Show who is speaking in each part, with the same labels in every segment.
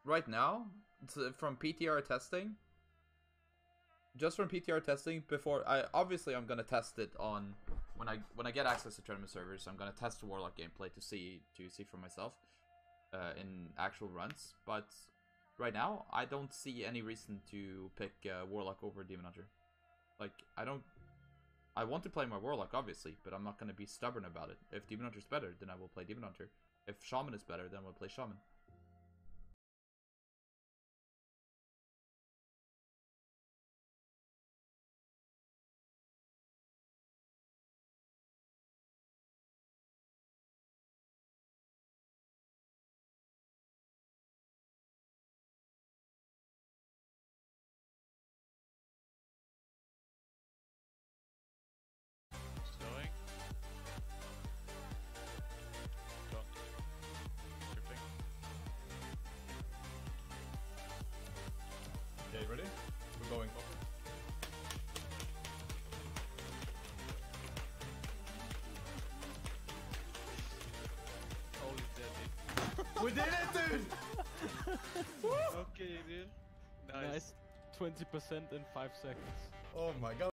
Speaker 1: right now, from PTR testing, just from PTR testing, before I'm gonna test it on when I get access to tournament servers. I'm gonna test the Warlock gameplay to see for myself in actual runs. But right now, I don't see any reason to pick Warlock over Demon Hunter. Like, I want to play my Warlock, obviously, but I'm not going to be stubborn about it. If Demon Hunter's better, then I will play Demon Hunter. If Shaman is better, then I will play Shaman.
Speaker 2: Snowing. Don't. Tripping.
Speaker 1: Okay, ready? We're going.
Speaker 2: Oh, he's dead, dude.
Speaker 1: We did it, dude!
Speaker 2: Okay, dude. Nice.
Speaker 3: 20% in 5 seconds.
Speaker 1: Oh my god.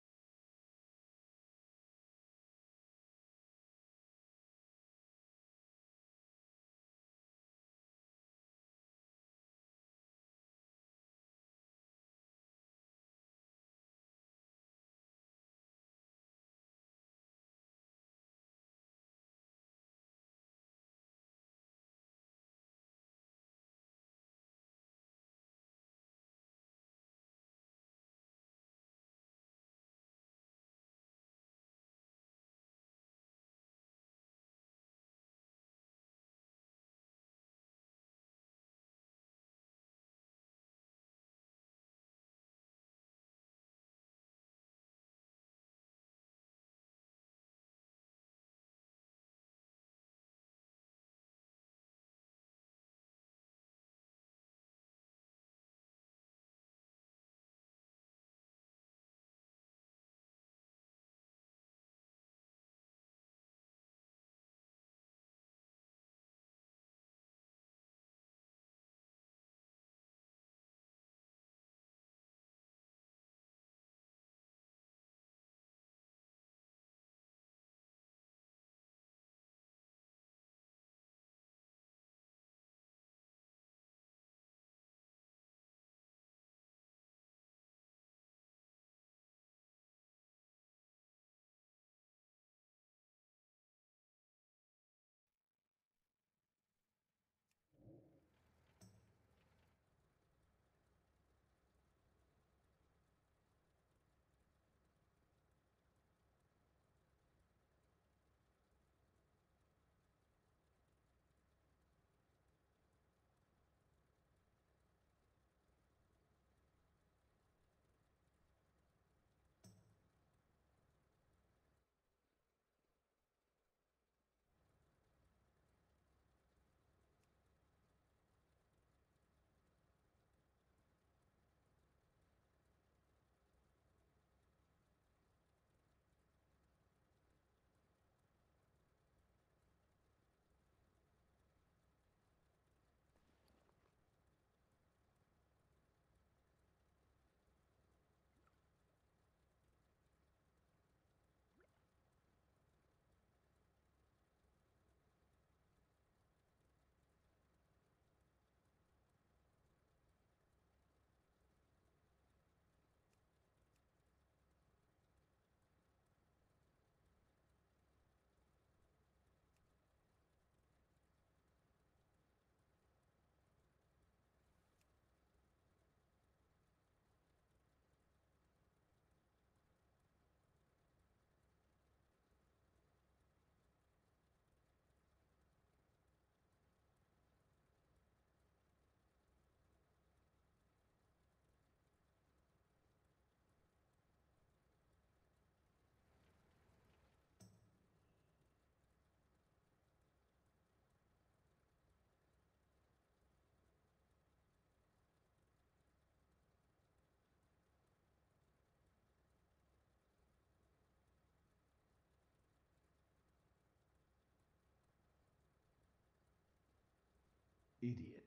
Speaker 4: Idiot.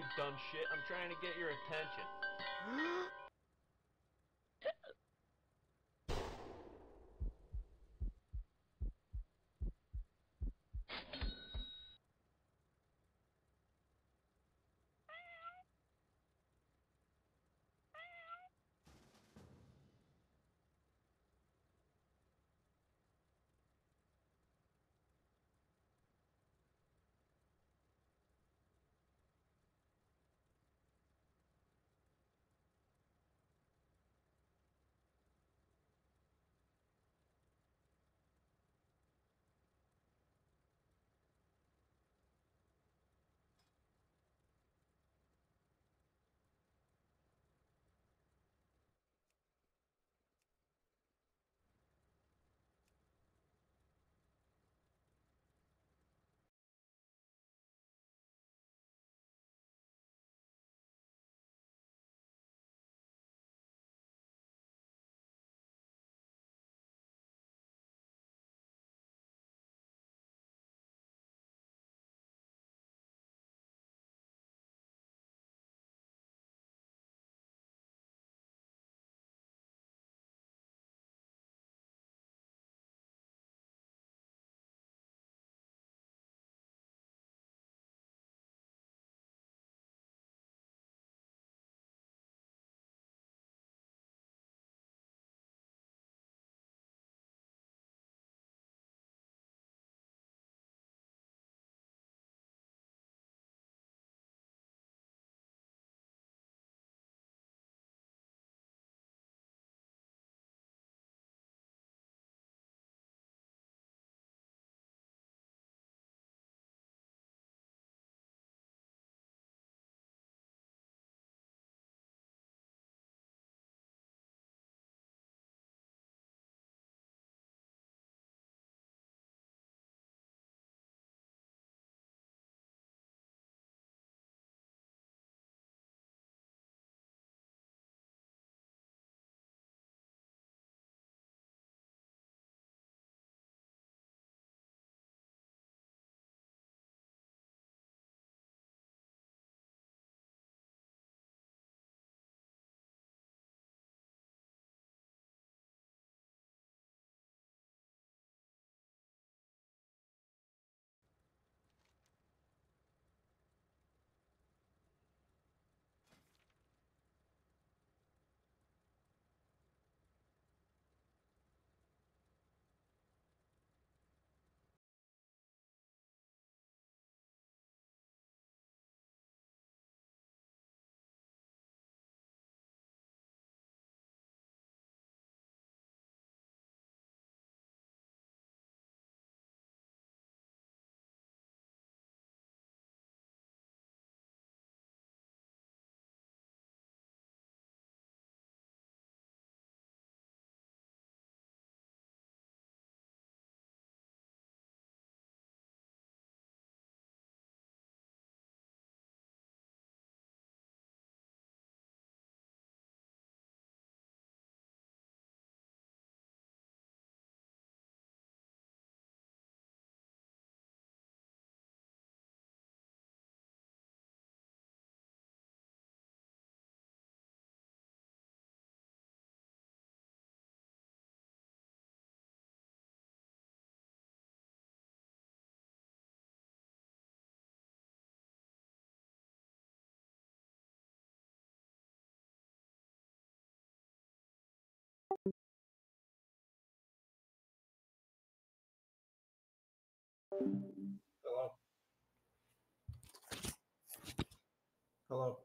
Speaker 4: you dumb shit. I'm trying to get your attention.
Speaker 5: Hello. Hello.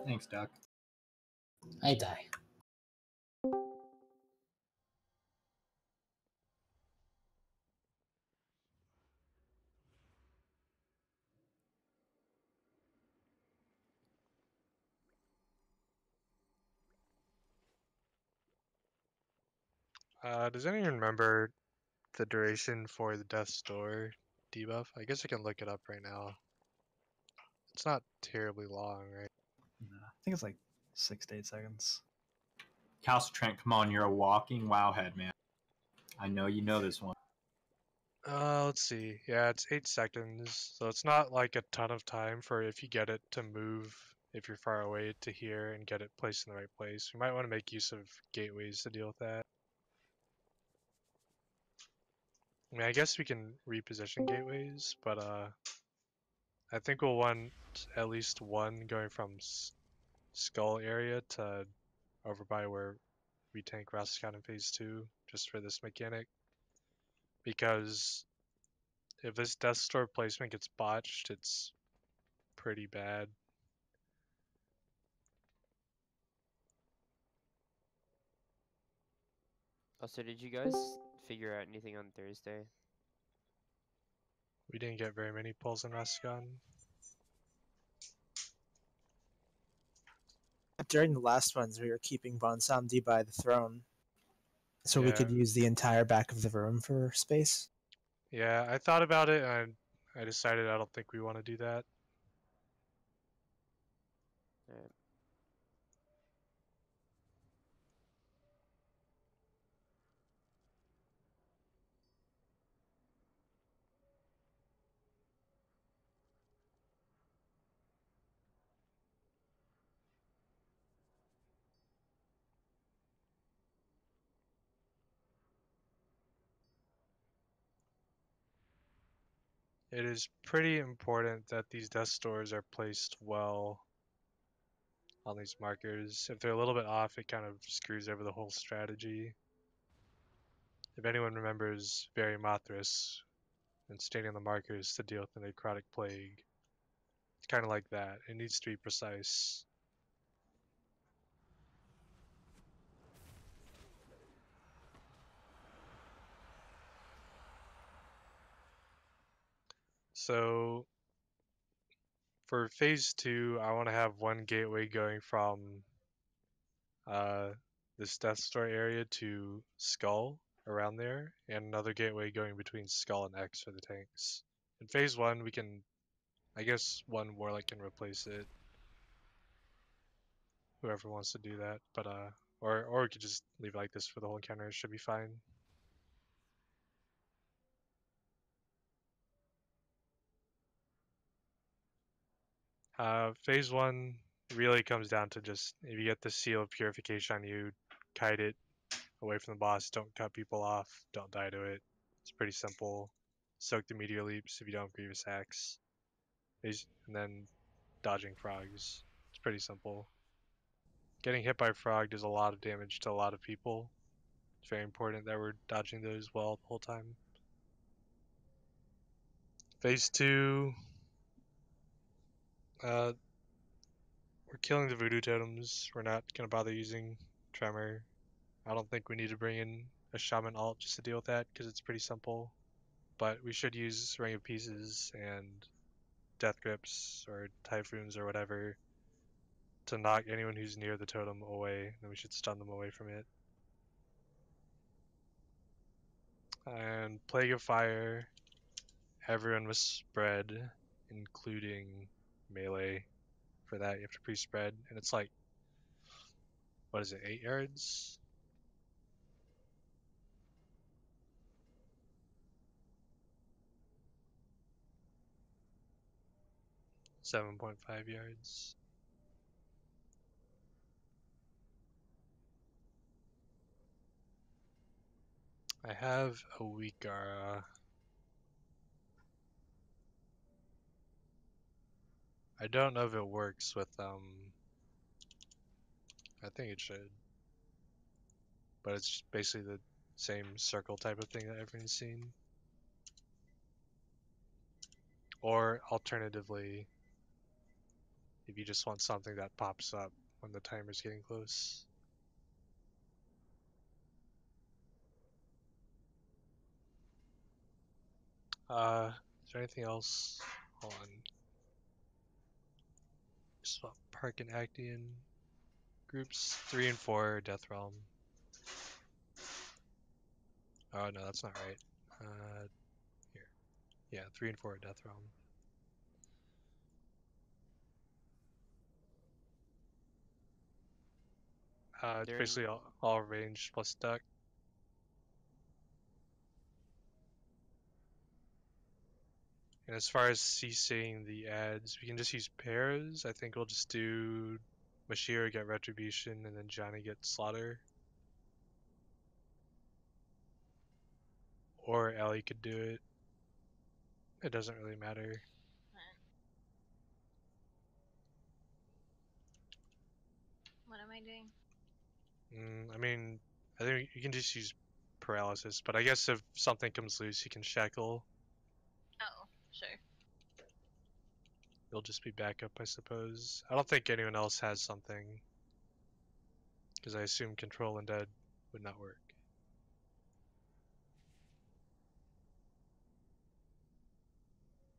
Speaker 5: Thanks, Doc.
Speaker 6: I die.
Speaker 7: Does anyone remember the duration for the Death's Door debuff? I guess I can look it up right now. It's not terribly long, right?
Speaker 8: No, I think it's like 6 to 8 seconds.
Speaker 5: House Trent, come on, you're a walking wowhead, man. I know you know this one.
Speaker 7: Let's see. Yeah, it's 8 seconds, so it's not like a ton of time for if you get it to move if you're far away to here and get it placed in the right place. You might want to make use of gateways to deal with that. I mean, I guess we can reposition gateways, but I think we'll want at least one going from Skull area to over by where we tank Rascal in phase 2, just for this mechanic. Because if this Death Store placement gets botched, it's pretty bad.
Speaker 9: Also, did you guys figure out anything on Thursday?
Speaker 7: We didn't get very many pulls in Rascal.
Speaker 10: During the last ones, we were keeping Bon Samdi by the throne, so we
Speaker 7: Yeah.
Speaker 10: could use the entire back of the room for space.
Speaker 7: Yeah, I thought about it and I decided I don't think we want to do that.
Speaker 9: Alright.
Speaker 7: It is pretty important that these Death Stores are placed well on these markers. If they're a little bit off, it kind of screws over the whole strategy. If anyone remembers Very Mothras and staying on the markers to deal with the necrotic plague, it's kind of like that. It needs to be precise. So for phase 2, I want to have one gateway going from this Death Store area to Skull around there, and another gateway going between Skull and X for the tanks. In phase 1, we can, I guess one Warlock can replace it. Whoever wants to do that, but or we could just leave it like this for the whole encounter. It should be fine. Phase 1 really comes down to just if you get the Seal of Purification on you, kite it away from the boss. Don't cut people off. Don't die to it. It's pretty simple. Soak the meteor leaps if you don't have Grievous Axe. And then dodging frogs. It's pretty simple. Getting hit by a frog does a lot of damage to a lot of people. It's very important that we're dodging those well the whole time. Phase 2. We're killing the voodoo totems. We're not going to bother using Tremor. I don't think we need to bring in a Shaman alt just to deal with that because it's pretty simple. But we should use Ring of Pieces and Death Grips or Typhoons or whatever to knock anyone who's near the totem away, then we should stun them away from it. And Plague of Fire, everyone was spread, including melee. For that, you have to pre-spread, and it's like, what is it, 8 yards? $7.5 yards. I have a weak aura. I don't know if it works with I think it should. But it's basically the same circle type of thing that everyone's seen. Or alternatively, if you just want something that pops up when the timer's getting close. Is there anything else? Hold on. Swap Park and Actian. Groups 3 and 4, Death Realm. Oh no, that's not right. Here. Yeah, 3 and 4 Death Realm. It's basically all range plus duck. And as far as ceasing the ads, we can just use pairs. I think we'll just do Mashiro get Retribution and then Johnny get Slaughter. Or Ellie could do it. It doesn't really matter.
Speaker 11: What am I doing?
Speaker 7: I mean, I think you can just use Paralysis, but I guess if something comes loose, you can Shackle.
Speaker 11: Oh, sure.
Speaker 7: You'll just be backup, I suppose. I don't think anyone else has something. Because I assume Control and Dead would not work.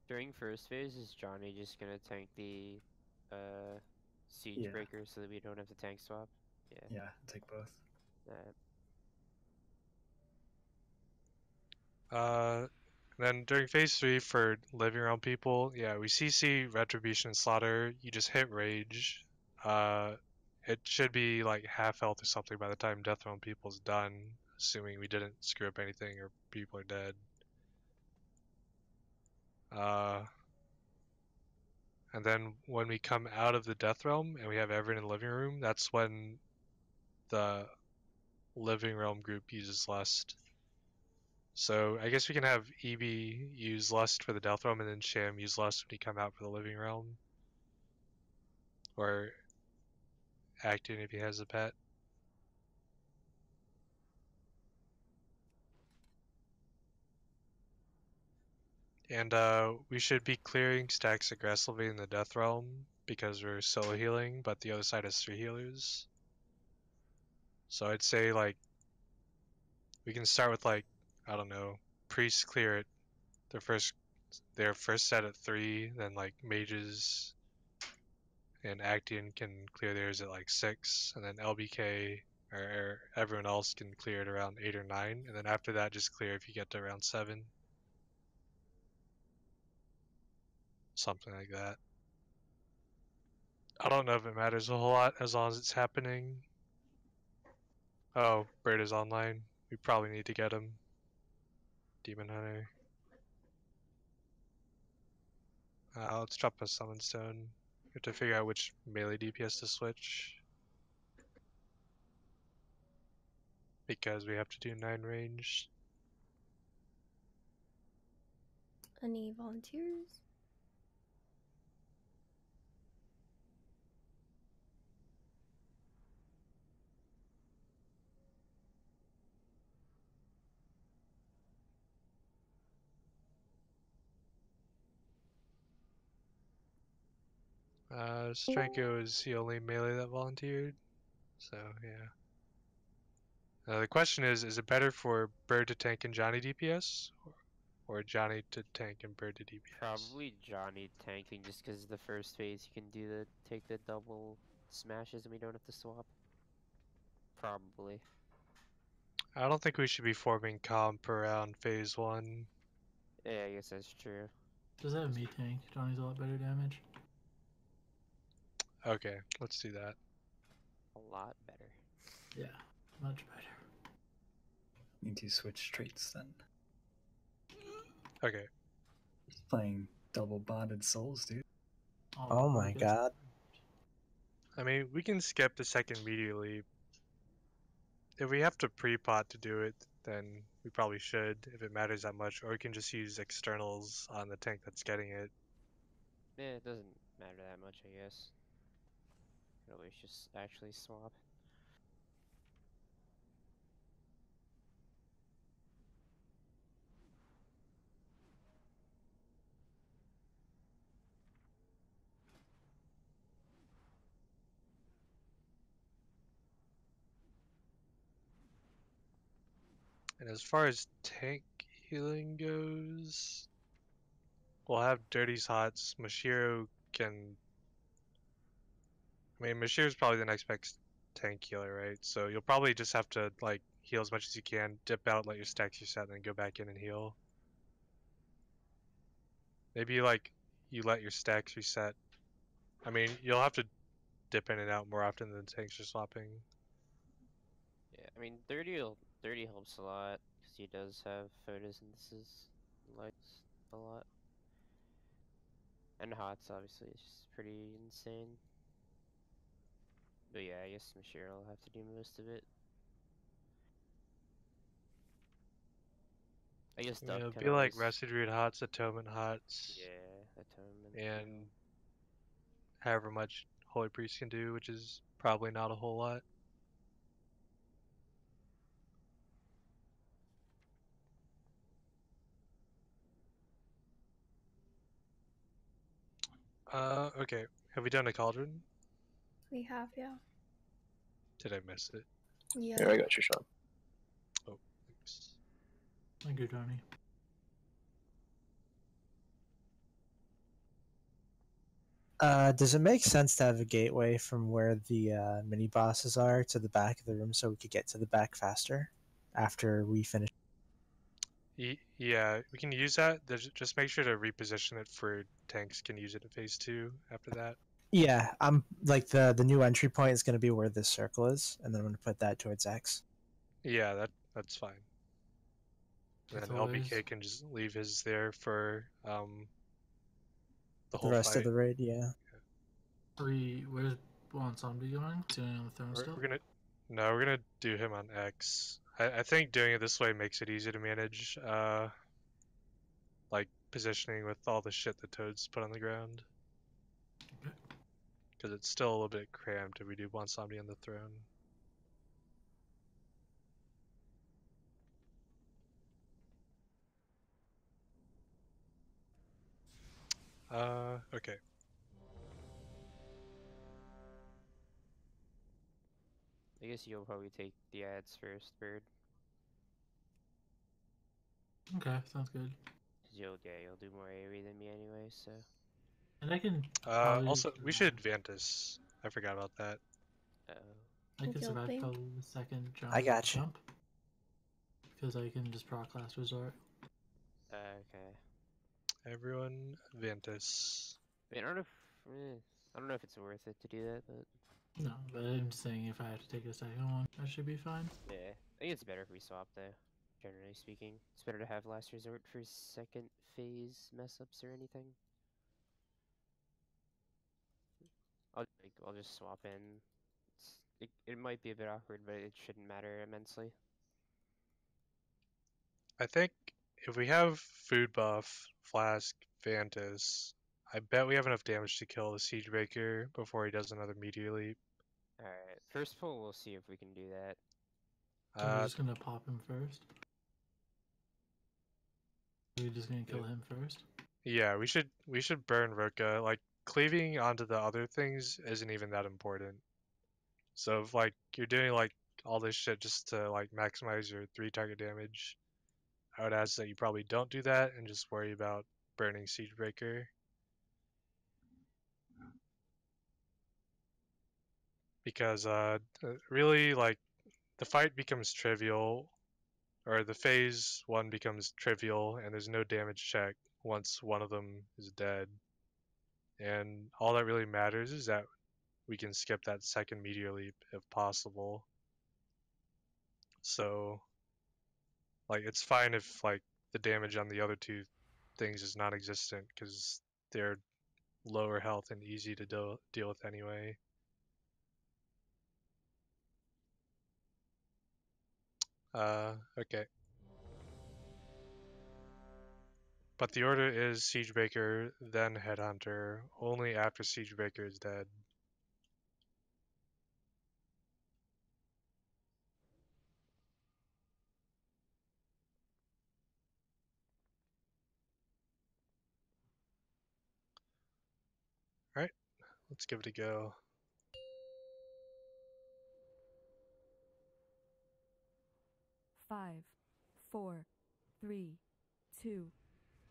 Speaker 9: During first phase, is Johnny just gonna tank the siege breaker so that we don't have to tank swap? Yeah.
Speaker 8: Yeah, take both.
Speaker 7: Then during phase 3 for living around people, yeah, we CC Retribution and Slaughter. You just hit Rage. It should be like half health or something by the time Death Realm people's done, assuming we didn't screw up anything or people are dead. And then when we come out of the Death Realm and we have everyone in the living room, that's when the living realm group uses Lust. So I guess we can have EB use Lust for the Death Realm and then Sham use Lust when you come out for the living realm. Or Actian if he has a pet. And we should be clearing stacks aggressively in the Death Realm because we're solo healing, but the other side has 3 healers. So I'd say like we can start with like, I don't know, priests clear it their first set at 3, then like mages and Actian can clear theirs at like 6, and then LBK or everyone else can clear it around 8 or 9, and then after that just clear if you get to around 7. Something like that. I don't know if it matters a whole lot as long as it's happening. Oh, Bird is online. We probably need to get him. Demon Hunter. Let's drop a Summon Stone. We have to figure out which melee DPS to switch. Because we have to do 9 range.
Speaker 12: Any volunteers?
Speaker 7: Stranko is the only melee that volunteered. So, yeah. The question is it better for Bird to tank and Johnny DPS? Or Johnny to tank and Bird to DPS?
Speaker 9: Probably Johnny tanking just because the first phase you can take the double smashes and we don't have to swap. Probably.
Speaker 7: I don't think we should be forming comp around phase 1.
Speaker 9: Yeah, I guess that's true.
Speaker 3: Does that have me tank? Johnny's a lot better damage.
Speaker 7: Okay, let's do that.
Speaker 9: A lot better.
Speaker 3: Yeah, much better.
Speaker 8: Need to switch traits then.
Speaker 7: Okay.
Speaker 8: Playing double bonded souls, dude.
Speaker 10: Oh my god.
Speaker 7: I mean, we can skip the second immediately. If we have to pre-pot to do it, then we probably should, if it matters that much, or we can just use externals on the tank that's getting it.
Speaker 9: Yeah, it doesn't matter that much, I guess. Could always just actually swap.
Speaker 7: And as far as tank healing goes, we'll have Dirty's Hots. Mashiro can... I mean, Mashiro's probably the next best tank healer, right? So you'll probably just have to, like, heal as much as you can, dip out, let your stacks reset, and then go back in and heal. Maybe, like, you let your stacks reset. I mean, you'll have to dip in and out more often than tanks are swapping.
Speaker 9: Yeah, I mean, 30 helps a lot, because he does have photosynthesis, likes a lot. And Hots, obviously, is just pretty insane. But yeah, I guess Mashiro will have to do most of it. I guess
Speaker 7: Yeah,
Speaker 9: Duck
Speaker 7: it'll
Speaker 9: can
Speaker 7: be like
Speaker 9: always...
Speaker 7: Rusted Root Hots, Atonement Hots.
Speaker 9: Yeah, Atonement.
Speaker 7: And however much Holy Priest can do, which is probably not a whole lot. Okay. Have we done a cauldron?
Speaker 12: We have, yeah.
Speaker 7: Did I miss it?
Speaker 12: Yeah.
Speaker 13: Here, I got you, Sean.
Speaker 7: Oh, thanks.
Speaker 3: Thank you, Johnny.
Speaker 10: Does it make sense to have a gateway from where the mini bosses are to the back of the room so we could get to the back faster after we finish?
Speaker 7: Yeah, we can use that. Just make sure to reposition it for tanks can use it in phase 2 after that.
Speaker 10: Yeah, I'm like the new entry point is going to be where this circle is, and then I'm going to put that towards X.
Speaker 7: Yeah, that's fine. And then
Speaker 3: always...
Speaker 7: LBK can just leave his there for the whole
Speaker 10: rest
Speaker 7: fight.
Speaker 10: of the raid, yeah.
Speaker 3: Where's Bonsomdi going? Doing on the throne still?
Speaker 7: We're gonna do him on X. I think doing it this way makes it easier to manage, like positioning with all the shit the Toads put on the ground. Because it's still a little bit cramped if we do Bonsomdi on the throne. Okay.
Speaker 9: I guess you'll probably take the ads first, Bird.
Speaker 3: Okay, sounds good.
Speaker 9: You'll do more AoE than me anyway, so...
Speaker 3: And I can...
Speaker 7: Also, we should Vantus. I forgot about that.
Speaker 3: I can survive till the second jump.
Speaker 10: I got you.
Speaker 3: Because I can just proc last resort.
Speaker 9: Okay.
Speaker 7: Everyone, Vantus.
Speaker 9: I don't know if it's worth it to do that, but...
Speaker 3: No, but I'm saying if I have to take a second one, I should be fine.
Speaker 9: Yeah, I think it's better if we swap though, generally speaking. It's better to have last resort for second phase mess-ups or anything. I'll just swap in. It might be a bit awkward, but it shouldn't matter immensely.
Speaker 7: I think if we have Food Buff, Flask, Vantus, I bet we have enough damage to kill the Siege Breaker before he does another Meteor Leap.
Speaker 9: Alright, first pull, we'll see if we can do that.
Speaker 3: So we're just gonna pop him first? Are we just gonna kill him first?
Speaker 7: Yeah, we should burn Roka. Like, cleaving onto the other things isn't even that important. So if, like, you're doing, like, all this shit just to, like, maximize your 3 target damage, I would ask that you probably don't do that and just worry about burning Siegebreaker. because really like the fight becomes trivial, or the phase one becomes trivial, and there's no damage check once one of them is dead. And all that really matters is that we can skip that second meteor leap if possible. So, like, it's fine if like the damage on the other two things is non-existent because they're lower health and easy to deal with anyway. Okay. But the order is Siegebreaker, then Headhunter, only after Siegebreaker is dead. Alright, let's give it a go.
Speaker 13: Five, 4, 3, 2,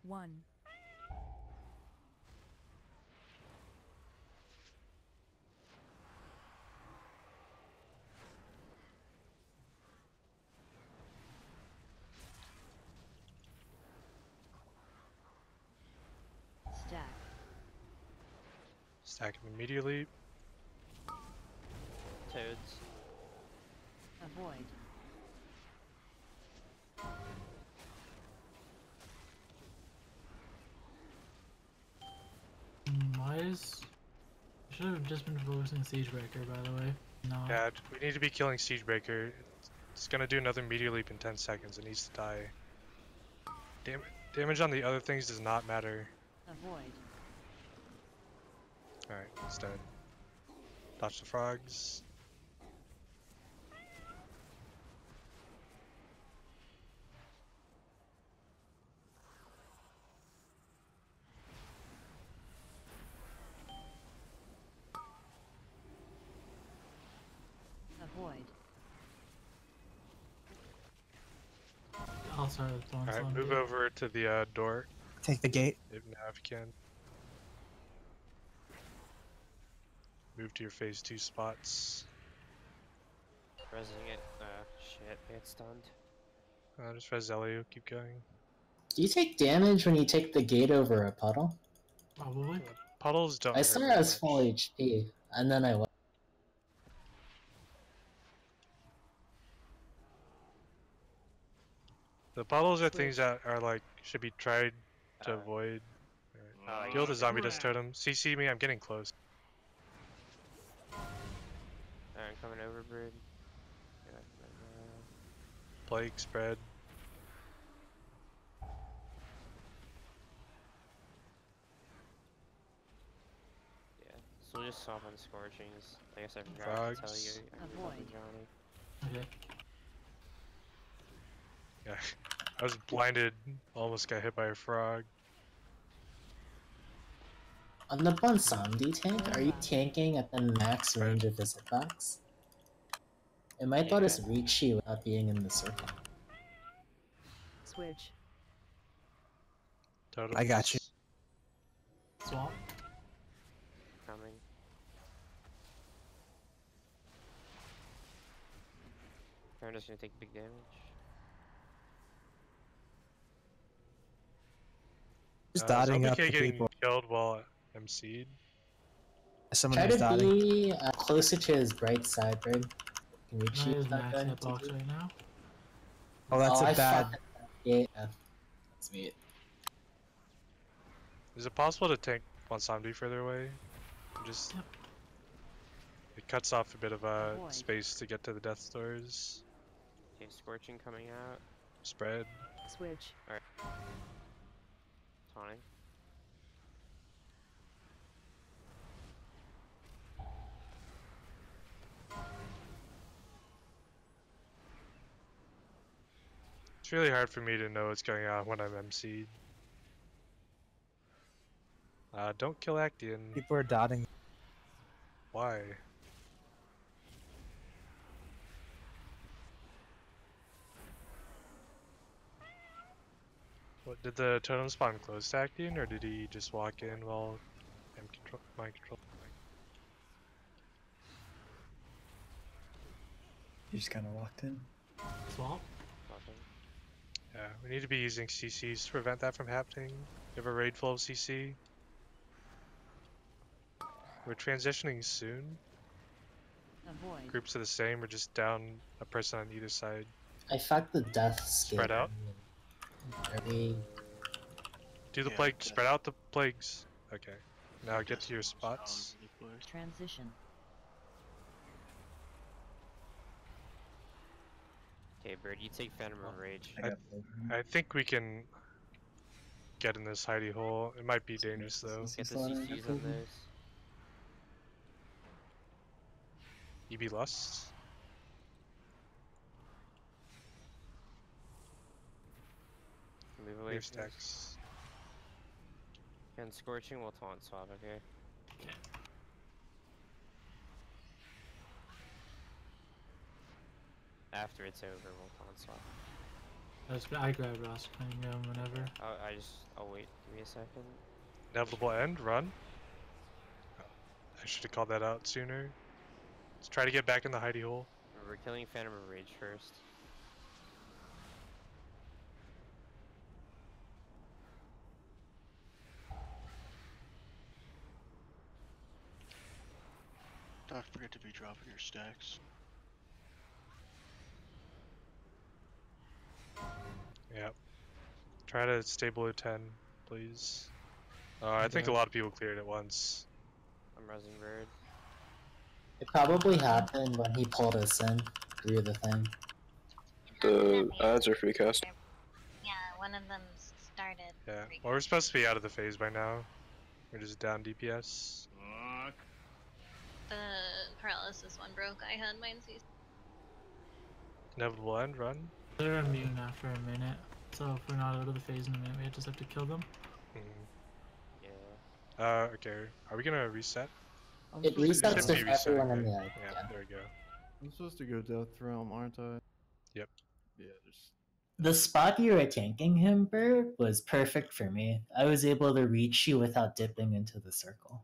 Speaker 13: 1. Stack.
Speaker 7: Stack him immediately.
Speaker 9: Toads.
Speaker 13: Avoid.
Speaker 3: Why is... I should have just been focusing Siegebreaker, by the way. No.
Speaker 7: Yeah, we need to be killing Siegebreaker. It's gonna do another meteor leap in 10 seconds. It needs to die. Damage on the other things does not matter.
Speaker 13: Avoid.
Speaker 7: Alright, it's dead. Dodge the frogs.
Speaker 13: Avoid.
Speaker 3: I'll start with one.
Speaker 7: Alright, move over to the door.
Speaker 10: Take the gate.
Speaker 7: If you can. Move to your phase 2 spots.
Speaker 9: Resing it. Shit, it's stunned.
Speaker 7: Just res Elio, keep going.
Speaker 6: Do you take damage when you take the gate over a puddle?
Speaker 3: Probably.
Speaker 7: Puddles don't.
Speaker 6: I
Speaker 7: hurt
Speaker 6: saw
Speaker 7: very
Speaker 6: I was
Speaker 7: much.
Speaker 6: full HP, and then I went.
Speaker 7: The puddles are things that are like should be tried to avoid. Deal with the zombie dust totem. CC me, I'm getting close.
Speaker 9: I'm coming over, Brood.
Speaker 7: Plague spread.
Speaker 9: Yeah, so we'll just swap on Scorchings. I guess I forgot to tell you.
Speaker 13: Avoid.
Speaker 9: Johnny.
Speaker 3: Okay.
Speaker 7: Yeah, I was blinded. Almost got hit by a frog.
Speaker 6: On the Bonsamdi tank, are you tanking at the max range of his hitbox? It might let us reach you without being in the circle.
Speaker 13: Switch.
Speaker 7: Totems.
Speaker 10: I got you.
Speaker 3: Swap.
Speaker 9: Coming. I'm just gonna take big damage.
Speaker 10: Just dotting up the
Speaker 7: getting
Speaker 10: people.
Speaker 7: killed while MC'd.
Speaker 10: Someone
Speaker 6: Try
Speaker 10: was
Speaker 6: to
Speaker 10: dotting.
Speaker 6: be closer to his right side, Brig. Can reach
Speaker 3: Can I
Speaker 6: you
Speaker 3: use
Speaker 6: without
Speaker 3: max
Speaker 6: going
Speaker 3: hitbox
Speaker 6: too deep.
Speaker 3: right now?
Speaker 10: Oh, that's
Speaker 6: I
Speaker 10: a bad.
Speaker 6: fucked up. Yeah, that's me.
Speaker 7: Is it possible to tank Bonsamdi further away? Just it cuts off a bit of
Speaker 13: Avoid.
Speaker 7: space to get to the death doors.
Speaker 9: Okay, Scorching coming out.
Speaker 7: Spread.
Speaker 13: Switch.
Speaker 9: Alright. Taunting.
Speaker 7: It's really hard for me to know what's going on when I'm MC'd. Don't kill Actian.
Speaker 10: People are dotting.
Speaker 7: Why? What, did the totem spawn close to Actian, or did he just walk in while I'm mind control?
Speaker 8: You just kind of walked in.
Speaker 3: Swap.
Speaker 9: Swapping.
Speaker 7: Yeah, we need to be using CCs to prevent that from happening. You have a raid full of CC. We're transitioning soon.
Speaker 13: Avoid.
Speaker 7: Groups are the same, we're just down a person on either side.
Speaker 6: I fucked the death
Speaker 7: Spread out.
Speaker 6: Very...
Speaker 7: Do the plague, spread out the plagues. Okay. Now get to your spots.
Speaker 13: Transition.
Speaker 9: Okay, Bird, you take Phantom of Rage.
Speaker 7: I think we can get in this hidey hole. It might be dangerous though.
Speaker 9: Get the CCs on those.
Speaker 7: EB Lust.
Speaker 9: Move away
Speaker 7: Wave
Speaker 9: from this.
Speaker 7: stacks.
Speaker 9: And Scorching will taunt swap, okay? After it's over, we'll taunt swap.
Speaker 3: I grab Ross Cunningham whenever.
Speaker 9: I'll wait. Give me a second.
Speaker 7: Inevitable end, run. I should have called that out sooner. Let's try to get back in the hidey hole.
Speaker 9: We're killing Phantom of Rage first.
Speaker 2: Don't forget to be dropping your stacks.
Speaker 7: Yep. Try to stay below 10, please. I think a lot of people cleared at once.
Speaker 9: I'm Resin Bird.
Speaker 6: It probably happened when he pulled us in through the thing.
Speaker 14: The ads are free cast.
Speaker 11: Yeah, one of them started.
Speaker 7: Yeah. Well, we're supposed to be out of the phase by now. We're just down DPS.
Speaker 11: The paralysis one broke. I had mine CC.
Speaker 7: Inevitable end, run.
Speaker 3: They're immune after a minute, so if we're not out of the phase in a minute, we just have to kill them.
Speaker 9: Yeah.
Speaker 7: Okay. Are we gonna reset?
Speaker 6: It resets
Speaker 7: Should be
Speaker 6: if everyone
Speaker 7: resetting,
Speaker 6: in the
Speaker 7: right? Yeah, there we go.
Speaker 15: I'm supposed to go Death Realm, aren't I?
Speaker 7: Yep.
Speaker 15: Yeah, just...
Speaker 6: The spot you were tanking him, Bert, was perfect for me. I was able to reach you without dipping into the circle.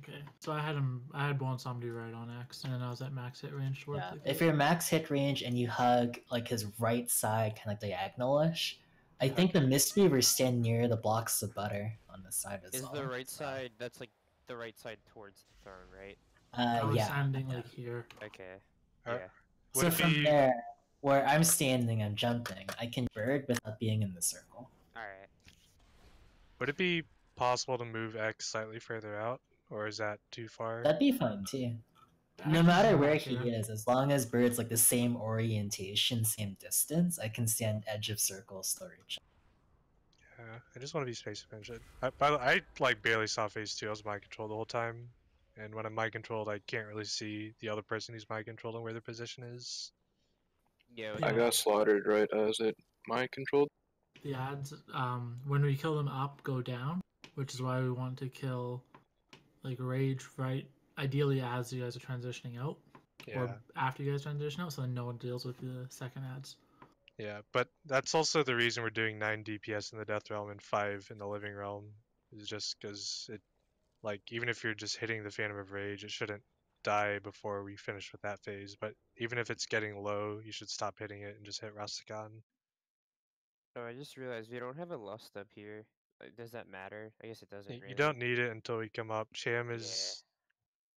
Speaker 3: Okay, so I had one somebody right on X, and then I was at max hit range towards the
Speaker 6: If you're max hit range and you hug like his right side, kind of diagonal-ish, I think the Mistweavers stand near the blocks of butter on the side as well.
Speaker 9: Is the right side, that's like the right side towards the throne, right?
Speaker 3: I was
Speaker 6: Yeah.
Speaker 3: standing like here.
Speaker 9: Okay.
Speaker 7: Alright.
Speaker 9: Yeah.
Speaker 6: So from there, where I'm standing, I'm jumping. I can bird without being in the circle.
Speaker 9: Alright.
Speaker 7: Would it be possible to move X slightly further out? Or is that too far?
Speaker 6: That'd be fine too. No matter where he is, as long as Bird's like the same orientation, same distance, I can stand edge of circle, still reach.
Speaker 7: Yeah, I just want to be space efficient. By the way, I like barely saw phase 2. I was mind controlled the whole time. And when I'm mind controlled, I can't really see the other person who's mind controlled and where their position is.
Speaker 9: Yeah,
Speaker 14: I got slaughtered right as it mind controlled.
Speaker 3: The ads, when we kill them up, go down, which is why we want to kill like Rage right, ideally as you guys are transitioning out, or after you guys transition out, so then no one deals with the second ads.
Speaker 7: Yeah, but that's also the reason we're doing 9 DPS in the Death Realm and 5 in the Living Realm, is just because it, like, even if you're just hitting the Phantom of Rage, it shouldn't die before we finish with that phase, but even if it's getting low, you should stop hitting it and just hit Rastakhan.
Speaker 9: Oh, I just realized we don't have a lust up here. Like, does that matter? I guess it doesn't really.
Speaker 7: You don't need it until we come up. Cham is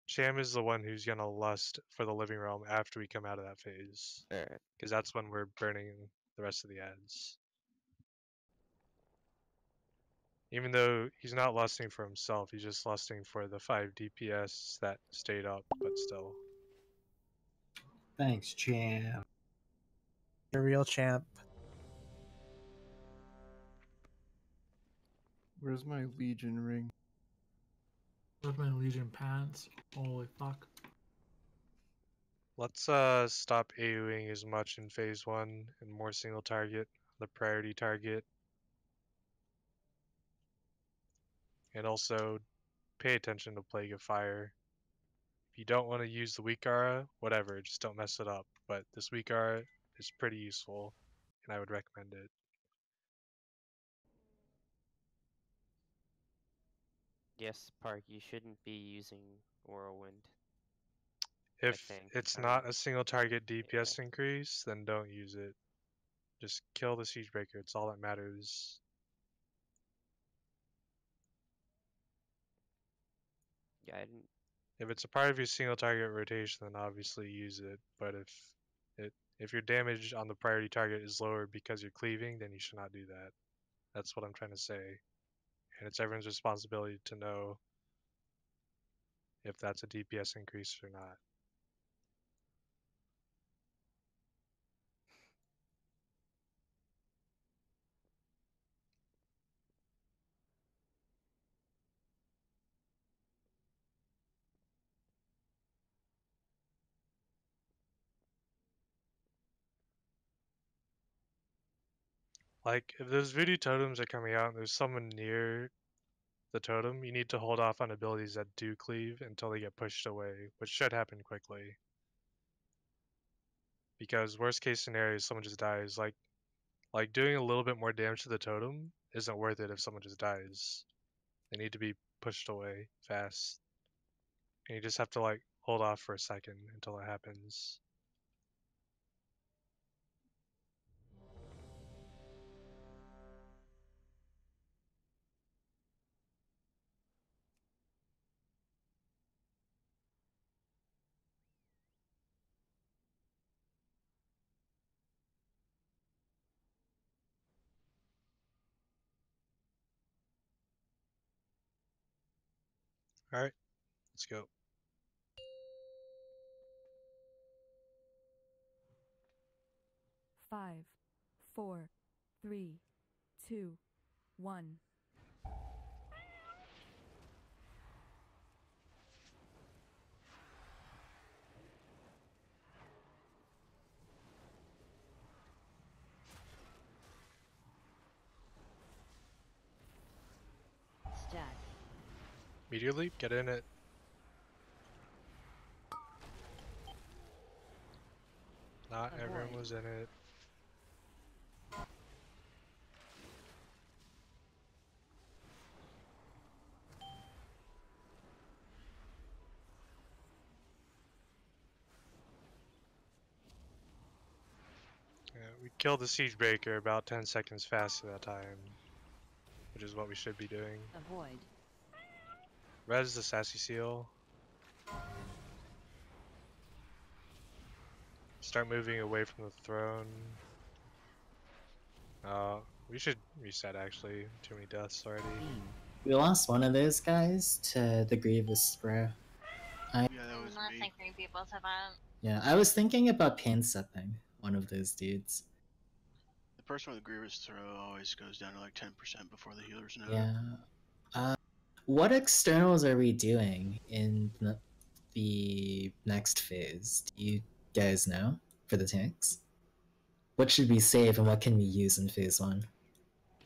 Speaker 7: the one who's gonna lust for the Living Realm after we come out of that phase.
Speaker 9: Alright.
Speaker 7: Because that's when we're burning the rest of the ads. Even though he's not lusting for himself, he's just lusting for the 5 DPS that stayed up, but still.
Speaker 10: Thanks, champ. You're a real champ.
Speaker 15: Where's my Legion ring?
Speaker 3: Where's my Legion pants? Holy fuck.
Speaker 7: Let's stop AoEing as much in phase 1 and more single target, the priority target. And also pay attention to Plague of Fire. If you don't want to use the weak aura, whatever, just don't mess it up. But this weak aura is pretty useful, and I would recommend it.
Speaker 9: Yes, Park, you shouldn't be using Whirlwind.
Speaker 7: If
Speaker 9: think,
Speaker 7: it's not a single target DPS increase, then don't use it. Just kill the siege breaker. It's all that matters.
Speaker 9: Yeah, I didn't.
Speaker 7: If it's a part of your single target rotation, then obviously use it. But if your damage on the priority target is lower because you're cleaving, then you should not do that. That's what I'm trying to say. And it's everyone's responsibility to know if that's a DPS increase or not. Like, if those voodoo totems are coming out and there's someone near the totem, you need to hold off on abilities that do cleave until they get pushed away, which should happen quickly. Because worst case scenario is someone just dies. Like doing a little bit more damage to the totem isn't worth it if someone just dies. They need to be pushed away fast. And you just have to like hold off for a second until it happens. Alright, let's go.
Speaker 16: Five, 4, 3, 2, 1.
Speaker 13: Stat.
Speaker 7: Meteor leap, get in it. Not everyone was in it. Yeah, we killed the siege breaker about 10 seconds faster that time, which is what we should be doing.
Speaker 13: Avoid.
Speaker 7: Res the sassy seal. Start moving away from the throne. We should reset actually. Too many deaths already.
Speaker 6: We lost one of those guys to the Grievous, bro.
Speaker 2: Yeah, that was
Speaker 11: Not
Speaker 2: me.
Speaker 11: think three people to that.
Speaker 6: Yeah, I was thinking about pain stepping one of those dudes.
Speaker 2: The person with the Grievous throw always goes down to like 10% before the healers know.
Speaker 6: Yeah. What externals are we doing in the next phase? Do you guys know for the tanks? What should we save and what can we use in phase 1?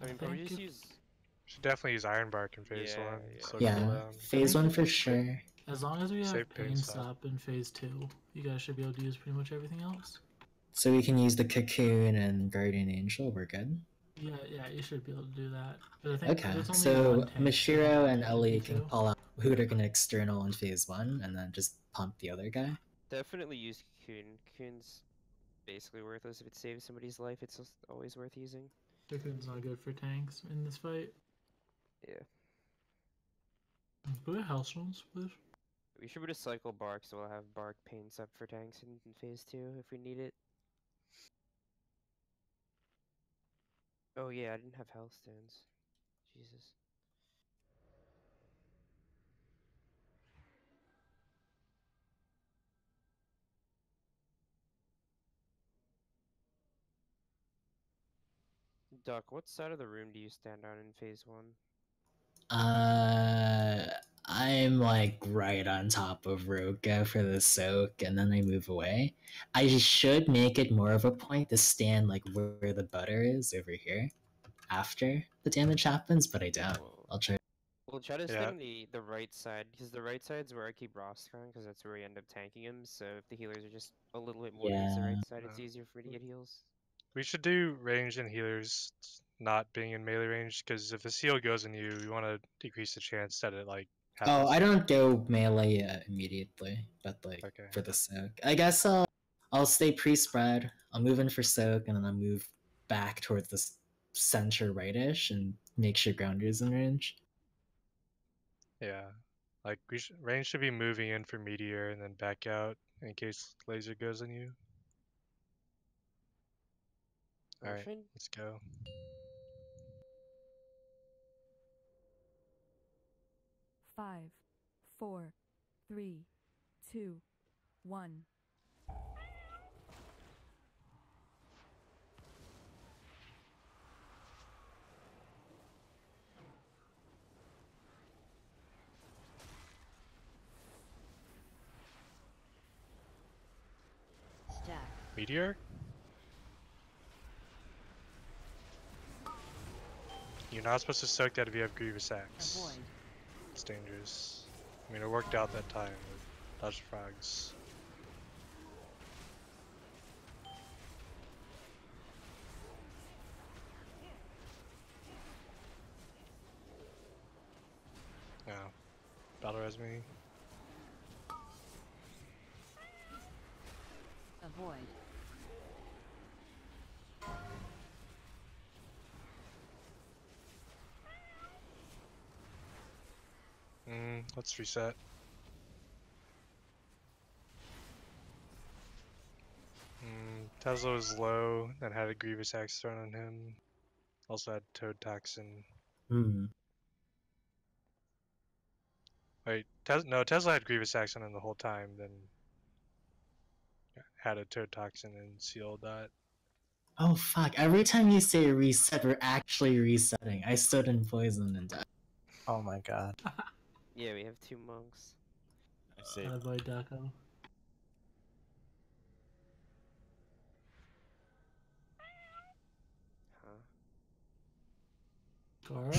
Speaker 9: I mean, probably just use.
Speaker 7: Should definitely use Iron Bark in phase 1. So
Speaker 6: Yeah,
Speaker 7: cooldown.
Speaker 6: phase 1 for sure.
Speaker 3: As long as we have
Speaker 7: Save pain
Speaker 3: pain
Speaker 7: stop.
Speaker 3: stop in phase 2, you guys should be able to use pretty much everything else.
Speaker 6: So we can use the Cocoon and Guardian Angel, we're good?
Speaker 3: Yeah, you should be able to do that. But I think
Speaker 6: Okay,
Speaker 3: there's only
Speaker 6: so
Speaker 3: one tank
Speaker 6: Mashiro and
Speaker 3: in
Speaker 6: Ellie
Speaker 3: phase
Speaker 6: can
Speaker 3: 2.
Speaker 6: pull out Hooter external in phase 1 and then just pump the other guy.
Speaker 9: Definitely use Cocoon. Cocoon's basically worthless. If it saves somebody's life, it's just always worth using.
Speaker 3: Cocoon's not good for tanks in this fight.
Speaker 9: Yeah.
Speaker 3: Go to Hellstones, please.
Speaker 9: We should just cycle Bark, so we'll have Bark paints up for tanks in phase 2 if we need it. Oh yeah, I didn't have Hellstones. Jesus. Duck, what side of the room do you stand on in phase 1?
Speaker 6: I'm like right on top of Roka for the soak, and then I move away. I should make it more of a point to stand like where the butter is over here after the damage happens, but I don't. I'll try.
Speaker 9: We'll try to stand on the right side, because the right side's where I keep Roscon, because that's where we end up tanking him, so if the healers are just a little bit more towards the
Speaker 6: Yeah.
Speaker 9: right side, it's easier for me to get heals.
Speaker 7: We should do range and healers not being in melee range, because if the seal goes in you, we want to decrease the chance that it like
Speaker 6: Oh,
Speaker 7: happens?
Speaker 6: I don't go melee immediately, but like
Speaker 7: Okay.
Speaker 6: for the soak, I guess I'll stay pre-spread. I'll move in for soak, and then I'll move back towards the center rightish and make sure grounder's in range.
Speaker 7: Yeah. Like range should be moving in for meteor and then back out in case laser goes on you. Alright,
Speaker 9: Motion?
Speaker 7: let's go.
Speaker 16: Five, four, three, two, one.
Speaker 13: Stack.
Speaker 7: Meteor? You're not supposed to soak that if you have Grievous Axe.
Speaker 13: Avoid.
Speaker 7: It's dangerous. I mean, it worked out that time with dodge frogs. No. Battle res me.
Speaker 13: Avoid.
Speaker 7: Let's reset. Tesla was low, then had a Grievous Axe thrown on him. Also had Toad Toxin.
Speaker 6: Hmm.
Speaker 7: Wait, no, Tesla had Grievous Axe on him the whole time, then had a Toad Toxin and sealed that.
Speaker 6: Oh fuck! Every time you say reset, we're actually resetting. I stood in poison and died.
Speaker 10: Oh my god.
Speaker 9: Yeah, we have 2 monks.
Speaker 10: I see.
Speaker 3: Bye bye, Daco.
Speaker 9: Huh?
Speaker 3: Goro?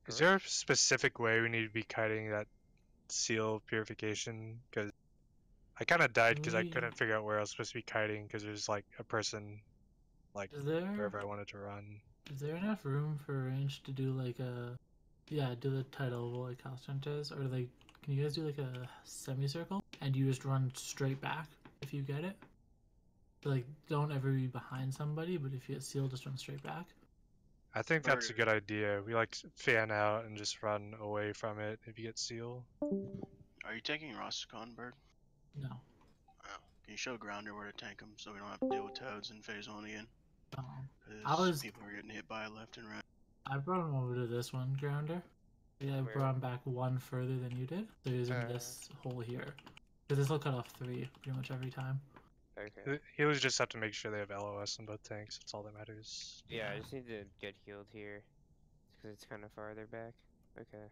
Speaker 7: Is there a specific way we need to be kiting that seal of purification? Because I kind of died because I couldn't figure out where I was supposed to be kiting because there's like a person like
Speaker 3: Is there
Speaker 7: wherever I wanted to run.
Speaker 3: is there enough room for range to do like a do the title of like House Hunters, or like can you guys do like a semicircle and you just run straight back if you get it? Like don't ever be behind somebody, but if you get sealed, just run straight back.
Speaker 7: I think that's a good idea. We like fan out and just run away from it if you get seal.
Speaker 2: Are you taking Rosicon, Bird?
Speaker 3: No.
Speaker 2: Oh. Can you show Grounder where to tank him so we don't have to deal with Toads in phase 1 again? People are getting hit by left and right.
Speaker 3: I brought him over to this one grounder. Yeah, I brought him back 1 further than you did. So he's in this hole here. Because this will cut off 3 pretty much every time.
Speaker 9: Okay.
Speaker 7: Healers just have to make sure they have LOS on both tanks. That's all that matters.
Speaker 9: Yeah, I just need to get healed here. Because it's kind of farther back. Okay.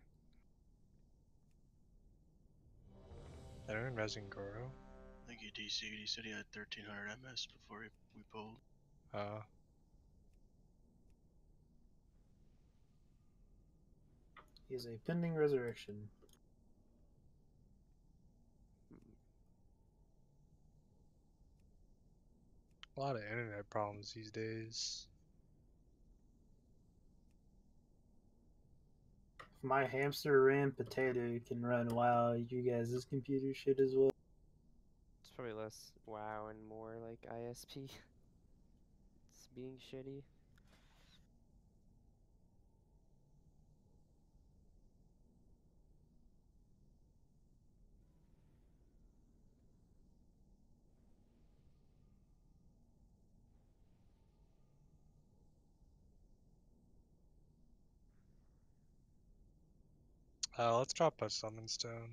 Speaker 7: Aaron Resin Goro.
Speaker 2: I think he DC'd. He said he had 1300 MS before we pulled.
Speaker 17: He is a pending resurrection.
Speaker 7: A lot of internet problems these days.
Speaker 17: If my hamster ran potato can run WoW, you guys' computer shit as well.
Speaker 9: It's probably less WoW and more like ISP. It's being shitty.
Speaker 7: Let's drop a summon stone.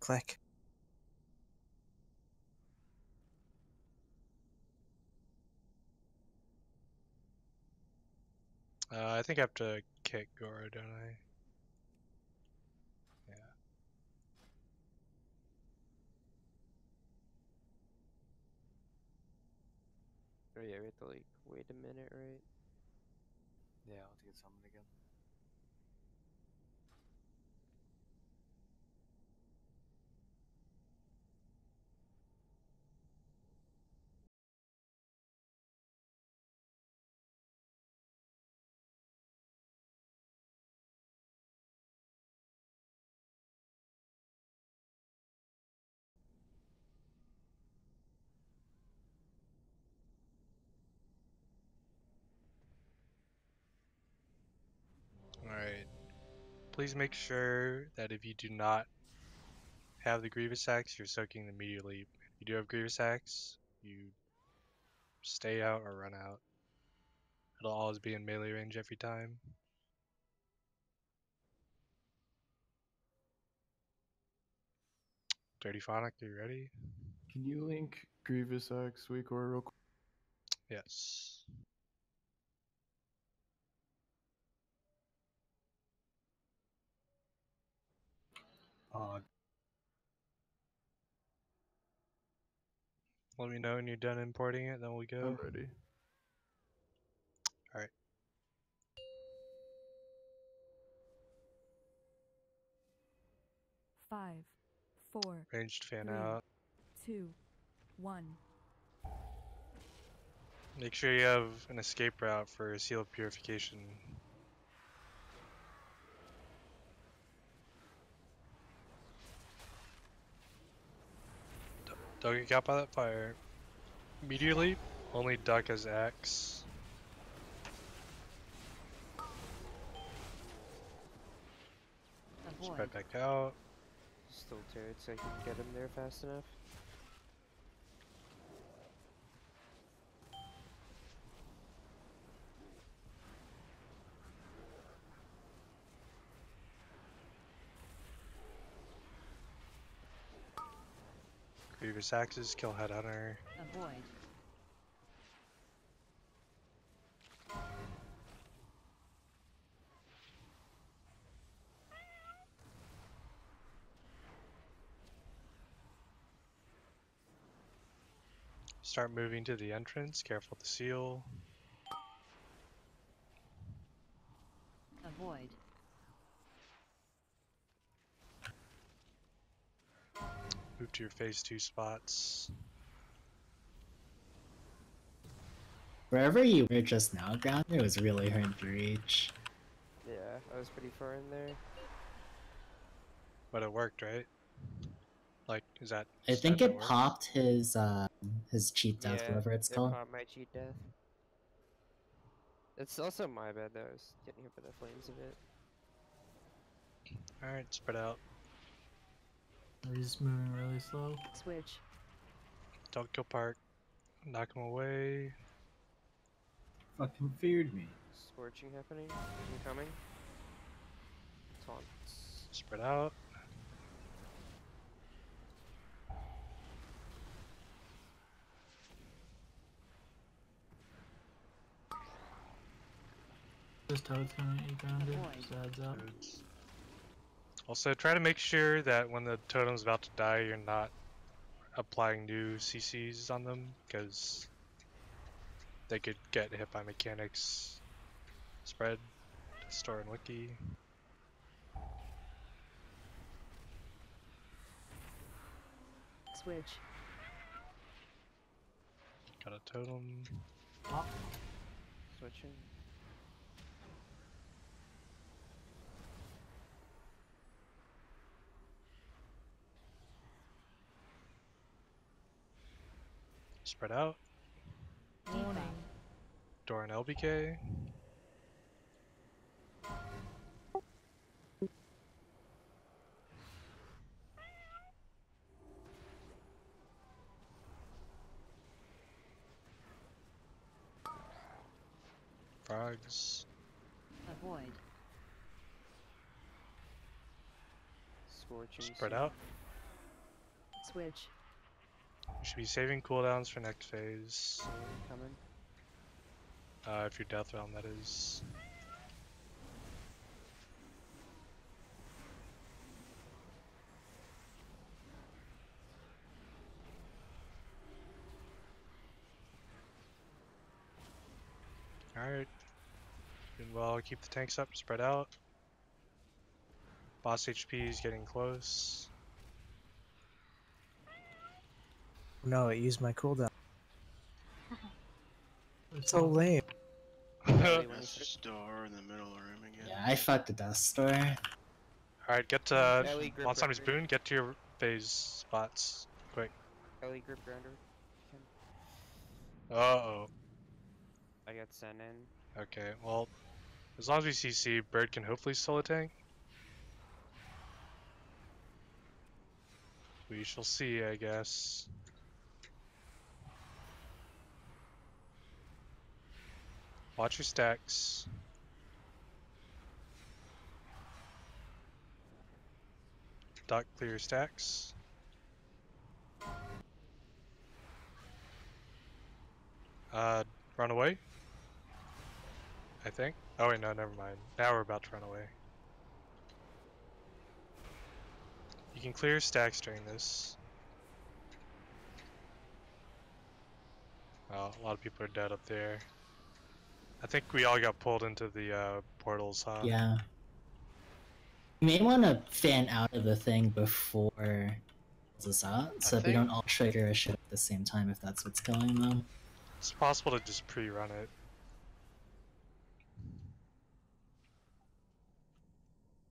Speaker 10: Click.
Speaker 7: I think I have to kick Goro, don't I? Yeah.
Speaker 9: Oh yeah, we have to like wait a minute, right?
Speaker 18: Yeah, I'll have to get summoned again.
Speaker 7: Alright. Please make sure that if you do not have the Grievous Axe, you're soaking the Meteor Leap. If you do have Grievous Axe, you stay out or run out. It'll always be in melee range every time. Dirty Phonic, are you ready?
Speaker 15: Can you link Grievous Axe Suicor real quick?
Speaker 7: Yes. Let me know when you're done importing it, then we'll go.
Speaker 15: I'm ready.
Speaker 7: Alright.
Speaker 16: Five, four,
Speaker 7: Ranged fan
Speaker 16: 3,
Speaker 7: out.
Speaker 16: 2, 1.
Speaker 7: Make sure you have an escape route for Seal of Purification. Don't get caught by that fire. Meteor Leap, only duck as axe. Spread back out.
Speaker 9: Still turrets, I can get him there fast enough.
Speaker 7: Grievous Axes, kill Headhunter.
Speaker 13: Avoid.
Speaker 7: Start moving to the entrance, careful with the seal.
Speaker 13: Avoid.
Speaker 7: Move to your phase 2 spots.
Speaker 6: Wherever you were just now, Grounder, was really hard to reach.
Speaker 9: Yeah, I was pretty far in there.
Speaker 7: But it worked, right? Like, is that
Speaker 6: I think
Speaker 7: that
Speaker 6: it
Speaker 7: works?
Speaker 6: popped his cheat death,
Speaker 9: Yeah,
Speaker 6: whatever it's
Speaker 9: it
Speaker 6: called.
Speaker 9: popped my cheat death. It's also my bad though, I was getting hit by the flames a bit.
Speaker 7: Alright, spread out.
Speaker 3: He's moving really slow.
Speaker 13: Switch.
Speaker 7: Don't kill Park. Knock him away.
Speaker 5: Fucking feared me.
Speaker 9: Scorching happening. Incoming. Taunts.
Speaker 7: Spread out.
Speaker 3: This toad's coming at you, Grounder. Just a heads up.
Speaker 7: Also, try to make sure that when the totem's about to die, you're not applying new CCs on them, because they could get hit by mechanics. Spread. Store and wiki.
Speaker 13: Switch.
Speaker 7: Got a totem.
Speaker 3: Pop.
Speaker 9: Switching.
Speaker 7: Spread out.
Speaker 16: Warning.
Speaker 7: Door and LBK. Frogs.
Speaker 13: Avoid.
Speaker 9: Scorching.
Speaker 7: Spread out.
Speaker 13: Switch.
Speaker 7: You should be saving cooldowns for next phase.
Speaker 9: Coming.
Speaker 7: If you're Death Realm, that is. Alright. Doing well. Keep the tanks up, spread out. Boss HP is getting close.
Speaker 10: No, it used my cooldown. So lame.
Speaker 2: That's the star in the middle of the room again.
Speaker 6: Yeah, I fucked the Death Star.
Speaker 7: Alright, get Monstami's Boon, get to your phase spots. Quick.
Speaker 9: Ellie grip grounder.
Speaker 7: Uh-oh.
Speaker 9: I got sent in.
Speaker 7: Okay, well, as long as we CC, Bird can hopefully solo tank. We shall see, I guess. Watch your stacks. Doc, clear your stacks. Run away? I think. Oh wait, no, never mind. Now we're about to run away. You can clear your stacks during this. Well, a lot of people are dead up there. I think we all got pulled into the portals, huh?
Speaker 6: Yeah. You may want to fan out of the thing before this out, so that we don't all trigger a shit at the same time if that's what's killing them.
Speaker 7: It's possible to just pre-run it.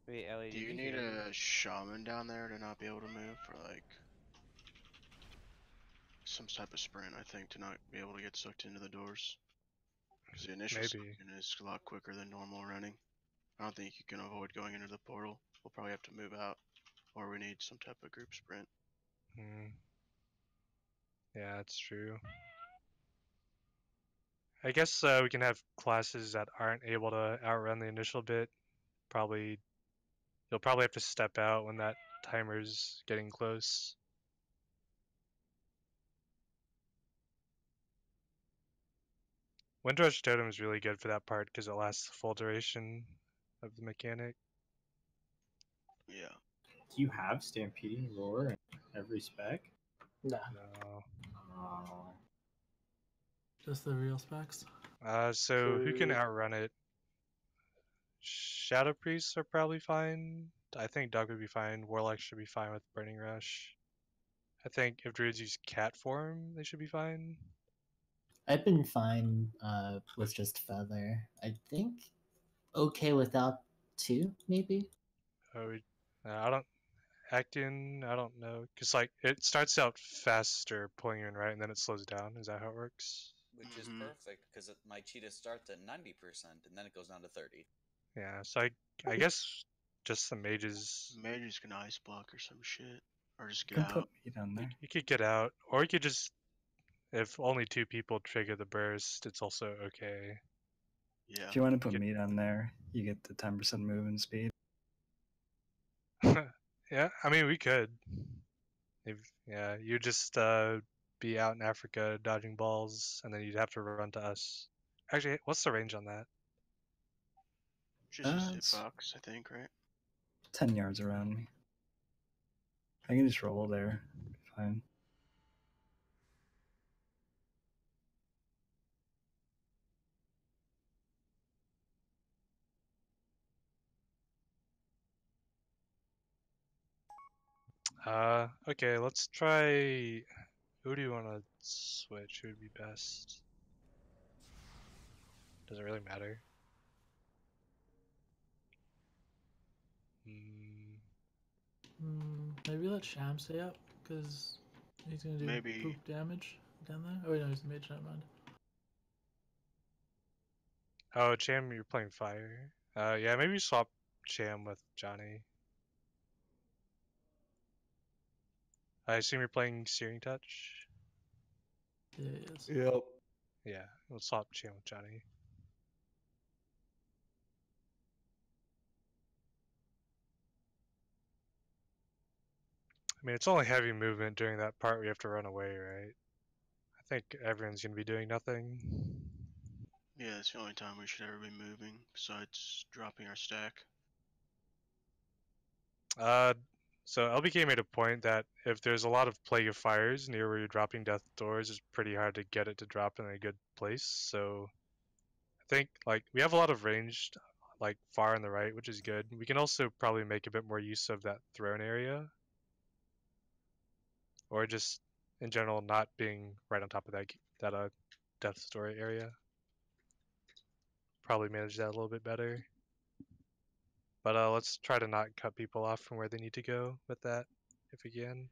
Speaker 9: Wait, Ellie,
Speaker 2: Do you need a shaman down there to not be able to move for like some type of sprint? I think to not be able to get sucked into the doors. Because the initial sucking is a lot quicker than normal running. I don't think you can avoid going into the portal. We'll probably have to move out, or we need some type of group sprint.
Speaker 7: Yeah, that's true. I guess we can have classes that aren't able to outrun the initial bit. You'll probably have to step out when that timer's getting close. Windrush Totem is really good for that part because it lasts the full duration of the mechanic.
Speaker 2: Yeah.
Speaker 5: Do you have Stampeding Roar in every spec?
Speaker 17: No.
Speaker 7: No.
Speaker 5: Oh.
Speaker 3: Just the real specs.
Speaker 7: So who can outrun it? Shadow Priests are probably fine. I think Doug would be fine. Warlock should be fine with Burning Rush. I think if Druids use Cat form, they should be fine.
Speaker 6: I've been fine with just Feather. I think okay without 2, maybe?
Speaker 7: Oh, I don't... Actian, I don't know. Because, like, it starts out faster pulling you in, right? And then it slows down. Is that how it works?
Speaker 19: Which is perfect, because my cheetah starts at 90%, and then it goes down to 30.
Speaker 7: Yeah, so I guess just the mages...
Speaker 2: Mages can ice block or some shit. Or just get
Speaker 8: Can
Speaker 2: out.
Speaker 8: put me down there.
Speaker 7: You could get out. Or you could just... If only 2 people trigger the burst, it's also okay.
Speaker 2: Yeah.
Speaker 8: If you want to put me down there, you get the 10% movement speed.
Speaker 7: Yeah, I mean, we could. Yeah, you just be out in Africa dodging balls, and then you'd have to run to us. Actually, what's the range on that?
Speaker 2: Just a zip box, I think, right?
Speaker 8: 10 yards around me. I can just roll there. Fine.
Speaker 7: Okay, let's try... Who do you want to switch? Who would be best? Does it really matter?
Speaker 3: Maybe let Sham stay up, because he's gonna do
Speaker 2: Maybe.
Speaker 3: poop damage down there. Oh, wait, no, he's a mage, never mind.
Speaker 7: Oh, Cham, you're playing fire. Yeah, maybe swap Cham with Johnny. I assume you're playing Searing Touch?
Speaker 3: Yeah, he is.
Speaker 15: Yep.
Speaker 7: Yeah, we'll swap Cham with Johnny. I mean, it's only heavy movement during that part we have to run away, right? I think everyone's gonna be doing nothing.
Speaker 2: Yeah, it's the only time we should ever be moving, besides dropping our stack.
Speaker 7: So LBK made a point that if there's a lot of Plague of Fires near where you're dropping Death Doors, it's pretty hard to get it to drop in a good place. So I think like we have a lot of ranged, like far on the right, which is good. We can also probably make a bit more use of that throne area, or just in general not being right on top of that death story area. Probably manage that a little bit better. But let's try to not cut people off from where they need to go with that, if we can.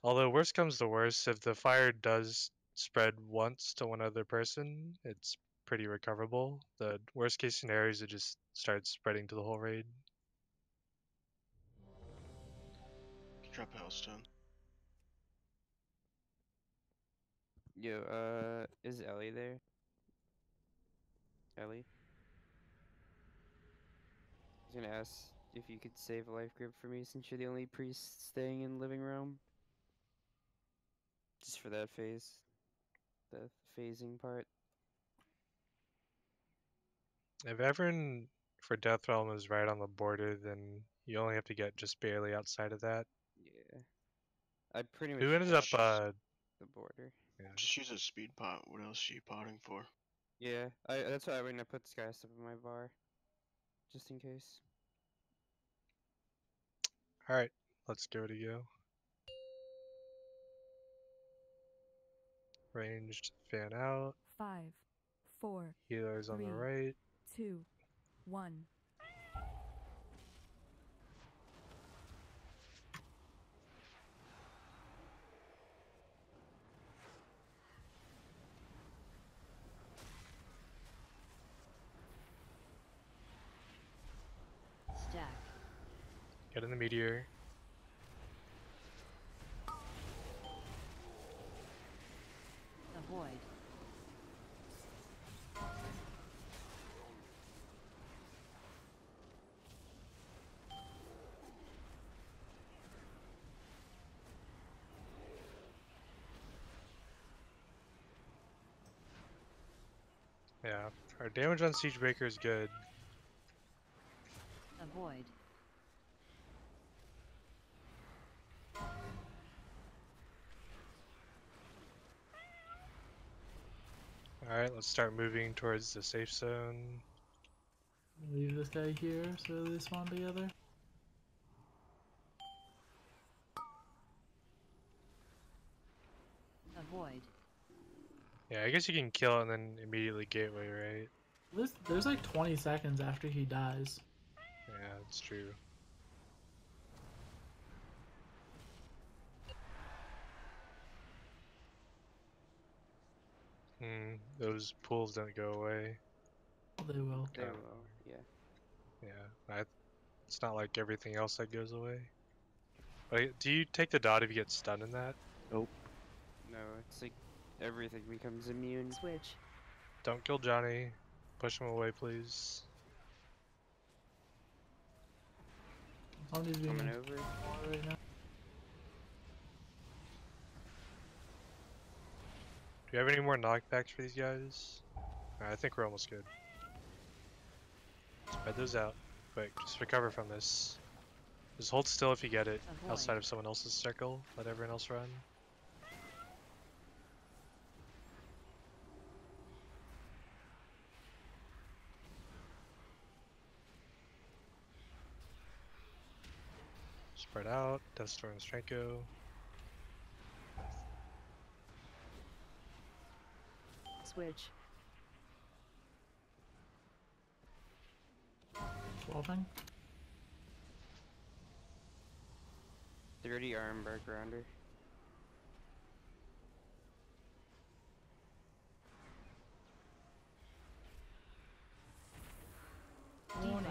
Speaker 7: Although worst comes to worst, if the fire does spread once to one other person, it's pretty recoverable. The worst case scenario is it just starts spreading to the whole raid.
Speaker 2: Drop Hellstone.
Speaker 9: Yo, is Ellie there? Ellie? I was gonna ask if you could save a life group for me since you're the only priest staying in living room. Just for that phase. The phasing part.
Speaker 7: If everyone for Death Realm is right on the border, then you only have to get just barely outside of that.
Speaker 9: Yeah. I pretty much
Speaker 7: Who ended up
Speaker 9: the border.
Speaker 7: Yeah.
Speaker 2: Just use a speed pot. What else are you potting for?
Speaker 9: Yeah, that's why I'm gonna put this guy stuff in my bar. Just in case.
Speaker 7: Alright, let's give it a go. Ranged fan out.
Speaker 16: 5, 4,
Speaker 7: Healers on the
Speaker 16: 3,
Speaker 7: right.
Speaker 16: 2, 1.
Speaker 13: Stack.
Speaker 7: Get in the meteor.
Speaker 13: Avoid.
Speaker 7: Yeah, our damage on Siegebreaker is good.
Speaker 13: Avoid.
Speaker 7: Alright, let's start moving towards the safe zone.
Speaker 3: Leave this guy here so they spawn together.
Speaker 13: Avoid.
Speaker 7: Yeah, I guess you can kill it and then immediately gateway, right?
Speaker 3: There's like 20 seconds after he dies.
Speaker 7: Yeah, that's true. Those pools don't go away.
Speaker 3: They will.
Speaker 9: They will, yeah.
Speaker 7: Yeah, it's not like everything else that goes away. Wait, do you take the dot if you get stunned in that?
Speaker 15: Nope.
Speaker 9: No, it's like everything becomes immune.
Speaker 13: Switch.
Speaker 7: Don't kill Johnny. Push him away, please.
Speaker 3: Somebody's being
Speaker 9: Coming over.
Speaker 3: right now.
Speaker 7: Do you have any more knockbacks for these guys? Alright, I think we're almost good. Spread those out. Quick, just recover from this. Just hold still if you get it outside of someone else's circle. Let everyone else run. Spread out. Deathstorm and Stranko.
Speaker 13: Switch.
Speaker 3: Swapping.
Speaker 9: 30 Armbar Grounder.
Speaker 16: Warning.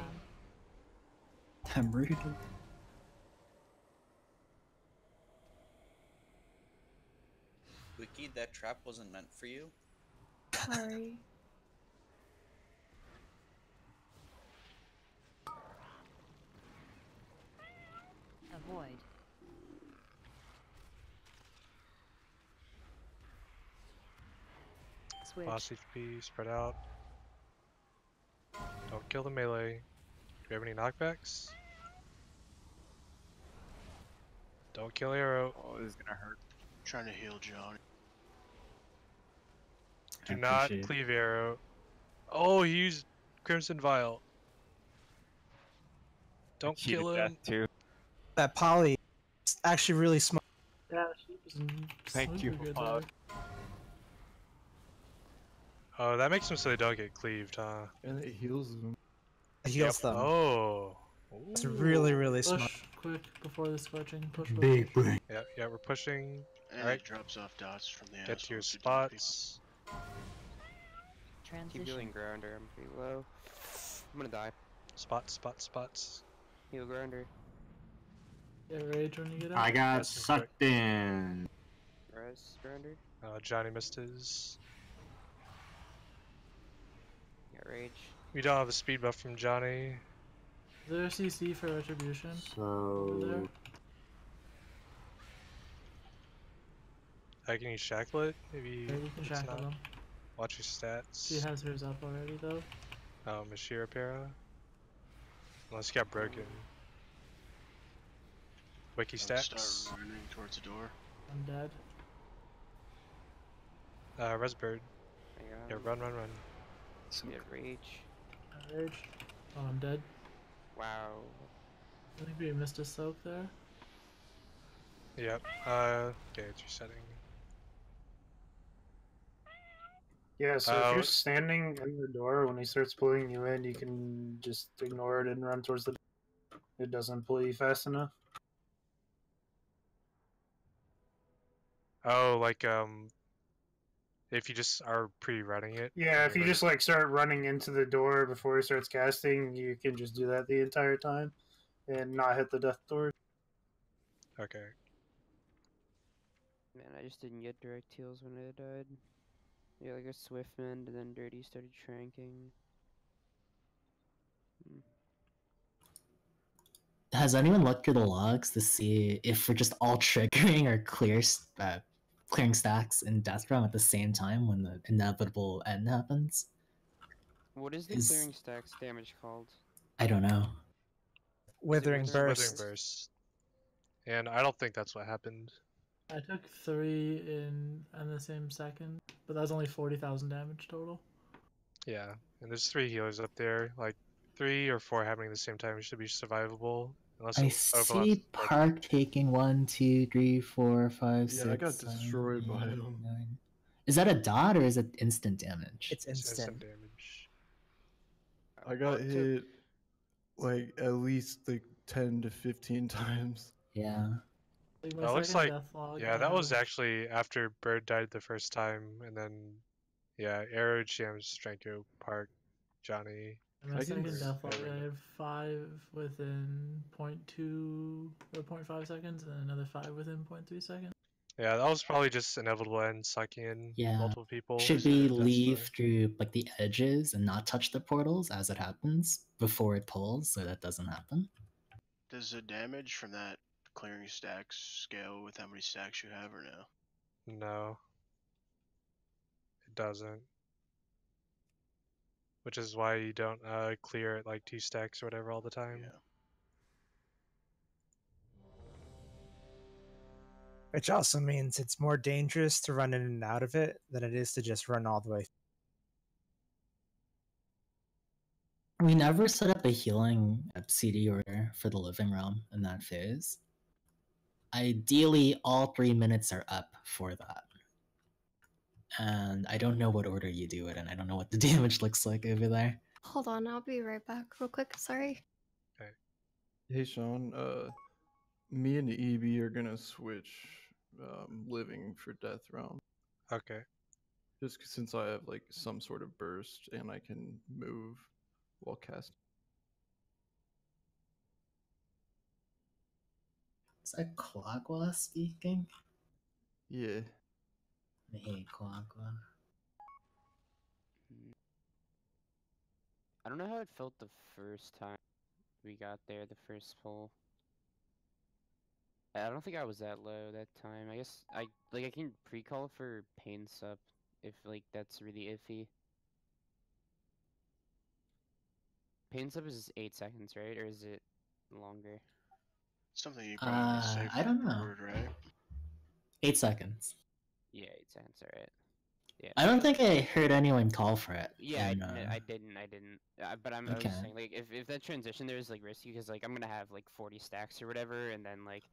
Speaker 8: I'm rude.
Speaker 19: Wiki, that trap wasn't meant for you.
Speaker 12: Sorry.
Speaker 13: Avoid. Switch.
Speaker 7: Boss HP, spread out. Don't kill the melee. Do we have any knockbacks? Don't kill Arrow.
Speaker 8: Oh, this is gonna hurt.
Speaker 2: Trying to heal Johnny.
Speaker 7: Do not cleave arrow. Oh, he used Crimson Vial. Don't kill him.
Speaker 18: Too.
Speaker 10: That poly is actually really smart.
Speaker 3: Yeah, she was
Speaker 18: Thank you,
Speaker 3: super good
Speaker 18: Fog.
Speaker 3: there.
Speaker 7: Oh, that makes them so they don't get cleaved, huh?
Speaker 15: And it heals them.
Speaker 10: It heals them.
Speaker 7: Oh.
Speaker 10: It's really, really
Speaker 3: Push
Speaker 10: smart.
Speaker 3: quick before the scorching. Push.
Speaker 5: Big brain.
Speaker 7: Yeah, yeah, we're pushing.
Speaker 2: And
Speaker 7: Alright.
Speaker 2: it drops off dots from the
Speaker 7: Get to your
Speaker 2: assholes who dodge people.
Speaker 7: spots.
Speaker 9: Keep healing grounder, I'm pretty low. I'm gonna die.
Speaker 7: Spots.
Speaker 9: Heal grounder.
Speaker 3: Yeah, rage when you get out.
Speaker 5: I got
Speaker 7: That's
Speaker 5: sucked in.
Speaker 9: Res grounder.
Speaker 7: Johnny missed his.
Speaker 9: Yeah, rage.
Speaker 7: We don't have a speed buff from Johnny.
Speaker 3: Is there a CC for retribution? Over there?
Speaker 7: I can use Shacklet. Maybe
Speaker 3: Yeah, you can
Speaker 7: it's
Speaker 3: shackle
Speaker 7: not.
Speaker 3: them.
Speaker 7: Watch your stats.
Speaker 3: She has hers up already though.
Speaker 7: Oh, Mashira Para. Unless you got broken. Wiki
Speaker 2: Start
Speaker 7: stats.
Speaker 2: running towards the door.
Speaker 3: I'm dead.
Speaker 7: Resbird. Yeah, run.
Speaker 9: Yeah, rage.
Speaker 3: Rage. Oh, I'm dead.
Speaker 9: Wow.
Speaker 3: I think we missed a soak there.
Speaker 7: Yep. Okay, it's resetting.
Speaker 17: Yeah, so if you're standing in the door when he starts pulling you in, you can just ignore it and run towards the door. It doesn't pull you fast enough.
Speaker 7: Oh, like if you just are pre-running it.
Speaker 17: Yeah, if you just like start running into the door before he starts casting, you can just do that the entire time and not hit the death door.
Speaker 7: Okay.
Speaker 9: Man, I just didn't get direct heals when I died. Yeah, like a swift mend, and then dirty started shranking.
Speaker 6: Has anyone looked through the logs to see if we're just all triggering or clearing stacks in Death Realm at the same time when the inevitable end happens?
Speaker 9: What is the clearing stacks damage called?
Speaker 6: I don't know.
Speaker 10: Withering Burst.
Speaker 7: Withering Burst. And I don't think that's what happened.
Speaker 3: I took 3 in the same second, but that was only 40,000 damage total.
Speaker 7: Yeah, and there's 3 healers up there. Like 3 or 4 happening at the same time should be survivable. Unless
Speaker 6: I
Speaker 7: it overlaps.
Speaker 6: see Park taking 1, 2, 3, 4, 5, 6.
Speaker 15: Yeah, I got destroyed by him.
Speaker 6: 9. Is that a dot or is it instant damage?
Speaker 10: It's instant.
Speaker 7: Damage.
Speaker 15: I got hit like at least like 10 to 15 times.
Speaker 6: Yeah.
Speaker 3: Like
Speaker 7: That looks like that was actually after Bird died the first time, and then Arrow, GM, Stranko, Park, Johnny.
Speaker 3: And my second death log, I have 5 within 0.2 or 0.5 seconds, and another 5 within 0.3 seconds.
Speaker 7: Yeah, that was probably just inevitable end sucking in multiple people.
Speaker 6: Should we leave through like the edges and not touch the portals as it happens before it pulls so that doesn't happen?
Speaker 2: Does the damage from that clearing stacks scale with how many stacks you have or no?
Speaker 7: No. It doesn't. Which is why you don't clear it like 2 stacks or whatever all the time.
Speaker 2: Yeah.
Speaker 10: Which also means it's more dangerous to run in and out of it than it is to just run all the way.
Speaker 6: We never set up a healing CD order for the living realm in that phase. Ideally, all 3 minutes are up for that. And I don't know what order you do it in. I don't know what the damage looks like over there.
Speaker 12: Hold on, I'll be right back real quick. Sorry.
Speaker 7: Okay.
Speaker 15: Hey Sean, me and EB are gonna switch living for Death Realm.
Speaker 7: Okay.
Speaker 15: Just since I have like some sort of burst and I can move while casting.
Speaker 6: Is that Quagua speaking?
Speaker 15: Yeah.
Speaker 6: I hate Quagua.
Speaker 9: I don't know how it felt the first time we got there, the first pull. I don't think I was that low that time. I guess I can pre-call for pain sup if like that's really iffy. Pain sup is 8 seconds, right? Or is it longer?
Speaker 2: Something you probably say
Speaker 6: I don't know.
Speaker 2: Word, right?
Speaker 6: 8 seconds.
Speaker 9: Yeah, 8 seconds, alright. Yeah.
Speaker 6: I don't think I heard anyone call for it.
Speaker 9: Yeah,
Speaker 6: in,
Speaker 9: I didn't. But I was
Speaker 6: Okay.
Speaker 9: just saying, like, if that transition there is like risky, because like I'm gonna have like 40 stacks or whatever, and then like,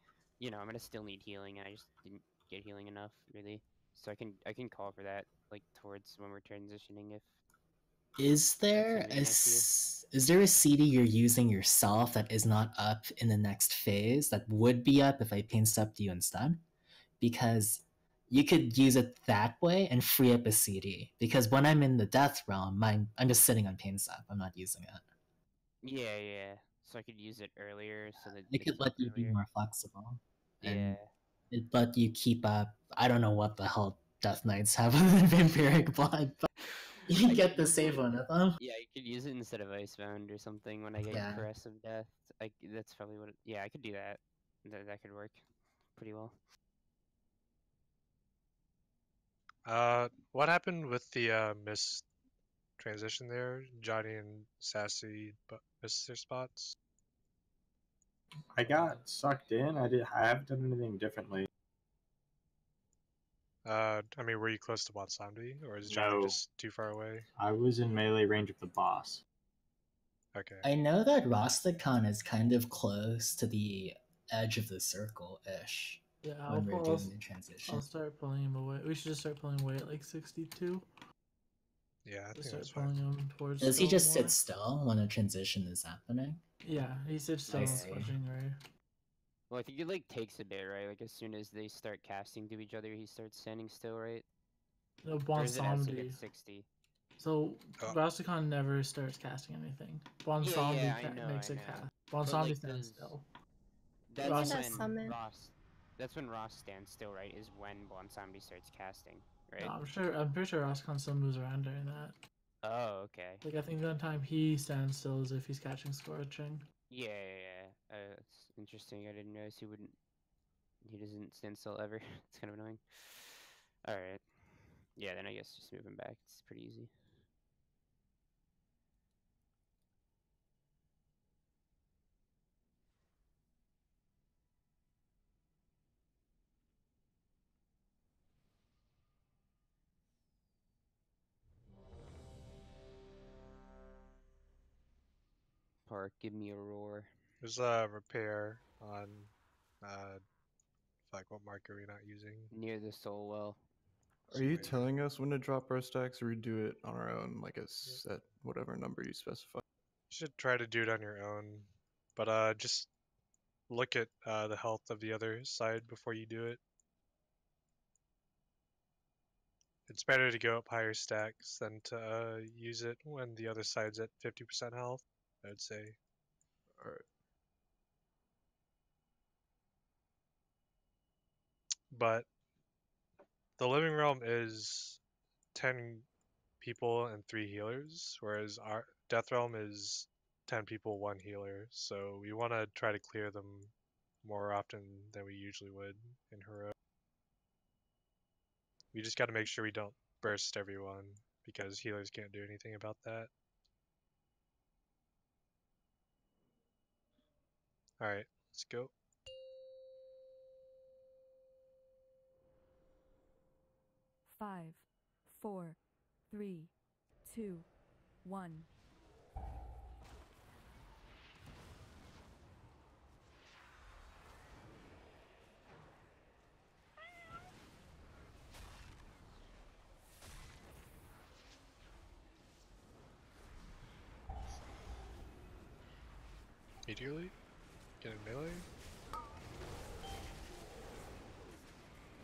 Speaker 9: you know, I'm gonna still need healing, and I just didn't get healing enough really. So I can call for that like towards when we're transitioning if.
Speaker 6: Is there
Speaker 9: gonna be an issue.
Speaker 6: is there a CD you're using yourself that is not up in the next phase that would be up if I pain stepped you instead? Because you could use it that way and free up a CD. Because when I'm in the death realm, I'm just sitting on pain step. I'm not using it.
Speaker 9: Yeah, yeah. So I could use it earlier, so that
Speaker 6: It
Speaker 9: the
Speaker 6: could
Speaker 9: keep
Speaker 6: let you be
Speaker 9: earlier.
Speaker 6: more flexible.
Speaker 9: Yeah.
Speaker 6: And it let you keep up. I don't know what the hell Death Knights have other than vampiric blood, but you
Speaker 9: I
Speaker 6: get
Speaker 9: could
Speaker 6: the
Speaker 9: use
Speaker 6: save
Speaker 9: it-
Speaker 6: one of them.
Speaker 9: Yeah, you could use it instead of Icebound or something when I get
Speaker 6: Yeah.
Speaker 9: Caress of Death. That's probably what. Yeah, I could do that. That could work pretty well.
Speaker 7: What happened with the Mist transition there? Johnny and Sassy missed their spots.
Speaker 5: I got sucked in. I haven't done anything differently.
Speaker 7: I mean, were you close to Watsambi, or is Johnny
Speaker 5: No.
Speaker 7: just too far away?
Speaker 5: I was in melee range of the boss.
Speaker 7: Okay.
Speaker 6: I know that Rosticon is kind of close to the edge of the circle-ish
Speaker 3: Yeah,
Speaker 6: when we're doing the transition.
Speaker 3: I'll start pulling him away. We should just start pulling away at like 62.
Speaker 7: Yeah, I think
Speaker 3: start
Speaker 7: that's
Speaker 3: pulling
Speaker 7: fine.
Speaker 3: him towards.
Speaker 6: Does he
Speaker 3: Skull
Speaker 6: just
Speaker 3: more.
Speaker 6: sit still when a transition is happening?
Speaker 3: Yeah, he sits still
Speaker 6: I
Speaker 3: and
Speaker 6: see.
Speaker 3: switching, right?
Speaker 9: Well, I think it like takes a bit, right? Like as soon as they start casting to each other, he starts standing still, right?
Speaker 3: No,
Speaker 9: Or is it as he
Speaker 3: Bonsamdi.
Speaker 9: hits 60?
Speaker 3: So
Speaker 7: Oh.
Speaker 3: Rastakhan never starts casting anything. Bonsamdi
Speaker 9: Yeah, I know,
Speaker 3: makes
Speaker 9: I
Speaker 3: a
Speaker 9: know.
Speaker 3: cast.
Speaker 9: But,
Speaker 3: Bonsamdi
Speaker 9: like,
Speaker 3: stands
Speaker 9: does-
Speaker 3: still.
Speaker 9: That's
Speaker 3: Ross-
Speaker 9: when
Speaker 12: summon.
Speaker 9: That's when Ross stands still, right? Is when Bonsambi starts casting, right?
Speaker 3: No, I'm pretty sure Rastakhan still moves around during that.
Speaker 9: Oh, okay.
Speaker 3: Like I think the only time he stands still is if he's catching Scorching.
Speaker 9: Yeah, it's interesting. I didn't notice he wouldn't. He doesn't stand still ever. It's kind of annoying. All right. Yeah, then I guess just move him back. It's pretty easy. Park, give me a roar.
Speaker 7: There's a repair on, fuck, what mark are we not using?
Speaker 9: Near the soul well.
Speaker 15: Are you telling us when to drop our stacks, or we do it on our own, like a set whatever number you specify?
Speaker 7: You should try to do it on your own, but just look at the health of the other side before you do it. It's better to go up higher stacks than to use it when the other side's at 50% health, I would say.
Speaker 15: Alright.
Speaker 7: But the living realm is 10 people and 3 healers, whereas our death realm is 10 people, 1 healer. So we want to try to clear them more often than we usually would in Hero. We just got to make sure we don't burst everyone, because healers can't do anything about that. Alright, let's go.
Speaker 16: Five, 4, 3, 2, 1.
Speaker 7: Immediately? Get in melee?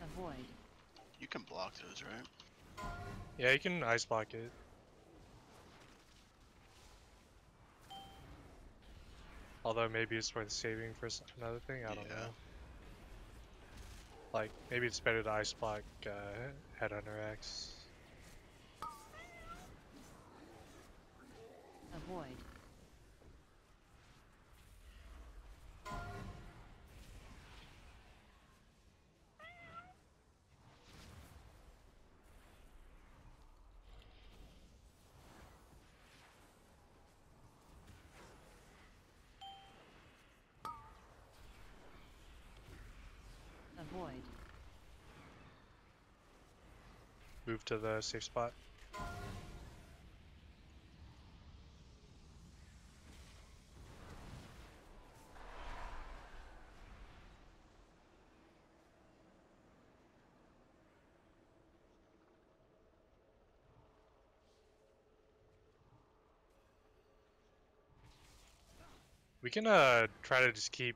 Speaker 13: Avoid.
Speaker 2: You can block those, right?
Speaker 7: Yeah, you can ice block it. Although maybe it's worth saving for another thing, I don't know. Like, maybe it's better to ice block Headhunter X.
Speaker 13: Avoid. Avoid.
Speaker 7: move to the safe spot. We can try to just keep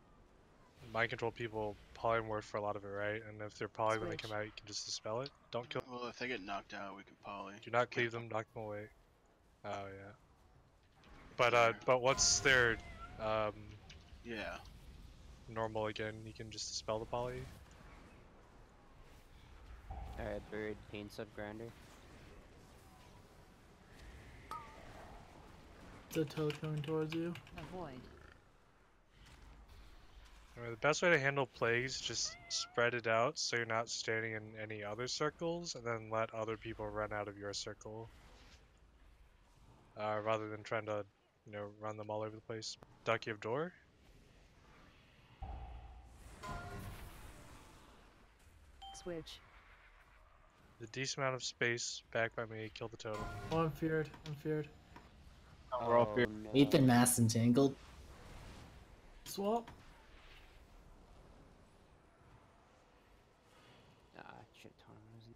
Speaker 7: mind control people polymorph for a lot of it, right? And if they're poly when they come out, you can just dispel it. Don't kill.
Speaker 2: Well, if they get knocked out, we can poly.
Speaker 7: Do not cleave them, knock them away. Oh yeah. But what's their
Speaker 2: yeah,
Speaker 7: normal again? You can just dispel the poly.
Speaker 9: Alright, bird paints up grinder.
Speaker 3: The toad coming towards you.
Speaker 13: Avoid.
Speaker 7: The best way to handle plagues is just spread it out so you're not standing in any other circles, and then let other people run out of your circle. Rather than trying to, run them all over the place. Duck, you have door?
Speaker 13: Switch.
Speaker 7: The decent amount of space back by me, kill the totem.
Speaker 3: Oh, I'm feared. I'm feared.
Speaker 6: We're all feared. We've been mass entangled.
Speaker 3: Swap.
Speaker 9: Shit ton wasn't.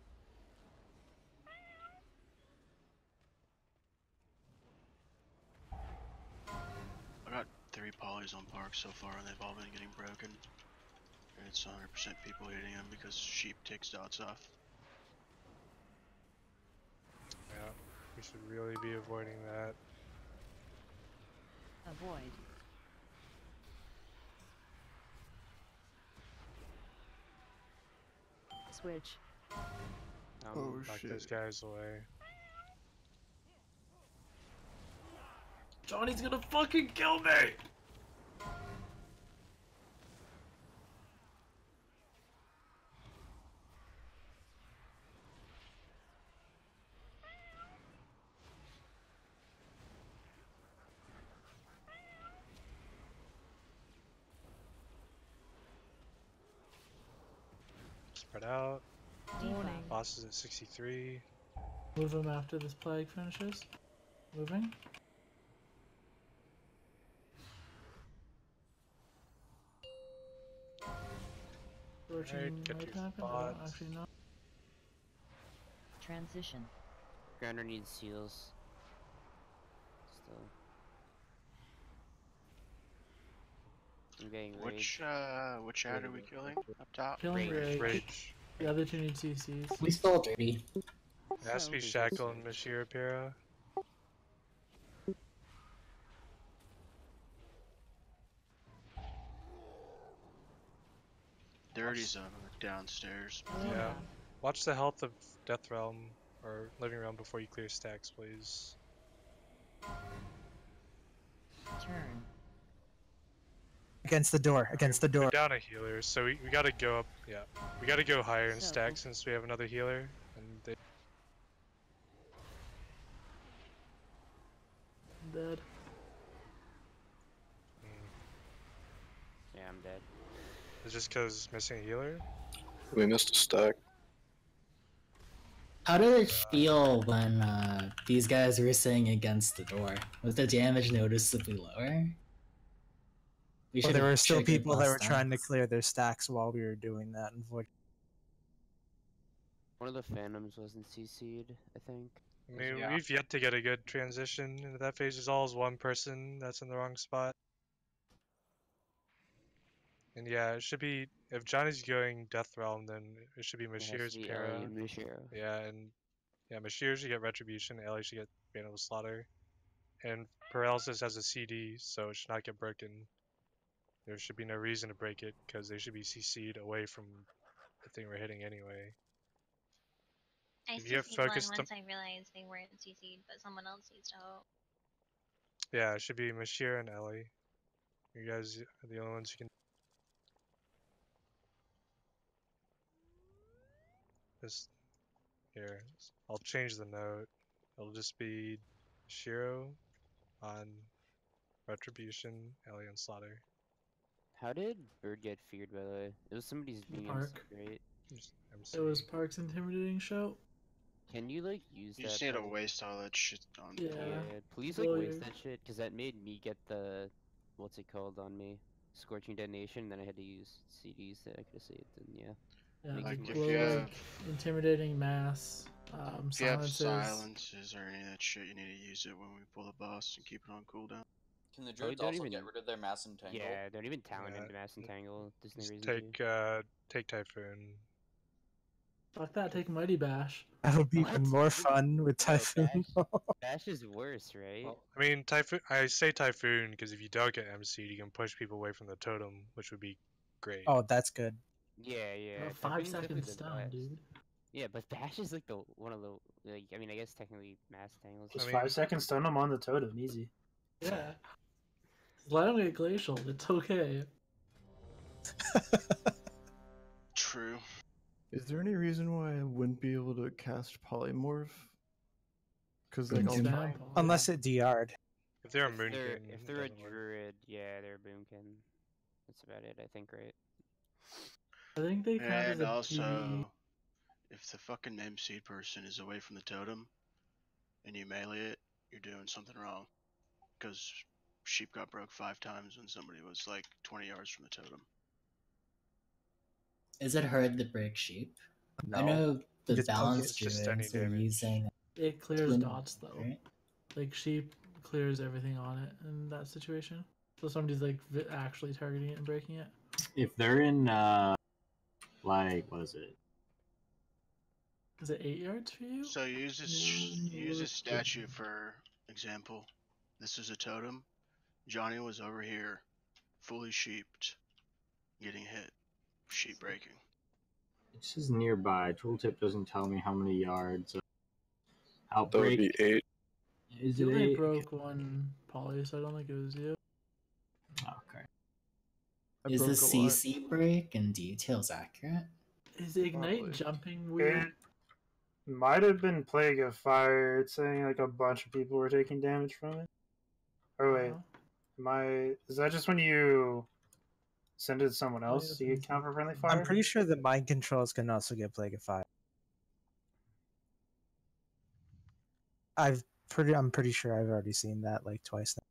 Speaker 2: I got 3 polys on Park so far, and they've all been getting broken. And it's 100% people hitting them because sheep takes dots off.
Speaker 7: Yeah, we should really be avoiding that.
Speaker 13: Avoid. Switch.
Speaker 15: Oh
Speaker 7: Knock
Speaker 15: shit.
Speaker 7: those guys away.
Speaker 3: Johnny's gonna fucking kill me!
Speaker 7: Spread out.
Speaker 13: Warning.
Speaker 7: Boss is at 63.
Speaker 3: Move him after this plague finishes. Moving. Searching
Speaker 7: get
Speaker 3: right
Speaker 7: your
Speaker 3: happen? I don't
Speaker 7: spots.
Speaker 3: actually know.
Speaker 13: Transition.
Speaker 9: Grinder needs seals. Still. I'm getting rage.
Speaker 2: Which ad are we killing? Up top?
Speaker 3: Killing Rage.
Speaker 7: Rage.
Speaker 3: The other two need CCs.
Speaker 6: We stole dirty.
Speaker 7: It has to be Shackle and Mashir Pira.
Speaker 2: Dirty's downstairs.
Speaker 7: Yeah. Watch the health of Death Realm or Living Realm before you clear stacks, please.
Speaker 13: Turn.
Speaker 10: Against the door. Against the door.
Speaker 7: We're down a healer, so we gotta go up. Yeah, we gotta go higher in stacks since we have another healer. And they...
Speaker 3: Dead.
Speaker 9: Yeah, I'm dead.
Speaker 7: It's just because missing a healer?
Speaker 14: We missed a stack.
Speaker 6: How did it feel when these guys were sitting against the door? Was the damage noticeably lower?
Speaker 10: Well, there were still people that were trying to clear their stacks while we were doing that. Unfortunately.
Speaker 9: One of the Phantoms wasn't CC'd, I think.
Speaker 7: I mean, we've yet to get a good transition into that phase. There's always one person that's in the wrong spot. And yeah, it should be, if Johnny's going Death Realm, then it should be Mashir's Para. Yeah, and yeah, Mashir should get Retribution, Ellie should get Bane of the Slaughter. And Paralysis has a CD, so it should not get broken. There should be no reason to break it, because they should be CC'd away from the thing we're hitting anyway.
Speaker 11: I
Speaker 7: If you have
Speaker 11: CC'd one
Speaker 7: focused
Speaker 11: once I realized they weren't CC'd, but someone else needs to help.
Speaker 7: Yeah, it should be Mashir and Ellie. You guys are the only ones who can. Just here, I'll change the note. It'll just be Shiro on Retribution, Ellie on Slaughter.
Speaker 9: How did Bird get feared, by the way? It was somebody's beams,
Speaker 3: Park.
Speaker 9: right?
Speaker 3: It was Park's intimidating shout.
Speaker 9: Can you like use
Speaker 2: You
Speaker 9: that?
Speaker 2: just need to
Speaker 9: like-
Speaker 2: waste all that shit on
Speaker 3: Yeah.
Speaker 9: Yeah, please like waste that shit, cause that made me get the, what's it called on me? Scorching Detonation, and then I had to use CDs that I could have saved, and yeah.
Speaker 3: Yeah,
Speaker 9: makes
Speaker 3: like
Speaker 9: it more
Speaker 3: glow,
Speaker 9: shit.
Speaker 3: like intimidating mass,
Speaker 2: If you have
Speaker 3: silences.
Speaker 2: silences or any of that shit, you need to use it when we pull the boss and keep it on cooldown.
Speaker 19: Can the
Speaker 9: Probably
Speaker 19: druids
Speaker 9: don't
Speaker 19: also
Speaker 9: even-
Speaker 19: get rid of their mass entangle?
Speaker 9: Yeah, don't even talent
Speaker 7: Yeah.
Speaker 9: into Mass Entangle. There's no
Speaker 7: Just
Speaker 9: reason to.
Speaker 7: take Typhoon.
Speaker 3: Fuck that, take Mighty Bash.
Speaker 10: That would be
Speaker 9: What?
Speaker 10: even more fun with
Speaker 9: No,
Speaker 10: Typhoon.
Speaker 9: Bash is worse, right?
Speaker 7: Well, I mean, Typhoon. I say Typhoon because if you don't get MC'd, you can push people away from the totem, which would be great.
Speaker 10: Oh, that's good.
Speaker 9: Yeah, yeah.
Speaker 3: 5
Speaker 9: Typhoon's definitely
Speaker 3: seconds
Speaker 9: the
Speaker 3: stun,
Speaker 9: best.
Speaker 3: dude.
Speaker 9: Yeah, but Bash is like the one of the like. I mean, I guess technically Mass Entangle. is-
Speaker 17: Just 5 seconds stun him on the totem, easy.
Speaker 3: Yeah. Let him get glacial. It's okay.
Speaker 2: True.
Speaker 15: Is there any reason why I wouldn't be able to cast polymorph? Because like
Speaker 10: Unless it DR'd.
Speaker 7: If they're a
Speaker 9: If
Speaker 7: moonkin,
Speaker 9: they're a
Speaker 7: doesn't work.
Speaker 9: druid, yeah, they're a boomkin. That's about it, I think, right?
Speaker 3: I think they count as
Speaker 2: And
Speaker 3: a
Speaker 2: also,
Speaker 3: PvE.
Speaker 2: if the fucking MC person is away from the totem and you melee it, you're doing something wrong. Because sheep got broke 5 times when somebody was like 20 yards from the totem.
Speaker 6: Is it hard to break sheep? I
Speaker 10: No.
Speaker 6: know the
Speaker 10: Just poke
Speaker 6: balanced
Speaker 10: it. Just
Speaker 6: druids
Speaker 10: any
Speaker 6: are
Speaker 10: damage.
Speaker 6: using.
Speaker 3: It clears
Speaker 6: twin-
Speaker 3: dots though.
Speaker 6: right?
Speaker 3: Like sheep clears everything on it in that situation. So somebody's like actually targeting it and breaking it.
Speaker 5: If they're in, like, what is it?
Speaker 3: Is it 8 yards for you?
Speaker 2: So use this statue for example. This is a totem. Johnny was over here, fully sheeped, getting hit, sheep breaking.
Speaker 5: This is nearby. Tooltip doesn't tell me how many yards.
Speaker 14: That
Speaker 5: Outbreak.
Speaker 14: would be 8.
Speaker 5: Is
Speaker 3: You
Speaker 5: it
Speaker 3: only
Speaker 5: 8?
Speaker 3: broke one poly, so I don't think it was you.
Speaker 5: Okay.
Speaker 6: Is the
Speaker 15: broke a lot.
Speaker 6: CC break and details accurate?
Speaker 3: Is Ignite
Speaker 15: Probably.
Speaker 3: jumping weird?
Speaker 17: It might have been Plague of Fire. It's saying like a bunch of people were taking damage from it. Or wait, is that just when you send it to someone else? Do you count for friendly fire?
Speaker 10: I'm pretty sure that mind controls can also get Plague of Fire. I'm pretty sure I've already seen that like twice now.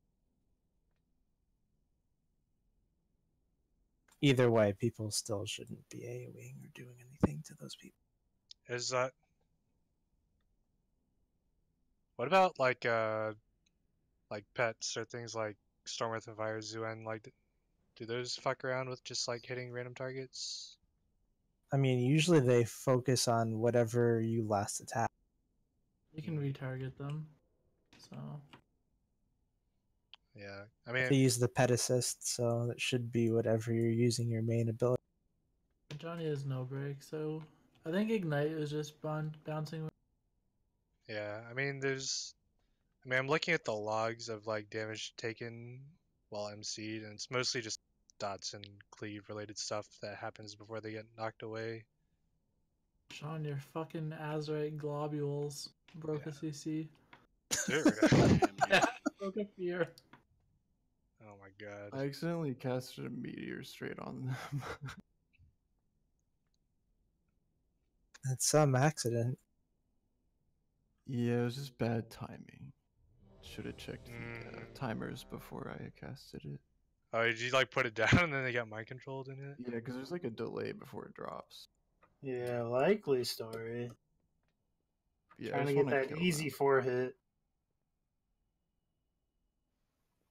Speaker 10: Either way, people still shouldn't be AoEing or doing anything to those people.
Speaker 7: Is that? What about like pets or things like Stormwrath and Fire Zuen? Like, do those fuck around with just like hitting random targets?
Speaker 10: I mean, usually they focus on whatever you last attack.
Speaker 3: You can retarget them. So
Speaker 7: Yeah, I
Speaker 10: They
Speaker 7: mean,
Speaker 10: use the pet assist, so that should be whatever you're using your main ability.
Speaker 3: Johnny has no break, so I think Ignite is just bouncing.
Speaker 7: yeah, I mean, I'm looking at the logs of like damage taken while MC'd, and it's mostly just dots and cleave related stuff that happens before they get knocked away.
Speaker 3: Sean, your fucking Azerite globules broke a CC.
Speaker 7: Dude.
Speaker 3: Yeah, broke a fear.
Speaker 7: Oh my god.
Speaker 15: I accidentally casted a meteor straight on them.
Speaker 10: It's some accident.
Speaker 15: Yeah, it was just bad timing. Should have checked the timers before I casted it.
Speaker 7: Oh, did you like put it down and then they got mind controlled in it?
Speaker 15: Yeah, because there's like a delay before it drops.
Speaker 17: Yeah, likely story.
Speaker 15: Yeah, I
Speaker 17: Trying to
Speaker 15: just
Speaker 17: get
Speaker 15: wanna
Speaker 17: that
Speaker 15: kill
Speaker 17: easy 4-hit.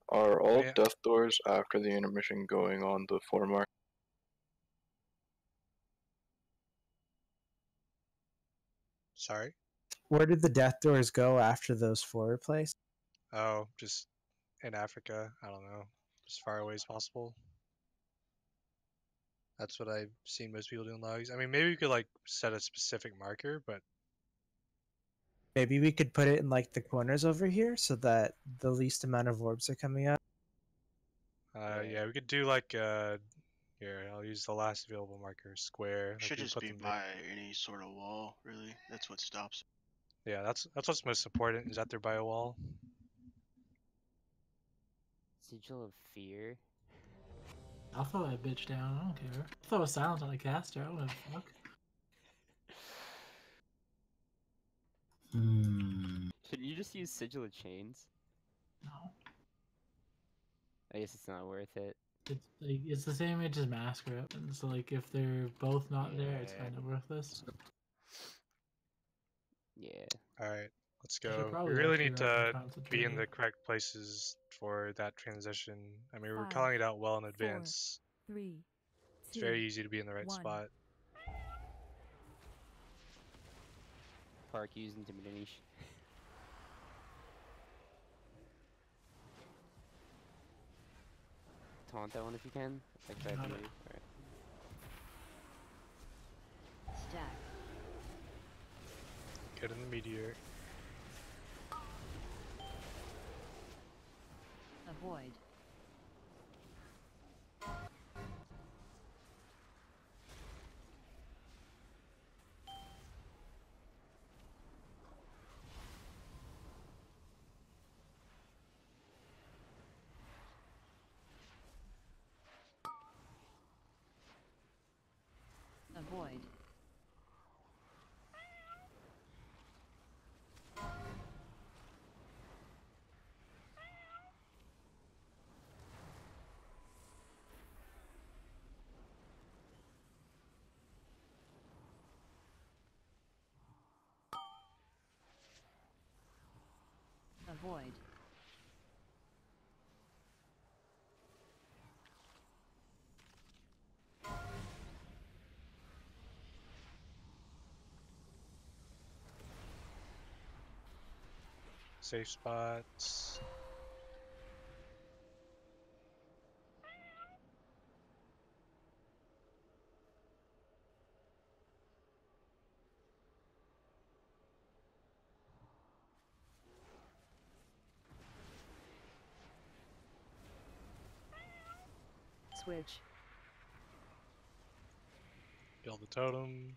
Speaker 14: Are all
Speaker 7: Yeah.
Speaker 14: death doors after the intermission going on the 4 mark?
Speaker 7: Sorry?
Speaker 10: Where did the death doors go after those 4 were placed?
Speaker 7: Oh, just in Africa. I don't know. As far away as possible. That's what I've seen most people do in logs. I mean, maybe we could like set a specific marker, but
Speaker 10: Maybe we could put it in like the corners over here so that the least amount of orbs are coming out.
Speaker 7: yeah, we could do like here, I'll use the last available marker, square. Like
Speaker 2: Should
Speaker 7: we
Speaker 2: just
Speaker 7: put
Speaker 2: be
Speaker 7: them there.
Speaker 2: by any sort of wall, really. That's what stops it.
Speaker 7: Yeah, that's what's most important, is that they're by a wall.
Speaker 9: Sigil of Fear.
Speaker 3: I'll throw that bitch down. I don't care. I'll throw a silence on a caster. I don't give a fuck.
Speaker 9: just use Sigil of Chains?
Speaker 3: No.
Speaker 9: I guess it's not worth it.
Speaker 3: It's the same age as Mask Rip, and so like if they're both not there, it's kind of worthless.
Speaker 9: Yeah.
Speaker 7: Alright, let's
Speaker 3: I should
Speaker 7: go. We
Speaker 3: probably
Speaker 7: really
Speaker 3: actually
Speaker 7: need
Speaker 3: have
Speaker 7: to
Speaker 3: them
Speaker 7: be in
Speaker 3: concentrated.
Speaker 7: the correct places for that transition. I mean, we're
Speaker 16: 5,
Speaker 7: calling it out well in
Speaker 16: 4,
Speaker 7: advance.
Speaker 16: 3,
Speaker 7: It's
Speaker 16: 2,
Speaker 7: very easy to be in the right
Speaker 16: 1.
Speaker 7: spot.
Speaker 9: Park use Intimidation. Taunt that one if you can. Like that
Speaker 3: Got
Speaker 9: to
Speaker 3: it.
Speaker 9: you. Alright.
Speaker 13: Stack.
Speaker 7: Get in the meteor.
Speaker 13: Avoid. Avoid. Avoid.
Speaker 7: Safe spots.
Speaker 13: Switch.
Speaker 7: Build the totem.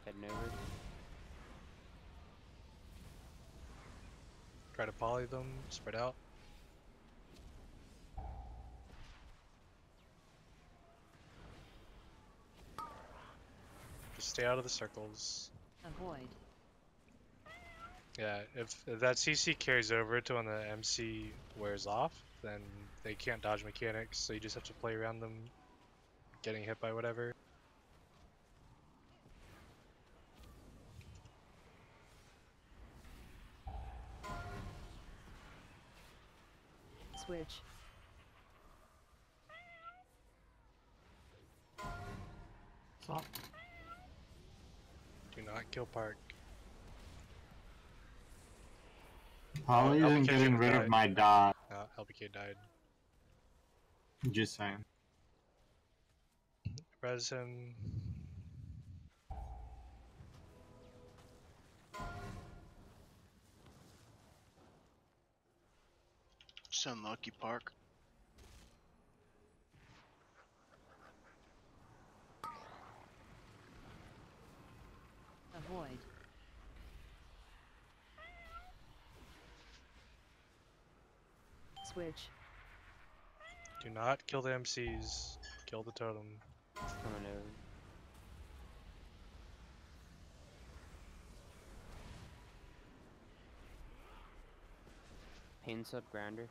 Speaker 9: Heading over.
Speaker 7: Try to poly them. Spread out. Just stay out of the circles.
Speaker 13: Avoid.
Speaker 7: Yeah, if that CC carries over to when the MC wears off, then they can't dodge mechanics, so you just have to play around them getting hit by whatever.
Speaker 13: Switch.
Speaker 3: Swap.
Speaker 7: Do not kill Park.
Speaker 5: Polly isn't
Speaker 7: LBK
Speaker 5: getting
Speaker 7: should've
Speaker 5: rid
Speaker 7: died.
Speaker 5: of my dot.
Speaker 7: LBK died.
Speaker 5: Just saying.
Speaker 7: Res him.
Speaker 2: Just unlucky Park.
Speaker 13: Avoid. Switch.
Speaker 7: Do not kill the MCs. Kill the totem.
Speaker 9: Coming over. Pain sub grounder.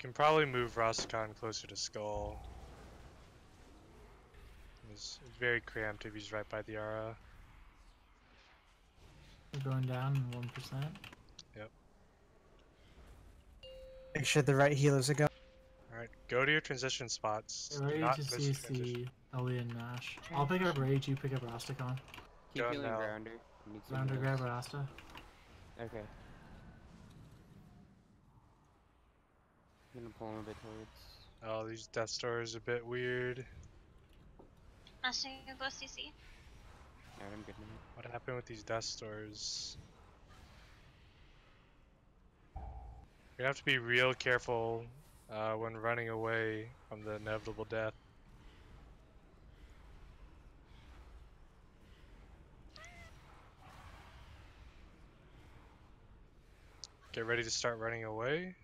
Speaker 7: Can probably move Rastakhan closer to Skull. It's very cramped if he's right by the Aura.
Speaker 3: We're going down 1%.
Speaker 7: Yep.
Speaker 10: Make sure the right healers are going.
Speaker 7: Alright, go to your transition spots.
Speaker 3: Get
Speaker 7: Do
Speaker 3: ready
Speaker 7: not
Speaker 3: to
Speaker 7: miss the
Speaker 3: CC
Speaker 7: transition.
Speaker 3: Ellie and Nash. I'll pick up Rage, you pick up Rastakhan.
Speaker 9: Keep
Speaker 7: Go
Speaker 9: healing
Speaker 7: now.
Speaker 9: grounder. Need some
Speaker 3: Rounder,
Speaker 9: heals.
Speaker 3: grab Rasta.
Speaker 9: Okay. I'm gonna pull him a bit towards.
Speaker 7: Oh, these Death Stars are a bit weird.
Speaker 11: Mashing a go CC.
Speaker 9: Alright, I'm good now.
Speaker 7: What happened with these Death Stars? You have to be real careful when running away from the inevitable death. Get ready to start running away.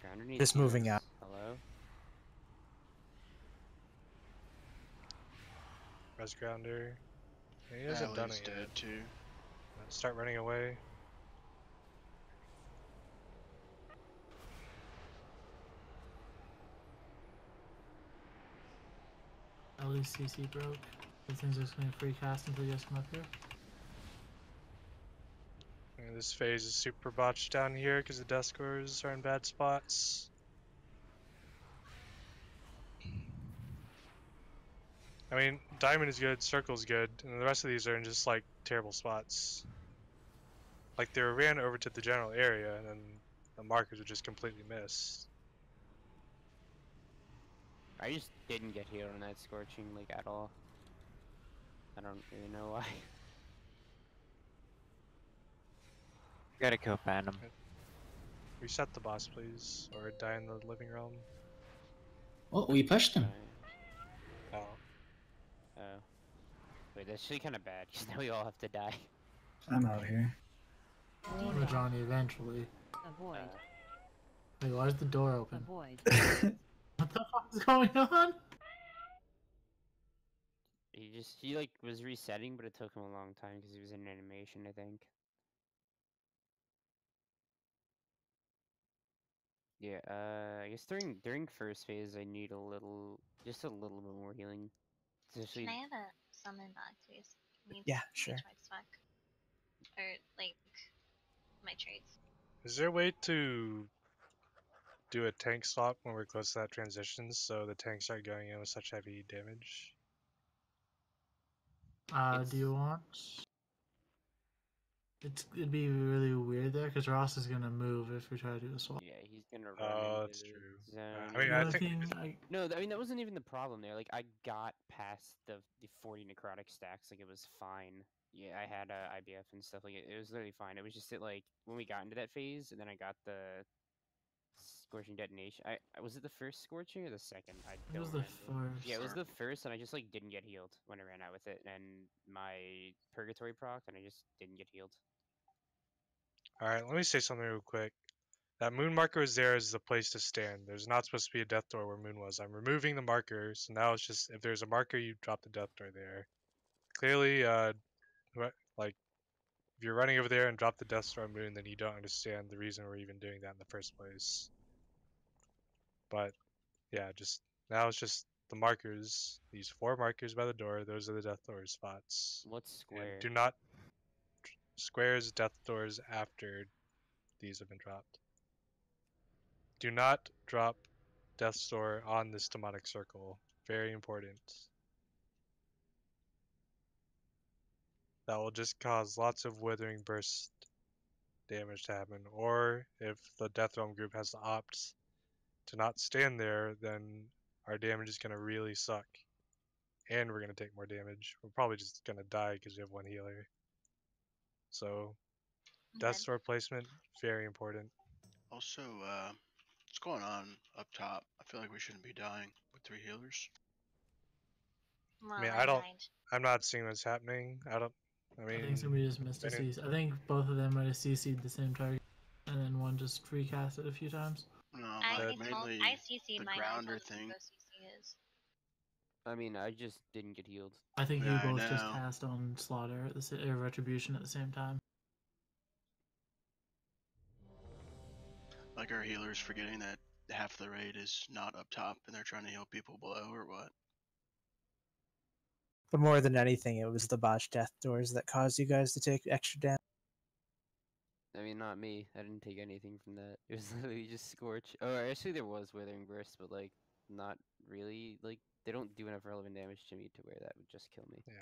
Speaker 9: Grounder needs
Speaker 10: Just moving
Speaker 9: heals.
Speaker 10: out.
Speaker 9: Hello?
Speaker 7: Res Grounder. He hasn't done it
Speaker 2: dead
Speaker 7: yet.
Speaker 2: too.
Speaker 7: Start running away.
Speaker 3: At least CC broke. Everything's just gonna free cast until you guys come up here.
Speaker 7: And this phase is super botched down here because the death scores are in bad spots. I mean, diamond is good, circle's good, and the rest of these are in just like terrible spots. Like they were ran over to the general area, and then the markers were just completely missed.
Speaker 9: I just didn't get healed on that scorching like at all. I don't really know why.
Speaker 18: Gotta kill Phantom.
Speaker 7: Reset the boss, please, or die in the living realm.
Speaker 6: Oh, we pushed him.
Speaker 7: Oh.
Speaker 9: Oh. Wait, that's actually kind of bad, because now we all have to die.
Speaker 8: I'm out here.
Speaker 3: We're Johnny eventually.
Speaker 13: Avoid.
Speaker 3: Wait, why is the door open?
Speaker 13: Avoid.
Speaker 3: What the fuck is going on?
Speaker 9: He like was resetting, but it took him a long time because he was in animation, I think. Yeah, I guess during first phase I need just a little bit more healing. Especially...
Speaker 11: Can I have a summon back, please?
Speaker 10: Yeah, sure.
Speaker 11: Back. Or like my trades.
Speaker 7: Is there a way to do a tank swap when we're close to that transition so the tanks aren't going in with such heavy damage?
Speaker 3: Do you want? It'd be really weird there because Ross is gonna move if we try to do a swap.
Speaker 9: Yeah, he's gonna run into
Speaker 7: that's
Speaker 9: the
Speaker 7: true.
Speaker 9: zone.
Speaker 7: I mean, I think
Speaker 9: No, I mean that wasn't even the problem there. Like I got past the 40 necrotic stacks, like it was fine. Yeah, I had IBF and stuff like it was literally fine. It was just that like when we got into that phase and then I got the scorching detonation. Was it the first scorching or the second? I
Speaker 3: It
Speaker 9: don't
Speaker 3: was the
Speaker 9: remember.
Speaker 3: first.
Speaker 9: Yeah, it was the first, and I just like didn't get healed when I ran out with it, and my purgatory proc, and I just didn't get healed.
Speaker 7: Alright, let me say something real quick. That moon marker is there as the place to stand. There's not supposed to be a death door where moon was. I'm removing the marker, so now it's just if there's a marker, you drop the death door there. Clearly, like if you're running over there and drop the death door on moon, then you don't understand the reason we're even doing that in the first place. But yeah, just now it's just the markers. These 4 markers by the door. Those are the death door spots.
Speaker 9: What's square?
Speaker 7: And do not squares death doors after these have been dropped. Do not drop Death's Door on this demonic circle. Very important. That will just cause lots of withering burst damage to happen. Or if the Death Realm group has to opt to not stand there, then our damage is going to really suck. And we're going to take more damage. We're probably just going to die because we have 1 healer. So, Death's Door placement, very important.
Speaker 2: Also, what's going on up top? I feel like we shouldn't be dying with 3 healers.
Speaker 11: Well,
Speaker 7: I mean,
Speaker 11: died.
Speaker 7: I'm not seeing what's happening. I mean,
Speaker 3: think somebody just missed a CC. I think both of them might have CC'd the same target, and then one just recast it a few times.
Speaker 2: No,
Speaker 11: mainly I CC'd
Speaker 2: the
Speaker 11: mine.
Speaker 2: grounder thing.
Speaker 9: I mean, I just didn't get healed.
Speaker 3: I think you both just cast on Slaughter at the Retribution at the same time.
Speaker 2: Like our healers forgetting that half the raid is not up top and they're trying to heal people below, or what?
Speaker 10: But more than anything, it was the botched death doors that caused you guys to take extra damage.
Speaker 9: I mean, not me. I didn't take anything from that. It was literally just Scorch. Oh, actually, there was Withering Burst, but like, not really. Like, they don't do enough relevant damage to me to where that would just kill me.
Speaker 7: Yeah.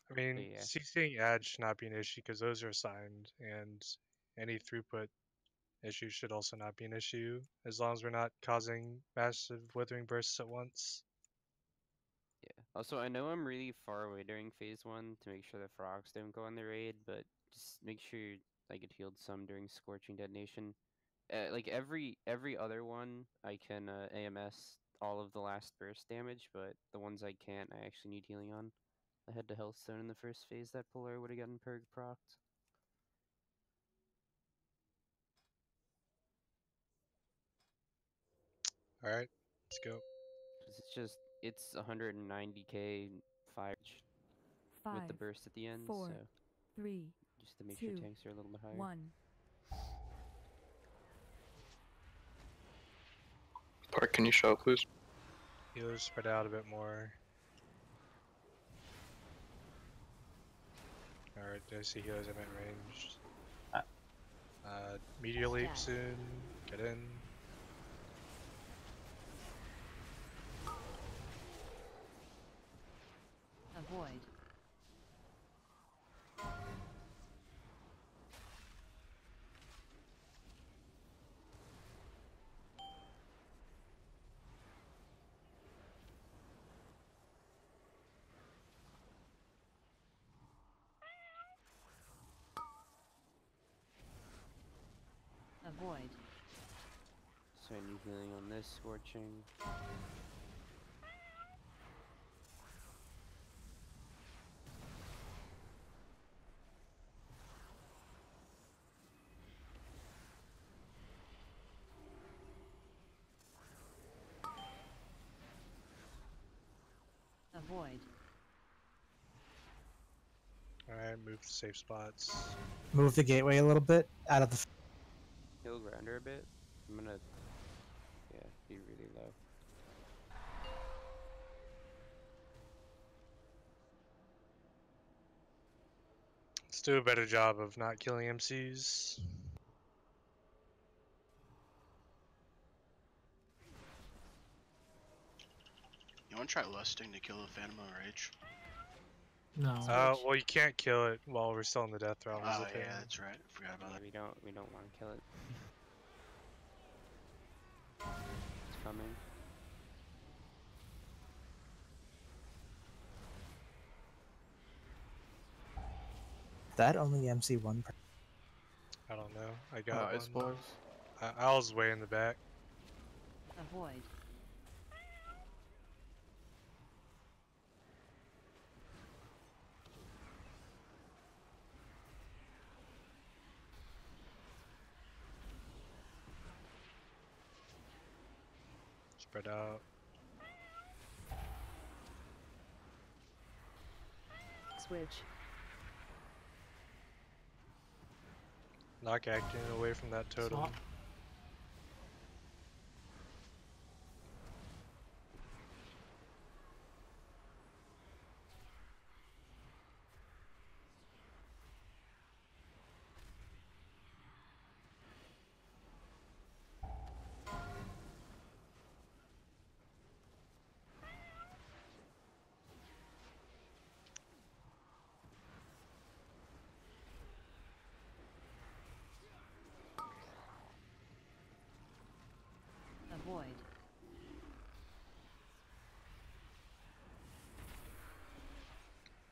Speaker 7: I mean, CCing ads should not be an issue because those are assigned, and any throughput issues should also not be an issue as long as we're not causing massive withering bursts at once.
Speaker 9: Yeah. Also, I know I'm really far away during phase 1 to make sure the frogs don't go on the raid, but just make sure I get healed some during Scorching Detonation. Like every other one, I can AMS all of the last burst damage, but the ones I can't, I actually need healing on. I had the Healthstone in the first phase that Polar would have gotten Purg procced.
Speaker 7: Alright, let's go.
Speaker 9: It's 190k fire with the
Speaker 16: 5,
Speaker 9: burst at the end,
Speaker 16: 4,
Speaker 9: so
Speaker 16: 3,
Speaker 9: just to make sure
Speaker 16: 2,
Speaker 9: tanks are a little bit higher.
Speaker 16: 1.
Speaker 14: Park, can you shout, please?
Speaker 7: Healers spread out a bit more. Alright, do I see healers I'm at range? Meteor leap soon. Get in.
Speaker 13: Avoid. Avoid.
Speaker 9: So I need healing on this scorching.
Speaker 13: Avoid.
Speaker 7: Alright, move to safe spots.
Speaker 10: Move the gateway a little bit out of the.
Speaker 9: Heal grounder a bit. I'm gonna, be really low.
Speaker 7: Let's do a better job of not killing MCs.
Speaker 2: You want to try lusting to kill the Phantom of Rage?
Speaker 3: No.
Speaker 7: Well, you can't kill it while we're still in the death realm.
Speaker 2: Oh yeah, that's right. I forgot about that.
Speaker 9: We don't want to kill it. It's coming.
Speaker 10: That only MC1.
Speaker 7: I don't know. I got
Speaker 15: Ice
Speaker 7: one.
Speaker 15: bars.
Speaker 7: I was way in the back.
Speaker 13: Avoid.
Speaker 7: Spread out.
Speaker 13: Switch.
Speaker 7: Knock acting away from that totem.
Speaker 3: Swap.
Speaker 13: Avoid.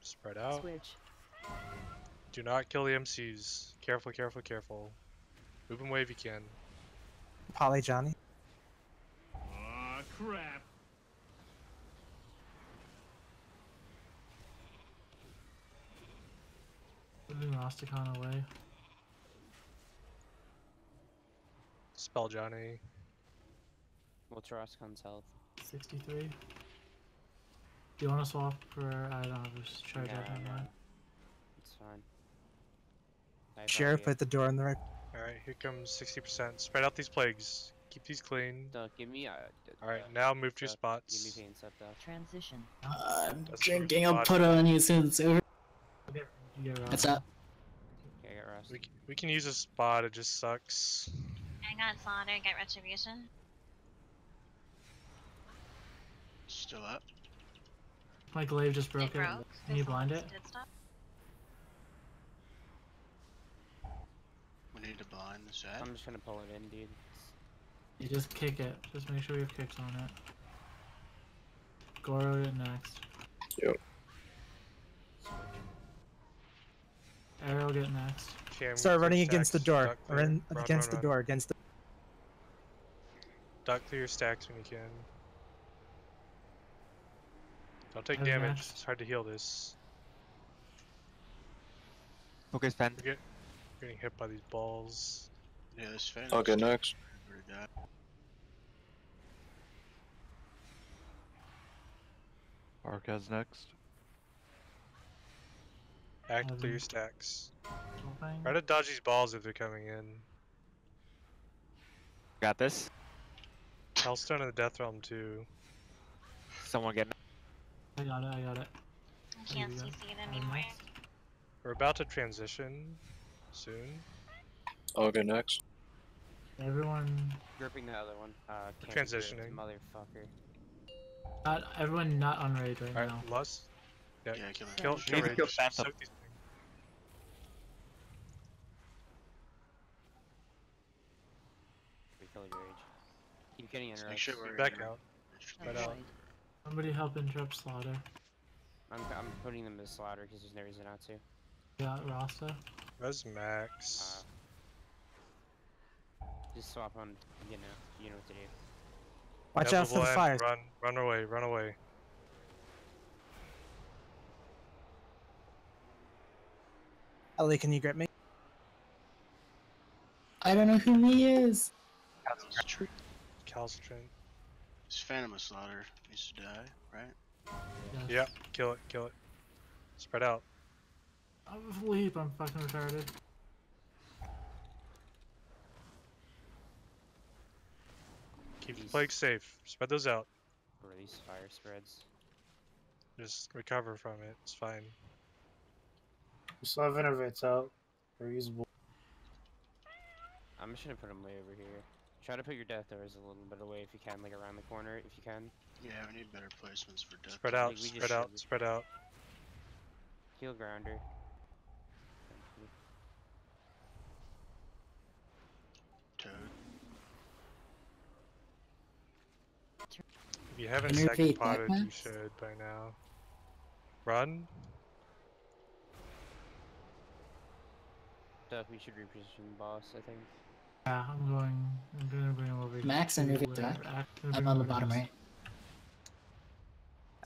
Speaker 7: Spread out.
Speaker 13: Switch.
Speaker 7: Do not kill the MCs. Careful, careful, careful. Move them away if you can.
Speaker 10: Poly Johnny.
Speaker 4: Aw, crap.
Speaker 3: Moving Rastakhan away.
Speaker 7: Spell Johnny.
Speaker 9: What's Raskon's health?
Speaker 3: 63. Do you want to swap for? I don't have a charge
Speaker 9: Nah,
Speaker 3: out on
Speaker 9: nah.
Speaker 3: that.
Speaker 9: It's fine.
Speaker 10: Sheriff at the door on the right.
Speaker 7: Alright, here comes 60%. Spread out these plagues. Keep these clean.
Speaker 9: Give me
Speaker 7: Alright, now move to your spots.
Speaker 9: Give me pain stuff though.
Speaker 13: Transition.
Speaker 6: I'm
Speaker 7: That's
Speaker 6: drinking.
Speaker 7: good
Speaker 6: I'll put it on you soon it's over.
Speaker 3: You get
Speaker 6: What's up?
Speaker 9: Okay, I got Rust.
Speaker 7: We can use a spot, it just sucks.
Speaker 11: I got Slaughter, get Retribution.
Speaker 2: Still up.
Speaker 3: My glaive just broke
Speaker 11: It
Speaker 3: it.
Speaker 11: broke.
Speaker 3: Can you blind it?
Speaker 11: Did stop.
Speaker 2: We need to blind the set.
Speaker 9: I'm just gonna pull it in, dude.
Speaker 3: You just kick it. Just make sure we have kicks on it. Goro it next.
Speaker 14: Yep.
Speaker 3: Arrow get next.
Speaker 7: Cam,
Speaker 10: Start running
Speaker 7: clear
Speaker 10: against the
Speaker 7: stacks.
Speaker 10: door.
Speaker 7: Duck clear.
Speaker 10: Run
Speaker 7: Run,
Speaker 10: against
Speaker 7: run,
Speaker 10: the
Speaker 7: run.
Speaker 10: door. Against the.
Speaker 7: Duck clear stacks when you can. Don't take
Speaker 3: Have
Speaker 7: damage.
Speaker 3: next.
Speaker 7: It's hard to heal this.
Speaker 18: Focus fan.
Speaker 7: We're getting hit by these balls.
Speaker 2: Yeah, this Phantom.
Speaker 14: I'll get next.
Speaker 2: Pretty bad.
Speaker 15: Arcaz next.
Speaker 7: Actively your stacks. Try to dodge these balls if they're coming in.
Speaker 18: Got this.
Speaker 7: Hellstone and the Death Realm too.
Speaker 18: Someone getting.
Speaker 3: I got it. I got it.
Speaker 11: I can't CC it anymore.
Speaker 7: We're about to transition soon.
Speaker 14: I'll go next.
Speaker 3: Everyone.
Speaker 9: Gripping the other one.
Speaker 7: Transitioning.
Speaker 9: Motherfucker.
Speaker 3: Everyone not on raid right now.
Speaker 7: Lust. Yeah,
Speaker 2: kill
Speaker 7: kill
Speaker 18: Need to
Speaker 7: Rage.
Speaker 18: kill Phantom.
Speaker 7: Soak these things.
Speaker 9: We kill your rage. Keep getting in.
Speaker 2: Make sure we're
Speaker 7: Back
Speaker 2: in.
Speaker 7: out. Right out.
Speaker 3: Somebody help interrupt slaughter.
Speaker 9: I'm putting them to slaughter because there's no reason not to.
Speaker 3: Yeah, Rasta.
Speaker 7: Res max.
Speaker 9: Just swap on. You know what to do.
Speaker 10: Watch out for the fire.
Speaker 7: Run away, run away.
Speaker 10: Ellie, can you grip me?
Speaker 6: I don't know who he is.
Speaker 7: Calcitrant.
Speaker 2: This Phantom of Slaughter needs to die, right?
Speaker 7: Yeah, kill it, kill it. Spread out.
Speaker 3: I'm asleep. I'm fucking retarded.
Speaker 7: Keep the plague safe. Spread those out.
Speaker 9: Release fire spreads.
Speaker 7: Just recover from it. It's fine.
Speaker 17: We still have innervates out. They're usable.
Speaker 9: I'm just gonna put them way over here. Try to put your death doors a little bit away if you can, like around the corner if you can.
Speaker 2: Yeah, we need better placements for death.
Speaker 7: Spread out, spread out, spread out.
Speaker 9: Heal grounder.
Speaker 2: Toad.
Speaker 7: If you haven't
Speaker 6: Innervate
Speaker 7: second
Speaker 6: that
Speaker 7: potted, you
Speaker 6: max?
Speaker 7: should by now. Run.
Speaker 9: Duck, we should reposition boss, I think.
Speaker 3: Yeah, I'm gonna bring him over here.
Speaker 6: Max and Ruby back. I'm on the bottom right.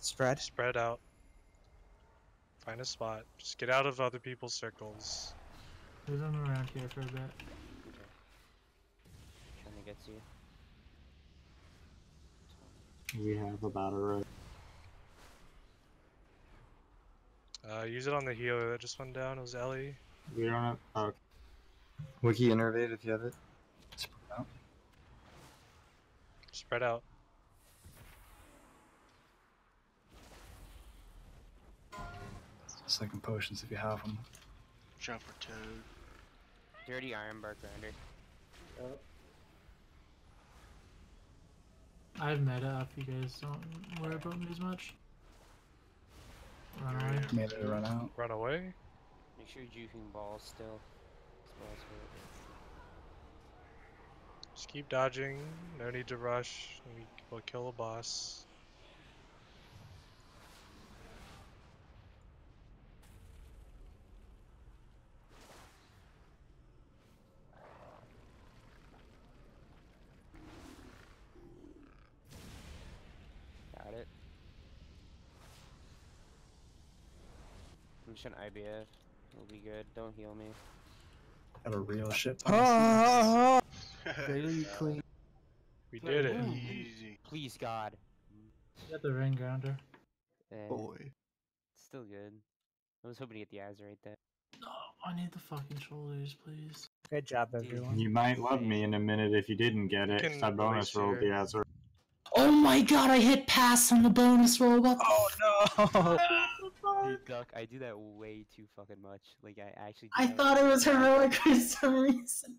Speaker 10: Spread.
Speaker 7: Spread out. Find a spot. Just get out of other people's circles.
Speaker 3: Leave him around here for a bit.
Speaker 9: Trying to get to you.
Speaker 5: We have about a road.
Speaker 7: Use it on the healer that just went down. It was Ellie.
Speaker 5: We don't have. Oh, okay.
Speaker 8: Wiki innervate if you have it. Spread out.
Speaker 7: Spread out.
Speaker 8: Second potions if you have them.
Speaker 2: Watch out for Toad.
Speaker 9: Dirty Iron Bark Grounder.
Speaker 3: I have meta up. You guys don't worry about me as much. Run away.
Speaker 8: Made it run out.
Speaker 7: Run away.
Speaker 9: Make sure you're juking balls still.
Speaker 7: Just keep dodging. No need to rush. We'll kill a boss.
Speaker 9: Got it. I'm just gonna IBF. It'll be good. Don't heal me.
Speaker 8: Have a real shit.
Speaker 10: Very clean.
Speaker 7: We did it.
Speaker 2: Easy.
Speaker 9: Please, God.
Speaker 3: Get the ring grounder.
Speaker 15: Boy.
Speaker 9: Still good. I was hoping to get the eyes right there.
Speaker 3: No, I need the fucking shoulders, please.
Speaker 10: Good job, everyone.
Speaker 5: You might love me in a minute if you didn't get it. 'Cause I bonus rolled the Azure.
Speaker 6: Oh my god, I hit pass on the bonus roll. What the
Speaker 10: Oh no!
Speaker 9: Dude, Duck, I do that way too fucking much. Like, I actually do
Speaker 6: I
Speaker 9: that
Speaker 6: thought it was heroic for some reason.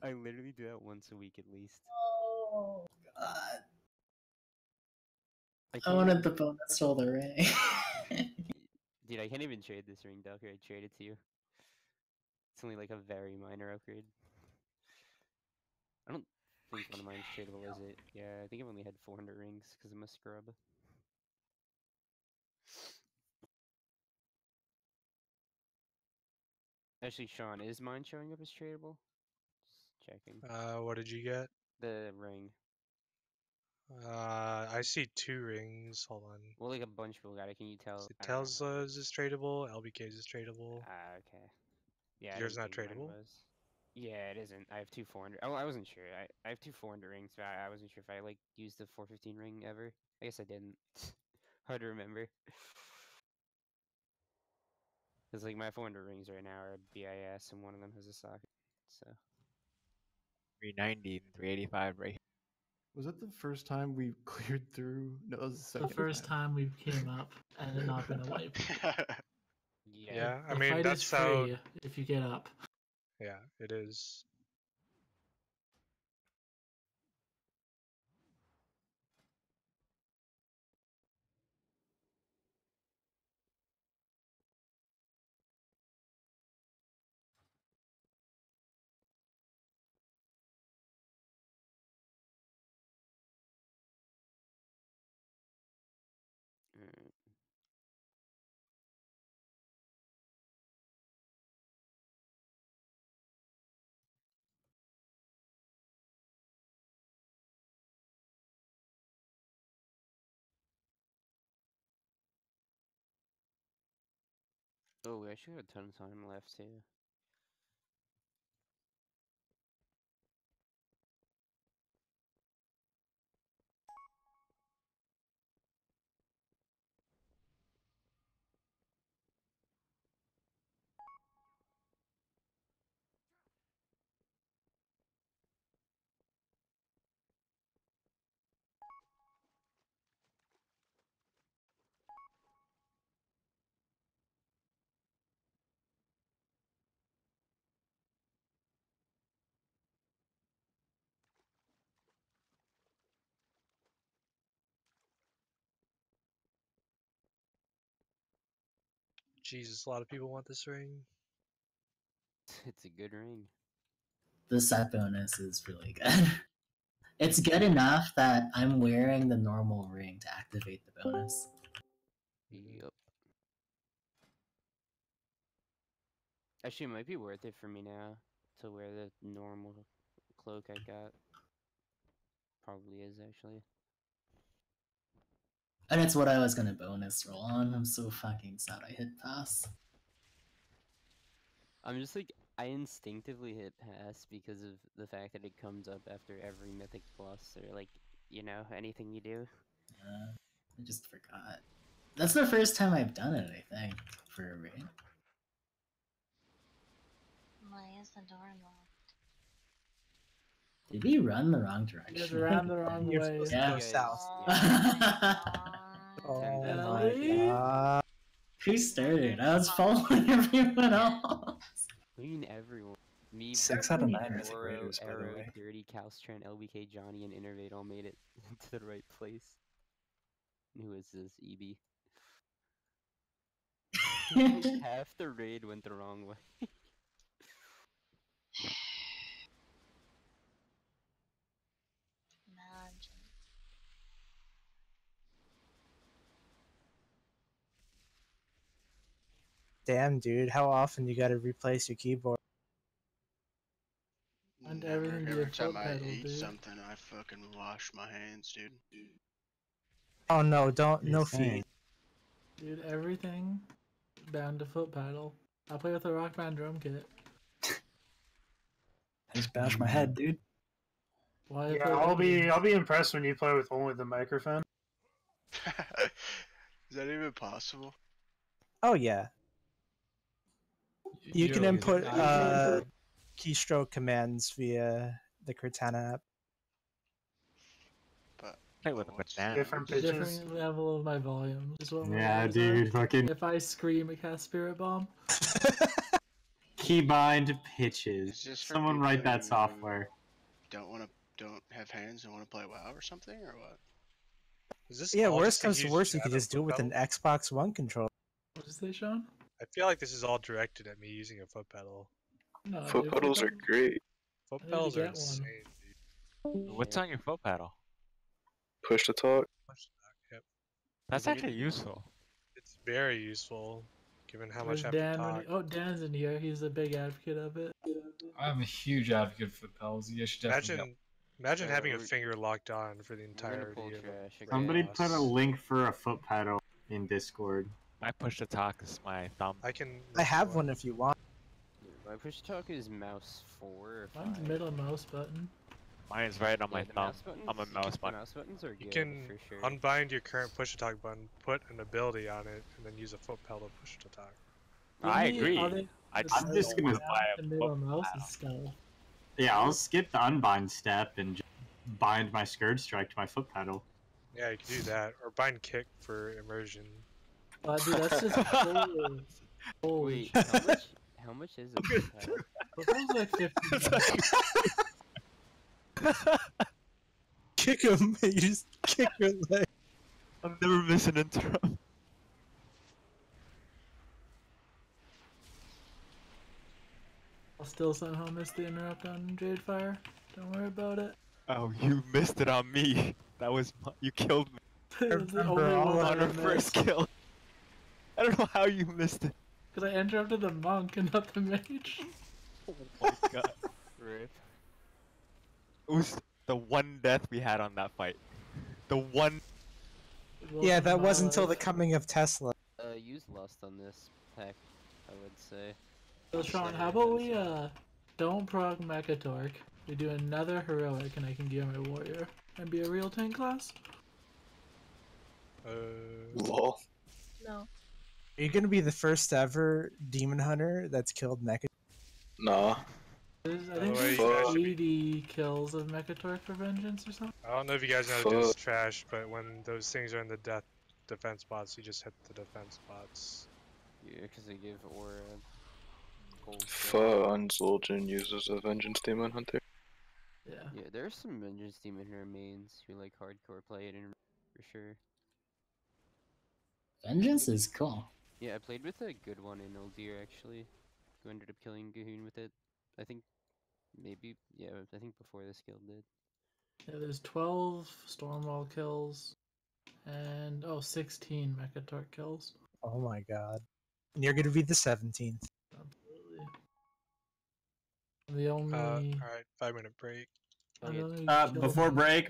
Speaker 9: I literally do that once a week at least.
Speaker 6: Oh god. I
Speaker 9: can't
Speaker 6: wanted
Speaker 9: even-
Speaker 6: the bonus roll the ring.
Speaker 9: Dude, I can't even trade this ring, Duck, or I'd trade it to you. It's only like a very minor upgrade. I don't think one of mine is tradable, is it? Yeah, I think I've only had 400 rings because I'm a scrub. Actually, Sean, is mine showing up as tradable? Just checking.
Speaker 7: What did you get?
Speaker 9: The ring.
Speaker 7: I see 2 rings. Hold on.
Speaker 9: Well, like a bunch of people got it. Can you tell?
Speaker 7: So
Speaker 9: I don't know.
Speaker 7: Tesla's is tradable. LBK's is tradable.
Speaker 9: Okay. Yeah. I
Speaker 7: Yours
Speaker 9: didn't
Speaker 7: not
Speaker 9: think mine
Speaker 7: tradable?
Speaker 9: was. Yeah, it isn't. I have 2 400. Oh, I wasn't sure. I have 2 400 rings, but I wasn't sure if I like used the 415 ring ever. I guess I didn't. Hard to remember. Cause like my 400 rings right now are BIS, and one of them has a socket. So
Speaker 18: 390 and 385 right here.
Speaker 15: Was that the first time we cleared through? No, that was the
Speaker 3: The
Speaker 15: second
Speaker 3: first time we came up and it not been a wipe.
Speaker 7: Yeah, I
Speaker 3: The
Speaker 7: mean,
Speaker 3: fight
Speaker 7: that's
Speaker 3: is
Speaker 7: how.
Speaker 3: free if you get up.
Speaker 7: Yeah, it is.
Speaker 9: alright. Oh, we actually have a ton of time left too.
Speaker 7: Jesus, a lot of people want this ring.
Speaker 9: It's a good ring.
Speaker 6: The set bonus is really good. It's good enough that I'm wearing the normal ring to activate the bonus.
Speaker 9: Yep. Actually, it might be worth it for me now to wear the normal cloak I got. Probably is actually.
Speaker 6: And it's what I was gonna bonus roll on. I'm so fucking sad I hit pass.
Speaker 9: I'm just like, I instinctively hit pass because of the fact that it comes up after every Mythic plus, or like, you know, anything you do.
Speaker 6: I just forgot. That's the first time I've done it, I think, for a raid.
Speaker 11: Why is the door locked?
Speaker 6: Did we run the wrong direction?
Speaker 3: You guys ran the wrong
Speaker 10: You're
Speaker 3: way.
Speaker 10: supposed to go south.
Speaker 11: Oh
Speaker 3: my
Speaker 10: god.
Speaker 6: Who started? I was following everyone else.
Speaker 9: What do you mean everyone? Me,
Speaker 8: 6 out of 9 Mythic
Speaker 9: Oro,
Speaker 8: Raiders, by the
Speaker 9: Arrow,
Speaker 8: way.
Speaker 9: Dirty, Calstran, LBK, Johnny, and Innervate all made it to the right place. Who is this? EB. Like half the raid went the wrong way.
Speaker 11: Imagine.
Speaker 10: Damn, dude, how often you gotta replace your keyboard?
Speaker 3: And
Speaker 2: Never.
Speaker 3: everything be
Speaker 2: Every
Speaker 3: a
Speaker 2: time
Speaker 3: foot
Speaker 2: I
Speaker 3: pedal,
Speaker 2: eat
Speaker 3: dude.
Speaker 2: something, I fucking wash my hands, dude.
Speaker 10: Oh no, don't, no
Speaker 8: Insane.
Speaker 10: feet.
Speaker 3: Dude, everything bound to foot pedal. I play with a Rock Band drum kit.
Speaker 8: I just bashed my head, dude.
Speaker 3: Why
Speaker 17: Yeah,
Speaker 3: play
Speaker 17: I'll be impressed when you play with only the microphone.
Speaker 2: Is that even possible?
Speaker 10: Oh yeah. You can
Speaker 7: don't
Speaker 10: input
Speaker 7: use it.
Speaker 10: keystroke commands via the Cortana app.
Speaker 2: But
Speaker 18: Play with a banana.
Speaker 17: Different pitches.
Speaker 3: Different level of my volume. Is what my
Speaker 5: Yeah,
Speaker 3: volumes
Speaker 5: dude,
Speaker 3: are.
Speaker 5: fucking
Speaker 3: If I scream, it casts Spirit Bomb.
Speaker 5: keybind pitches.
Speaker 2: Is this for
Speaker 5: Someone
Speaker 2: people
Speaker 5: write that
Speaker 2: who
Speaker 5: software.
Speaker 2: don't have hands and want to play WoW or something, or what?
Speaker 7: Is this
Speaker 10: Yeah,
Speaker 7: all
Speaker 10: worst
Speaker 7: just to
Speaker 10: comes to
Speaker 7: use
Speaker 10: worst, you could
Speaker 7: shadow
Speaker 10: just do it
Speaker 7: foot
Speaker 10: with an
Speaker 7: pedal?
Speaker 10: Xbox One controller.
Speaker 3: What did you say, Sean?
Speaker 7: I feel like this is all directed at me using a foot pedal.
Speaker 3: No,
Speaker 14: Foot
Speaker 3: dude,
Speaker 14: pedals are great.
Speaker 7: Foot
Speaker 3: I need to
Speaker 7: pedals are
Speaker 3: get one.
Speaker 7: insane, dude.
Speaker 18: What's on your foot pedal?
Speaker 14: Push to talk.
Speaker 7: Yep.
Speaker 18: That's actually useful.
Speaker 7: It's very useful, given how
Speaker 3: Where's
Speaker 7: much I have
Speaker 3: Dan?
Speaker 7: to talk.
Speaker 3: Oh, Dan's in here. He's a big advocate of it.
Speaker 20: I'm a huge advocate for pedals. You should definitely
Speaker 7: Imagine having a
Speaker 9: we're-
Speaker 7: finger locked on for the
Speaker 9: pull
Speaker 7: entirety of
Speaker 9: trash
Speaker 7: a
Speaker 9: again.
Speaker 5: Somebody
Speaker 7: boss.
Speaker 5: put a link for a foot pedal in Discord.
Speaker 18: I push to talk is my thumb.
Speaker 7: I can.
Speaker 10: I have one if you want.
Speaker 9: My push talk is mouse 4 or 5.
Speaker 3: Mine's middle mouse button.
Speaker 18: Mine is right on my
Speaker 9: the
Speaker 18: thumb.
Speaker 9: mouse buttons,
Speaker 18: I'm a mouse
Speaker 9: the
Speaker 18: button.
Speaker 9: mouse buttons are
Speaker 7: You
Speaker 9: good
Speaker 7: can
Speaker 9: for sure.
Speaker 7: unbind your current push to talk button, put an ability on it, and then use a foot pedal to push to talk.
Speaker 18: I agree.
Speaker 3: I'm
Speaker 5: just gonna buy a
Speaker 3: the middle mouse is stealth.
Speaker 5: Yeah, I'll skip the unbind step and just bind my Scourge Strike to my foot pedal.
Speaker 7: Yeah, you can do that, or bind kick for immersion.
Speaker 3: Dude, that's just holy.
Speaker 9: Wait, how much is it?
Speaker 3: That was like 15.
Speaker 10: Kick him. You just kick your leg.
Speaker 18: I'm never missing an interrupt.
Speaker 3: I'll still somehow miss the interrupt on Jadefire. Don't worry about it.
Speaker 18: Oh, you missed it on me. That was you killed me.
Speaker 3: It was the only one
Speaker 18: on
Speaker 3: I
Speaker 18: our first
Speaker 3: missed.
Speaker 18: kill. I don't know how you missed it.
Speaker 3: Because I interrupted the monk and not the mage.
Speaker 18: Oh my god.
Speaker 9: Rip.
Speaker 18: It was the one death we had on that fight. The one.
Speaker 10: Yeah, that wasn't until the coming of Tesla.
Speaker 9: Use Lust on this pack, I would say.
Speaker 3: So Sean, how about we don't prog Mechatorque. We do another heroic and I can gear my warrior and be a real tank class?
Speaker 14: Lol.
Speaker 11: No.
Speaker 10: Are you gonna be the first ever demon hunter that's killed Mecha?
Speaker 14: Nah.
Speaker 3: I think
Speaker 7: way,
Speaker 3: there's
Speaker 7: you guys should
Speaker 3: 80 kills of Mechatorque for Vengeance or something.
Speaker 7: I don't know if you guys know how to do this trash, but when those things are in the defense spots, you just hit the defense spots.
Speaker 9: Yeah, because they give aura gold.
Speaker 14: Unzulgin uses a Vengeance Demon Hunter.
Speaker 3: Yeah.
Speaker 9: Yeah, there are some Vengeance Demon Hunter mains who like hardcore play it in for sure.
Speaker 6: Vengeance is cool.
Speaker 9: Yeah, I played with a good one in Uldir actually, who ended up killing Gahoon with it. I think maybe, yeah, I think before this guild did.
Speaker 3: Yeah, there's 12 Stormwall kills and 16 Mechatorque kills.
Speaker 10: Oh my god. And you're gonna be the 17th.
Speaker 3: Absolutely. The only.
Speaker 7: Alright, 5-minute break.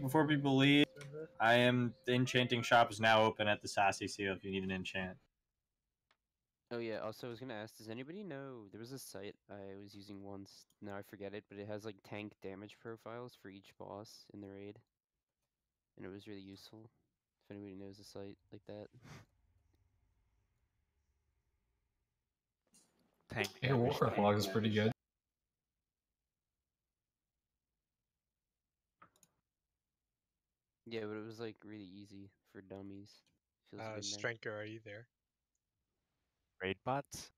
Speaker 5: Before people leave, I am the enchanting shop is now open at the Sassy Seal if you need an enchant.
Speaker 9: Oh yeah, also I was gonna ask, does anybody know, there was a site I was using once, now I forget it, but it has like tank damage profiles for each boss in the raid. And it was really useful, if anybody knows a site like that.
Speaker 18: Tank.
Speaker 20: Yeah, Warcraft log is pretty good.
Speaker 9: Yeah, but it was like really easy for dummies. Feels good now.
Speaker 7: Strenker, are you there?
Speaker 18: Raid bots?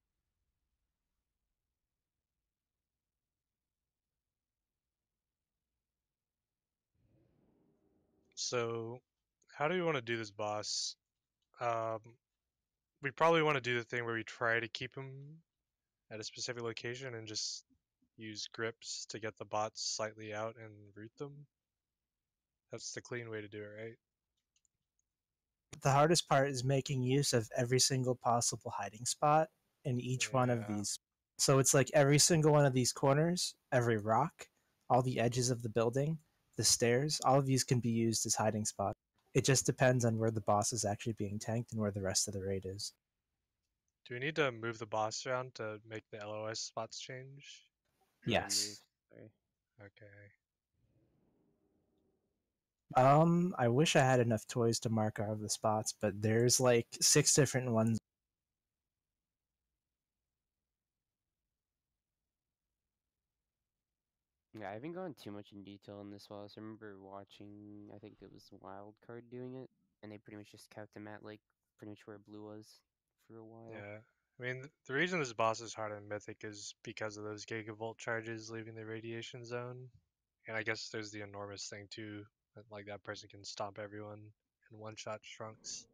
Speaker 7: So, how do we want to do this boss? We probably want to do the thing where we try to keep him at a specific location and just use grips to get the bots slightly out and root them. That's the clean way to do it, right?
Speaker 10: The hardest part is making use of every single possible hiding spot in each one of these. So it's like every single one of these corners, every rock, all the edges of the building, the stairs, all of these can be used as hiding spots. It just depends on where the boss is actually being tanked and where the rest of the raid is.
Speaker 7: Do we need to move the boss around to make the LOS spots change?
Speaker 10: Yes.
Speaker 9: Sorry.
Speaker 7: Okay.
Speaker 10: I wish I had enough toys to mark all of the spots, but there's like 6 different ones.
Speaker 9: Yeah, I haven't gone too much in detail on this boss. I remember watching, I think it was Wildcard doing it, and they pretty much just kept him at like pretty much where blue was for a while.
Speaker 7: Yeah. I mean, the reason this boss is hard on Mythic is because of those Gigavolt charges leaving the radiation zone. And I guess there's the enormous thing too, that like that person can stomp everyone in one-shot Trunks.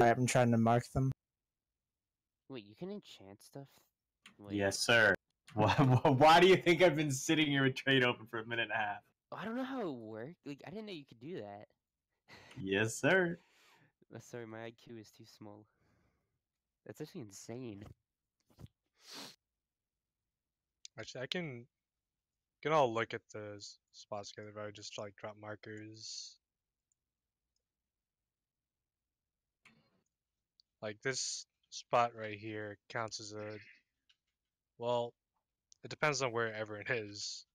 Speaker 10: I'm trying to mark them.
Speaker 9: Wait, you can enchant stuff? Wait.
Speaker 5: Yes, sir. Why do you think I've been sitting here with trade open for a minute and a half?
Speaker 9: I don't know how it worked. Like, I didn't know you could do that.
Speaker 5: Yes, sir.
Speaker 9: Sorry, my IQ is too small. That's actually insane.
Speaker 7: Actually, I can all look at the spots together, but I would just like drop markers. Like this spot right here counts as a. Well, it depends on where everyone is.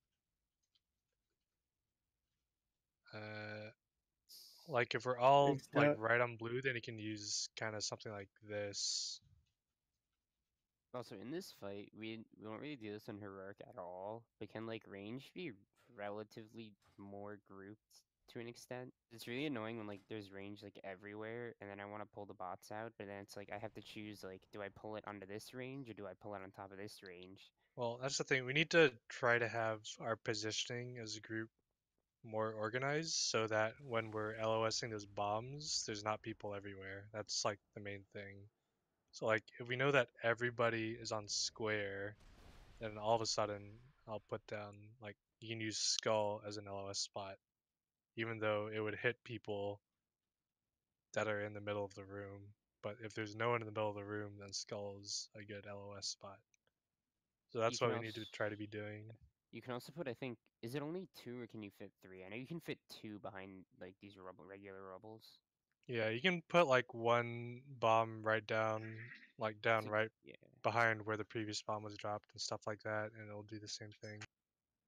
Speaker 7: Like if we're all like right on blue, then you can use kind of something like this.
Speaker 9: Also, in this fight, we don't really do this on heroic at all, but can like range be relatively more grouped to an extent? It's really annoying when like there's range like everywhere, and then I want to pull the bots out, but then it's like I have to choose like, do I pull it onto this range or do I pull it on top of this range?
Speaker 7: Well, that's the thing. We need to try to have our positioning as a group more organized so that when we're LOSing those bombs, there's not people everywhere. That's like the main thing. So like if we know that everybody is on square, then all of a sudden I'll put down like you can use skull as an LOS spot, even though it would hit people that are in the middle of the room. But if there's no one in the middle of the room, then skull is a good LOS spot. So that's what we need to try to be doing.
Speaker 9: You can also put, I think, is it only 2 or can you fit 3? I know you can fit 2 behind like these regular rubbles.
Speaker 7: Yeah, you can put like one bomb right down, like down right behind where the previous bomb was dropped and stuff like that, and it'll do the same thing.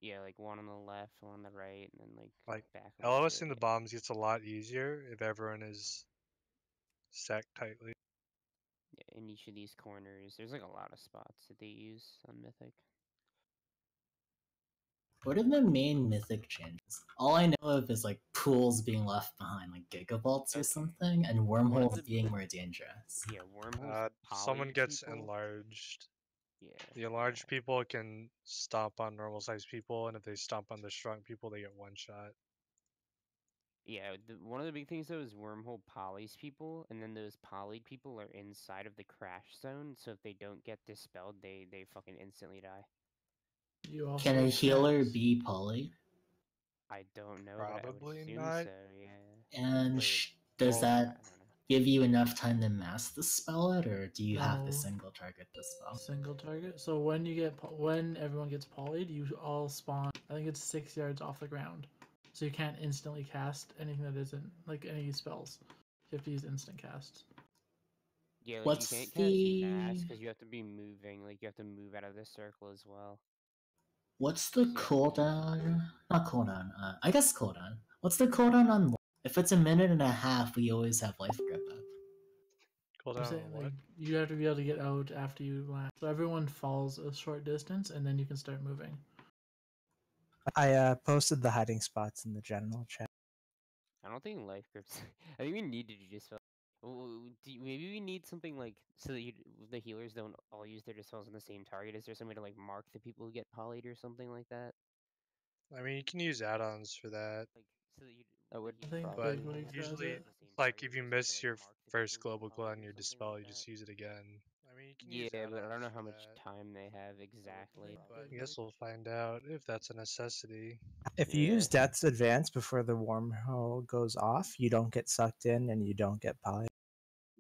Speaker 9: Yeah, like one on the left, one on the right, and then
Speaker 7: like
Speaker 9: back.
Speaker 7: LOSing the bombs gets a lot easier if everyone is stacked tightly.
Speaker 9: Yeah, in each of these corners, there's like a lot of spots that they use on Mythic.
Speaker 6: What are the main Mythic changes? All I know of is like pools being left behind, like gigabolts or something, and wormholes being more dangerous.
Speaker 9: Yeah, wormholes.
Speaker 7: Someone gets enlarged.
Speaker 9: Yeah.
Speaker 7: The enlarged people can stomp on normal sized people, and if they stomp on the shrunk people, they get one shot.
Speaker 9: Yeah, one of the big things though is wormhole polys people, and then those polyed people are inside of the crash zone, so if they don't get dispelled, they fucking instantly die.
Speaker 6: Can a healer be poly?
Speaker 9: I don't know,
Speaker 7: Probably
Speaker 9: but I would assume
Speaker 7: not.
Speaker 9: so, yeah.
Speaker 6: And does that give you enough time to mass the spell it, or do you have to single target the spell?
Speaker 3: Single target. So when you get when everyone gets polyed, you all spawn. I think it's 6 yards off the ground, so you can't instantly cast anything that isn't like any spells. You have to use instant casts.
Speaker 9: Yeah, like you can't cast mass because you have to be moving. Like you have to move out of the circle as well.
Speaker 6: What's the cooldown? Not cooldown. I guess cooldown. What's the cooldown on? If it's a minute and a half, we always have life grip up.
Speaker 7: Cooldown on what?
Speaker 3: Like, you have to be able to get out after you land. So everyone falls a short distance, and then you can start moving.
Speaker 10: I posted the hiding spots in the general chat.
Speaker 9: I don't think life grips. I think we need to just. Maybe we need something like so that the healers don't all use their dispels on the same target. Is there some way to like mark the people who get polyed or something like that?
Speaker 7: I mean, you can use add-ons for that.
Speaker 9: Like so that I would
Speaker 7: but usually, like if you miss your first global glow on your dispel, you just use it again. I mean, you can use
Speaker 9: but I don't know how much time they have exactly.
Speaker 7: But I guess we'll find out if that's a necessity.
Speaker 10: If you use Death's Advance before the wormhole goes off, you don't get sucked in and you don't get poly.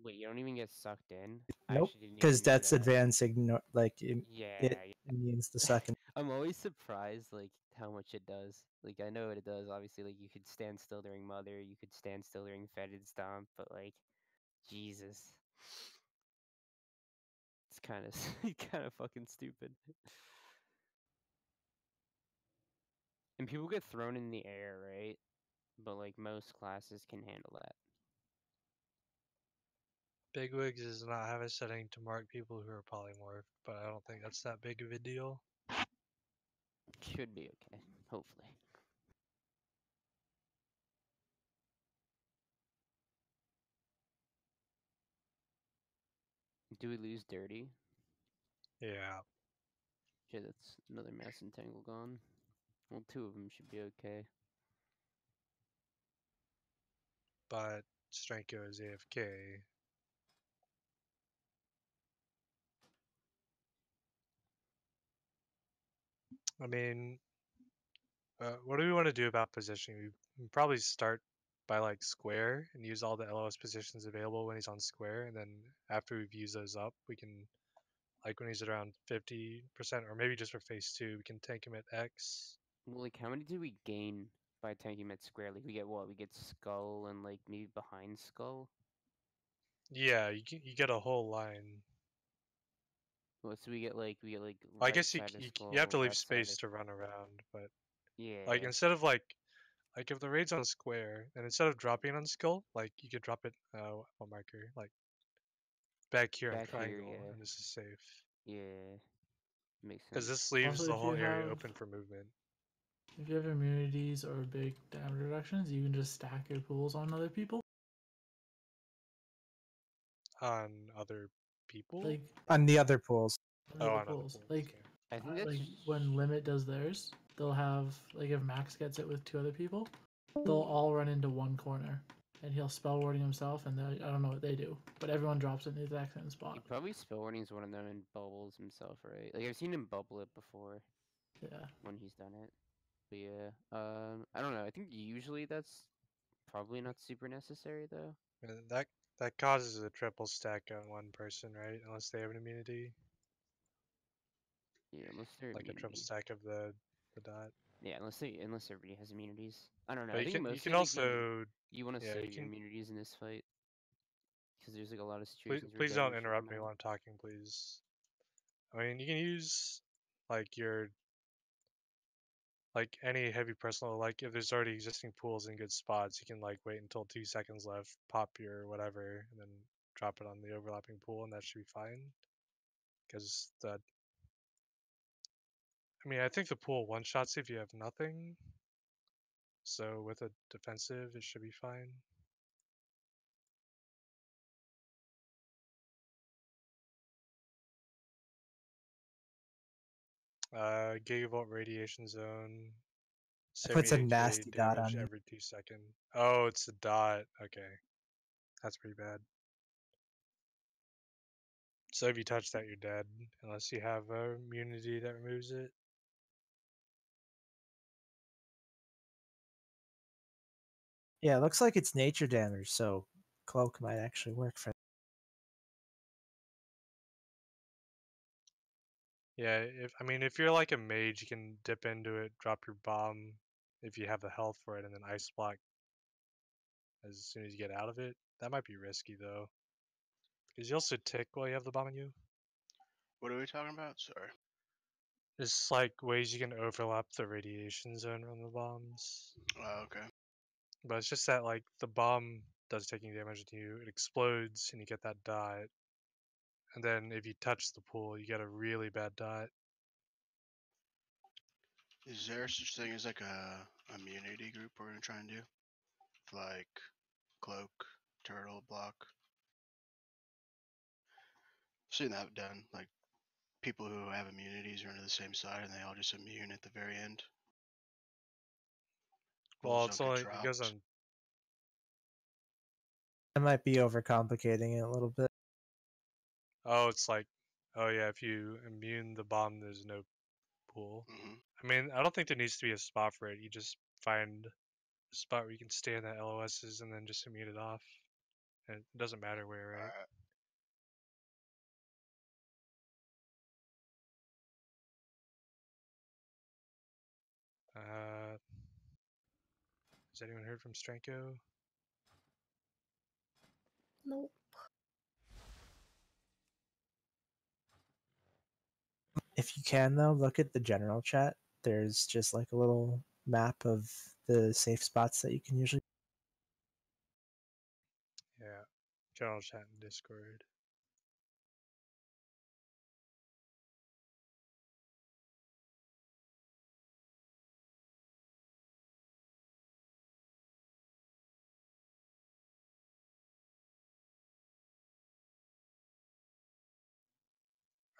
Speaker 9: Wait, you don't even get sucked in?
Speaker 10: Nope, because Death's Advance ignore it immunes the second.
Speaker 9: I'm always surprised like how much it does. Like I know what it does. Obviously, like you could stand still during Mother, you could stand still during Fetid Stomp, but like, Jesus, it's kind of fucking stupid. And people get thrown in the air, right? But like most classes can handle that.
Speaker 7: Bigwigs does not have a setting to mark people who are polymorphed, but I don't think that's that big of a deal.
Speaker 9: Should be okay, hopefully. Do we lose Dirty?
Speaker 7: Yeah.
Speaker 9: Okay, that's another mass entangle gone. Well, 2 of them should be okay.
Speaker 7: But Stranko is AFK. I mean, what do we want to do about positioning? We probably start by like square and use all the LOS positions available when he's on square, and then after we've used those up, we can, like when he's at around 50%, or maybe just for phase 2, we can tank him at X.
Speaker 9: Well, like how many do we gain by tanking him at square? Like we get what? We get Skull and like maybe behind Skull?
Speaker 7: Yeah, you get a whole line.
Speaker 9: Well, so we get like
Speaker 7: I
Speaker 9: right
Speaker 7: guess you
Speaker 9: side of skull,
Speaker 7: you have to leave
Speaker 9: left side
Speaker 7: space
Speaker 9: of...
Speaker 7: to run around, but
Speaker 9: Yeah.
Speaker 7: like instead of like if the raid's on square, and instead of dropping on skull, like you could drop it what marker, like back here on
Speaker 9: Back here,
Speaker 7: triangle,
Speaker 9: yeah.
Speaker 7: and this is safe.
Speaker 9: Yeah. Makes sense.
Speaker 7: Because this leaves
Speaker 3: Also,
Speaker 7: the
Speaker 3: if
Speaker 7: whole
Speaker 3: you
Speaker 7: area
Speaker 3: have-
Speaker 7: open for movement.
Speaker 3: If you have immunities or big damage reductions, you can just stack your pools on other people.
Speaker 7: On other people?
Speaker 3: Like
Speaker 10: On the other pools.
Speaker 3: on the other pools. Like
Speaker 9: I think that's
Speaker 3: like when Limit does theirs, they'll have like if Max gets it with 2 other people, they'll all run into one corner, and he'll spell warding himself, and I don't know what they do, but everyone drops it in the exact same spot.
Speaker 9: He probably spell warnings one of them and bubbles himself, right? Like I've seen him bubble it before.
Speaker 3: Yeah.
Speaker 9: When he's done it. But yeah, I don't know. I think usually that's probably not super necessary though.
Speaker 7: And that causes a triple stack on one person, right? Unless they have an immunity.
Speaker 9: Yeah, unless they're
Speaker 7: like
Speaker 9: immunity.
Speaker 7: a triple stack of the dot.
Speaker 9: Yeah, unless everybody has immunities. I don't know.
Speaker 7: But
Speaker 9: I think
Speaker 7: you can
Speaker 9: like,
Speaker 7: also
Speaker 9: you want to
Speaker 7: yeah,
Speaker 9: save
Speaker 7: you
Speaker 9: your
Speaker 7: can,
Speaker 9: immunities in this fight because there's like a lot of
Speaker 7: please,
Speaker 9: situations.
Speaker 7: please
Speaker 9: where
Speaker 7: don't
Speaker 9: damage will
Speaker 7: interrupt
Speaker 9: come
Speaker 7: me
Speaker 9: out.
Speaker 7: while I'm talking, please. I mean, you can use like your any heavy personal, like if there's already existing pools in good spots, you can like wait until 2 seconds left, pop your whatever, and then drop it on the overlapping pool, and that should be fine. Because that, I mean, I think the pool one shots if you have nothing. So with a defensive, it should be fine. Gigavolt radiation zone.
Speaker 10: It puts a
Speaker 7: 78k
Speaker 10: nasty dot
Speaker 7: damage
Speaker 10: on me.
Speaker 7: every 2 seconds. Oh, it's a dot. Okay. That's pretty bad. So if you touch that, you're dead. Unless you have immunity that removes it.
Speaker 10: Yeah, it looks like it's nature damage, so cloak might actually work for.
Speaker 7: Yeah, if you're like a mage, you can dip into it, drop your bomb if you have the health for it, and then ice block as soon as you get out of it. That might be risky though. Because you also tick while you have the bomb on you.
Speaker 2: What are we talking about? Sorry.
Speaker 7: It's like ways you can overlap the radiation zone from the bombs.
Speaker 2: Oh, okay.
Speaker 7: But it's just that like the bomb does taking damage to you, it explodes and you get that dot. And then if you touch the pool, you get a really bad dot.
Speaker 2: Is there such thing as like a immunity group we're gonna try and do? Like cloak, turtle, block. I've seen that done. Like people who have immunities are into the same side and they all just immune at the very end.
Speaker 7: Well,
Speaker 2: Rules
Speaker 7: it's
Speaker 2: don't
Speaker 7: only
Speaker 2: get
Speaker 7: it goes
Speaker 2: dropped.
Speaker 7: on.
Speaker 10: I might be overcomplicating it a little bit.
Speaker 7: Oh, it's like, oh yeah, if you immune the bomb, there's no pool. I mean, I don't think there needs to be a spot for it. You just find a spot where you can stand that LOSs and then just immune it off. And it doesn't matter where, right? Has anyone heard from Stranko?
Speaker 12: Nope.
Speaker 10: If you can though, look at the general chat. There's just like a little map of the safe spots that you can usually.
Speaker 7: Yeah, general chat and Discord.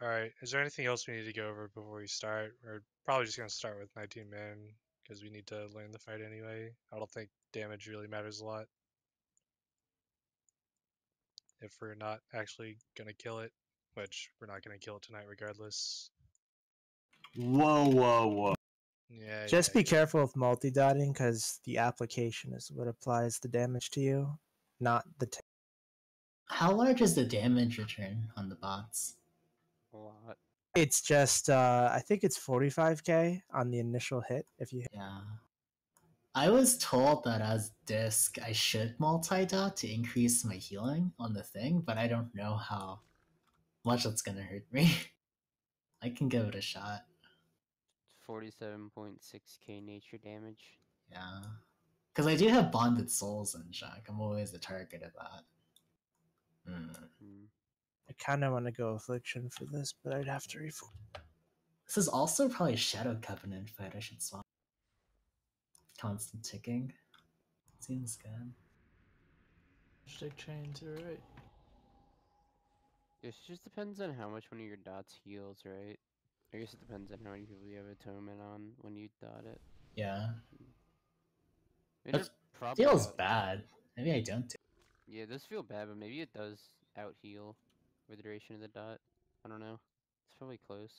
Speaker 7: Alright, is there anything else we need to go over before we start? We're probably just going to start with 19 man, because we need to learn the fight anyway. I don't think damage really matters a lot. If we're not actually going to kill it, which we're not going to kill it tonight regardless.
Speaker 5: Whoa, whoa, whoa.
Speaker 7: Yeah,
Speaker 10: Just be careful with multi-dotting because the application is what applies the damage to you, not the.
Speaker 6: How large is the damage return on the bots?
Speaker 9: A lot.
Speaker 10: It's just I think it's 45k on the initial hit if you.
Speaker 6: Yeah. I was told that as disc, I should multi-dot to increase my healing on the thing, but I don't know how much that's gonna hurt me. I can give it a shot.
Speaker 9: 47.6k nature damage.
Speaker 6: Yeah. Because I do have Bonded Souls in check. I'm always the target of that.
Speaker 10: I kind of want to go Affliction for this, but I'd have to reform.
Speaker 6: This is also probably a Shadow Covenant fight. I should swap. Constant ticking. Seems good.
Speaker 3: Stick chains, you're right.
Speaker 9: It just depends on how much one of your dots heals, right? I guess it depends on how many people you have Atonement on when you dot it.
Speaker 6: Yeah.
Speaker 9: And
Speaker 6: It feels bad. Maybe I don't do it.
Speaker 9: Yeah, it does feel bad, but maybe it does out heal for the duration of the dot. I don't know. It's probably close.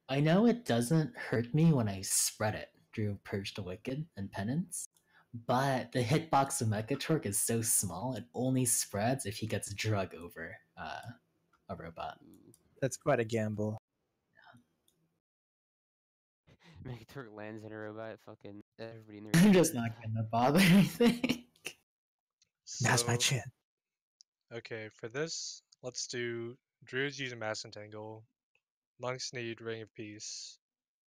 Speaker 6: I know it doesn't hurt me when I spread it through Purge the Wicked and Penance, but the hitbox of Mechatork is so small, it only spreads if he gets drug over a robot.
Speaker 10: That's quite a gamble.
Speaker 9: Megatork lands in a robot, fucking everybody in the
Speaker 6: I'm just not gonna bother, I think.
Speaker 10: Now's my chance.
Speaker 7: Okay, for this, let's do Druids using Mass Entangle, Monks need Ring of Peace,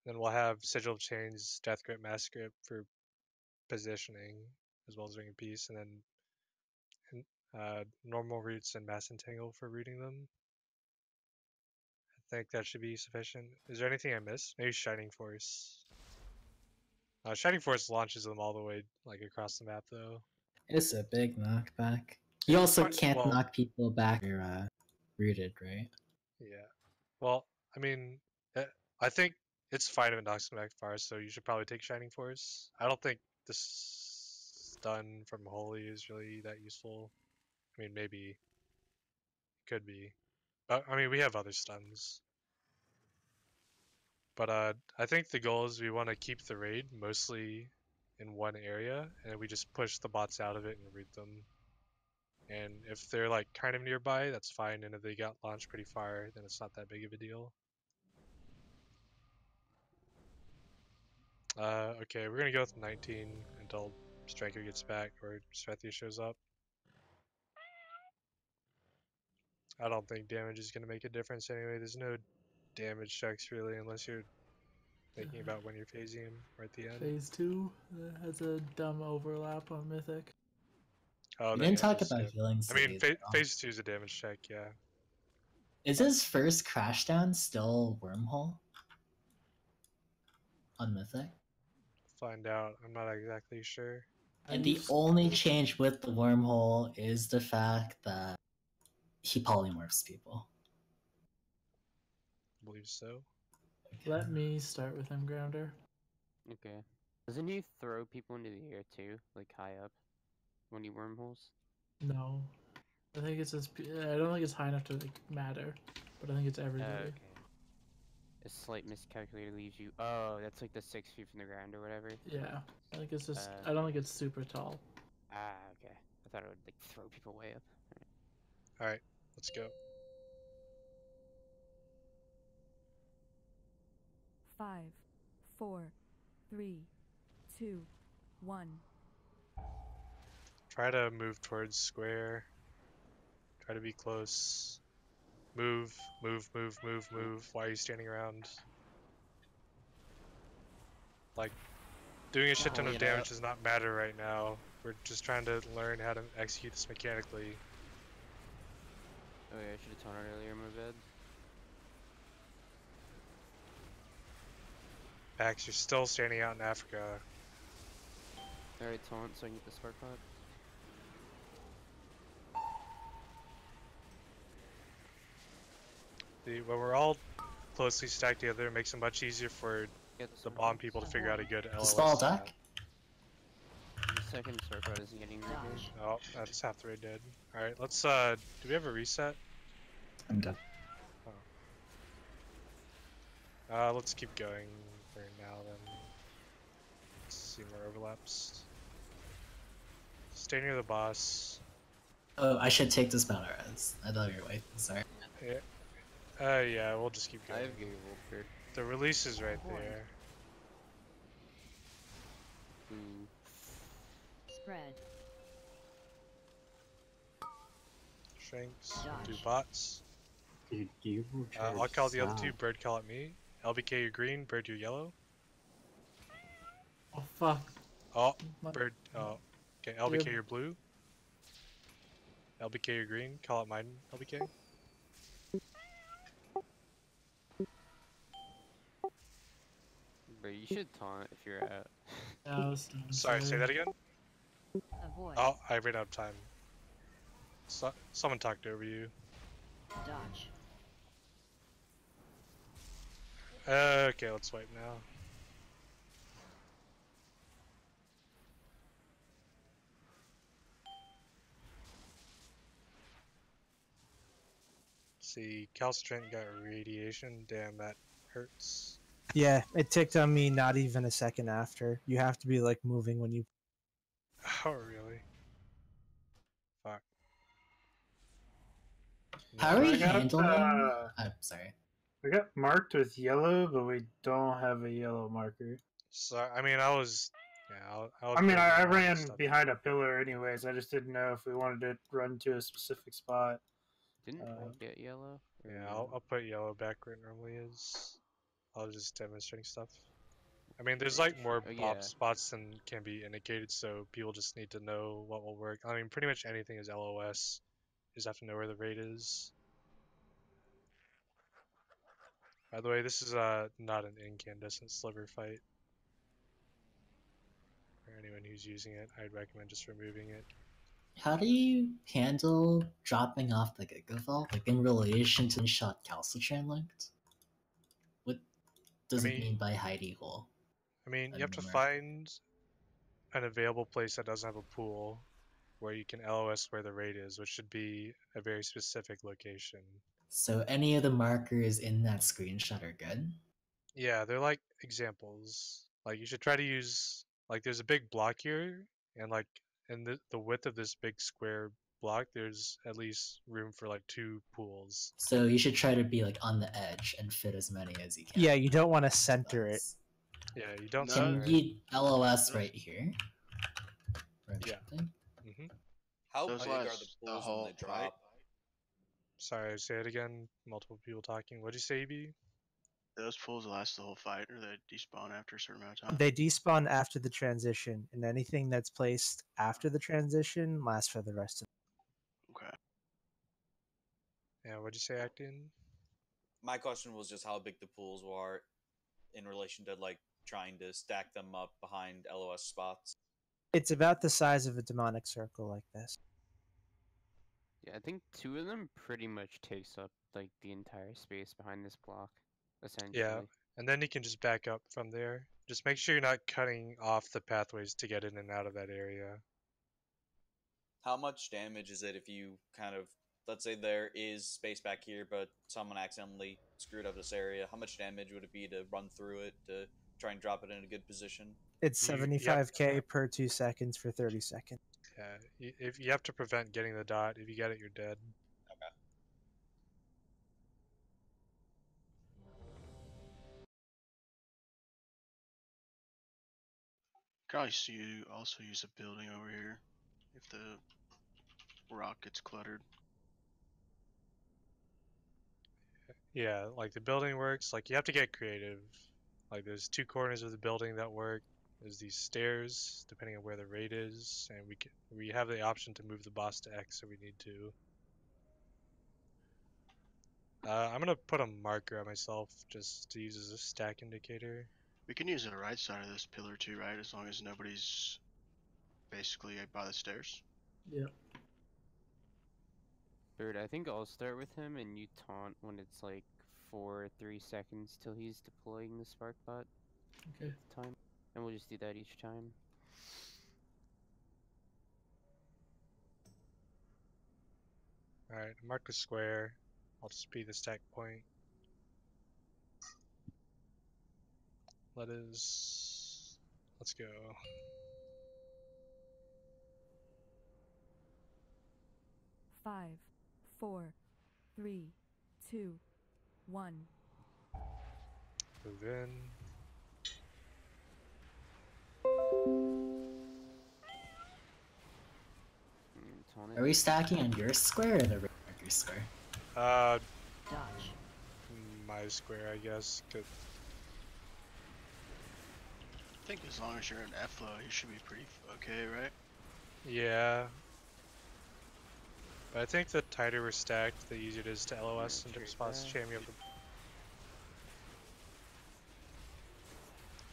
Speaker 7: then we'll have Sigil of Chains, Death Grip, Mass Grip for positioning, as well as Ring of Peace, and then normal roots and Mass Entangle for rooting them. I think that should be sufficient. Is there anything I missed? Maybe Shining Force. Shining Force launches them all the way like across the map, though.
Speaker 6: It's a big knockback. You also can't knock people back if you're rooted, right?
Speaker 7: Yeah. Well, I mean, I think it's fine if it knocks them back far, so you should probably take Shining Force. I don't think the stun from Holy is really that useful. I mean, maybe. Could be. But, I mean, we have other stuns. But I think the goal is we want to keep the raid mostly in one area, and we just push the bots out of it and root them. And if they're like kind of nearby, that's fine. And if they got launched pretty far, then it's not that big of a deal. Okay, we're gonna go with 19 until Striker gets back or Svethia shows up. I don't think damage is gonna make a difference anyway. There's no damage checks really unless you're thinking about when you're phasing him or at the end.
Speaker 3: Phase 2 has a dumb overlap on Mythic.
Speaker 7: Oh,
Speaker 6: We didn't talk about healing.
Speaker 7: I mean, phase 2 is a damage check, yeah.
Speaker 6: Is his first crashdown still Wormhole on Mythic?
Speaker 7: Find out. I'm not exactly sure.
Speaker 6: And the only change with the Wormhole is the fact that he polymorphs people.
Speaker 7: I believe so.
Speaker 3: Let me start with him, Grounder.
Speaker 9: Okay. Doesn't he throw people into the air too, like high up, when he wormholes?
Speaker 3: No. I think it's just, I don't think it's high enough to like matter, but I think it's everybody.
Speaker 9: Okay. A slight miscalculator leaves you. Oh, that's like the 6 feet from the ground or whatever.
Speaker 3: Yeah, I think it's just. I don't think it's super tall.
Speaker 9: Ah, okay. I thought it would like throw people way up.
Speaker 7: All right, let's go.
Speaker 16: 5, 4, 3, 2, 1.
Speaker 7: Try to move towards square. Try to be close. Move, move, move, move, move. Why are you standing around? Like, doing a shit ton of damage does not matter right now. We're just trying to learn how to execute this mechanically.
Speaker 9: Oh yeah, I should have taunted earlier, my bad.
Speaker 7: Pax, you're still standing out in Africa.
Speaker 9: Alright, taunt so I can get the spark pot.
Speaker 7: When we're all closely stacked together, it makes it much easier for the bomb people to figure out a good LOS.
Speaker 6: Stall deck?
Speaker 9: The second spark pot isn't getting ready.
Speaker 7: Oh, that's half the raid dead. Alright, let's do we have a reset?
Speaker 8: I'm done.
Speaker 7: Let's keep going for now then. Let's see more overlaps. Stay near the boss.
Speaker 6: Oh, I should take this battle res. I thought you were waiting, sorry.
Speaker 7: Yeah. Yeah, we'll just keep going.
Speaker 9: I have
Speaker 7: The release is right there.
Speaker 9: Ooh.
Speaker 13: Spread.
Speaker 7: Shanks.
Speaker 13: Dodge.
Speaker 7: Do bots.
Speaker 5: Dude, you will
Speaker 7: I'll
Speaker 5: charge
Speaker 7: call the other two.
Speaker 5: south.
Speaker 7: Bird call at me. LBK you're green. Bird you're yellow.
Speaker 3: Oh fuck.
Speaker 7: Oh,
Speaker 3: What?
Speaker 7: bird. Oh, okay. LBK
Speaker 3: You're-
Speaker 7: you're blue. LBK you're green. Call out mine. LBK.
Speaker 9: Bro, you should taunt if you're out.
Speaker 7: Sorry, say that again.
Speaker 13: Avoid.
Speaker 7: Oh, I ran out of time. Someone talked over you.
Speaker 13: Dodge.
Speaker 7: Okay, let's swipe now. See, Calcitrant got radiation. Damn, that hurts.
Speaker 10: Yeah, it ticked on me not even a second after. You have to be like moving when you.
Speaker 7: Oh, really? Fuck.
Speaker 6: How are
Speaker 17: I
Speaker 6: you
Speaker 17: got,
Speaker 6: handling? I'm sorry.
Speaker 17: We got marked with yellow, but we don't have a yellow marker.
Speaker 7: So, I mean, I was. Yeah, I'll
Speaker 17: I mean,
Speaker 7: put
Speaker 17: I
Speaker 7: yellow
Speaker 17: ran
Speaker 7: stuff.
Speaker 17: behind a pillar anyways. I just didn't know if we wanted to run to a specific spot.
Speaker 9: Didn't I get yellow? Or
Speaker 7: Yeah,
Speaker 9: no?
Speaker 7: I'll put yellow back where it normally is. I'll just demonstrating stuff. I mean, there's like more
Speaker 9: Oh,
Speaker 7: bop
Speaker 9: yeah.
Speaker 7: spots than can be indicated, so people just need to know what will work. I mean, pretty much anything is LOS. You just have to know where the raid is. By the way, this is not an incandescent sliver fight. For anyone who's using it, I'd recommend just removing it.
Speaker 6: How do you handle dropping off the Gigavault, like in relation to the shot Calcitrant linked? What does it mean by hidey hole?
Speaker 7: I mean, you have to
Speaker 6: Remember.
Speaker 7: find an available place that doesn't have a pool where you can LOS where the raid is, which should be a very specific location.
Speaker 6: So any of the markers in that screenshot are good?
Speaker 7: Yeah, they're like examples. Like you should try to use like there's a big block here, and like in the width of this big square block, there's at least room for like 2 pools.
Speaker 6: So you should try to be like on the edge and fit as many as you can.
Speaker 10: Yeah, you don't want to center it.
Speaker 7: Yeah, you don't.
Speaker 6: Can you LOS right here?
Speaker 7: Yeah.
Speaker 19: How
Speaker 2: Those
Speaker 19: big are the
Speaker 2: last the
Speaker 19: pools
Speaker 2: whole
Speaker 19: when they drop?
Speaker 7: Sorry, say it again. Multiple people talking. What'd you say, B?
Speaker 2: Those pools last the whole fight, or they despawn after a certain amount of time.
Speaker 10: They despawn after the transition, and anything that's placed after the transition lasts for the rest of.
Speaker 2: Okay.
Speaker 7: Yeah, what'd you say, Actin?
Speaker 19: My question was just how big the pools were in relation to like trying to stack them up behind LOS spots.
Speaker 10: It's about the size of a demonic circle like this.
Speaker 9: Yeah, I think 2 of them pretty much takes up like the entire space behind this block, essentially.
Speaker 7: Yeah, and then you can just back up from there. Just make sure you're not cutting off the pathways to get in and out of that area.
Speaker 19: How much damage is it if you kind of, let's say there is space back here, but someone accidentally screwed up this area? How much damage would it be to run through it to try and drop it in a good position?
Speaker 10: It's 75k per 2 seconds for 30 seconds.
Speaker 7: Yeah, if you have to prevent getting the dot, if you get it, you're dead.
Speaker 19: Okay.
Speaker 2: Could also use a building over here if the rock gets cluttered.
Speaker 7: Yeah, like the building works. Like you have to get creative. Like there's 2 corners of the building that work. There's these stairs, depending on where the raid is, and we have the option to move the boss to X if we need to. I'm gonna put a marker on myself just to use as a stack indicator.
Speaker 2: We can use the right side of this pillar too, right? As long as nobody's basically by the stairs.
Speaker 3: Yep.
Speaker 9: Bird, I think I'll start with him and you taunt when it's like 4 or 3 seconds till he's deploying the spark bot.
Speaker 3: Okay.
Speaker 9: Time. And we'll just do that each time.
Speaker 7: Alright, mark the square. I'll just be the stack point. Let's go.
Speaker 16: Five, 4, 3, 2, 1.
Speaker 7: Move in.
Speaker 6: Are we stacking on your square or the Ricker square?
Speaker 7: Dodge.
Speaker 13: Dodge.
Speaker 7: My square, I guess. Good.
Speaker 2: I think as long as you're in F-low, you should be pretty okay, right?
Speaker 7: Yeah. But I think the tighter we're stacked, the easier it is to LOS in different spots. Jam you up.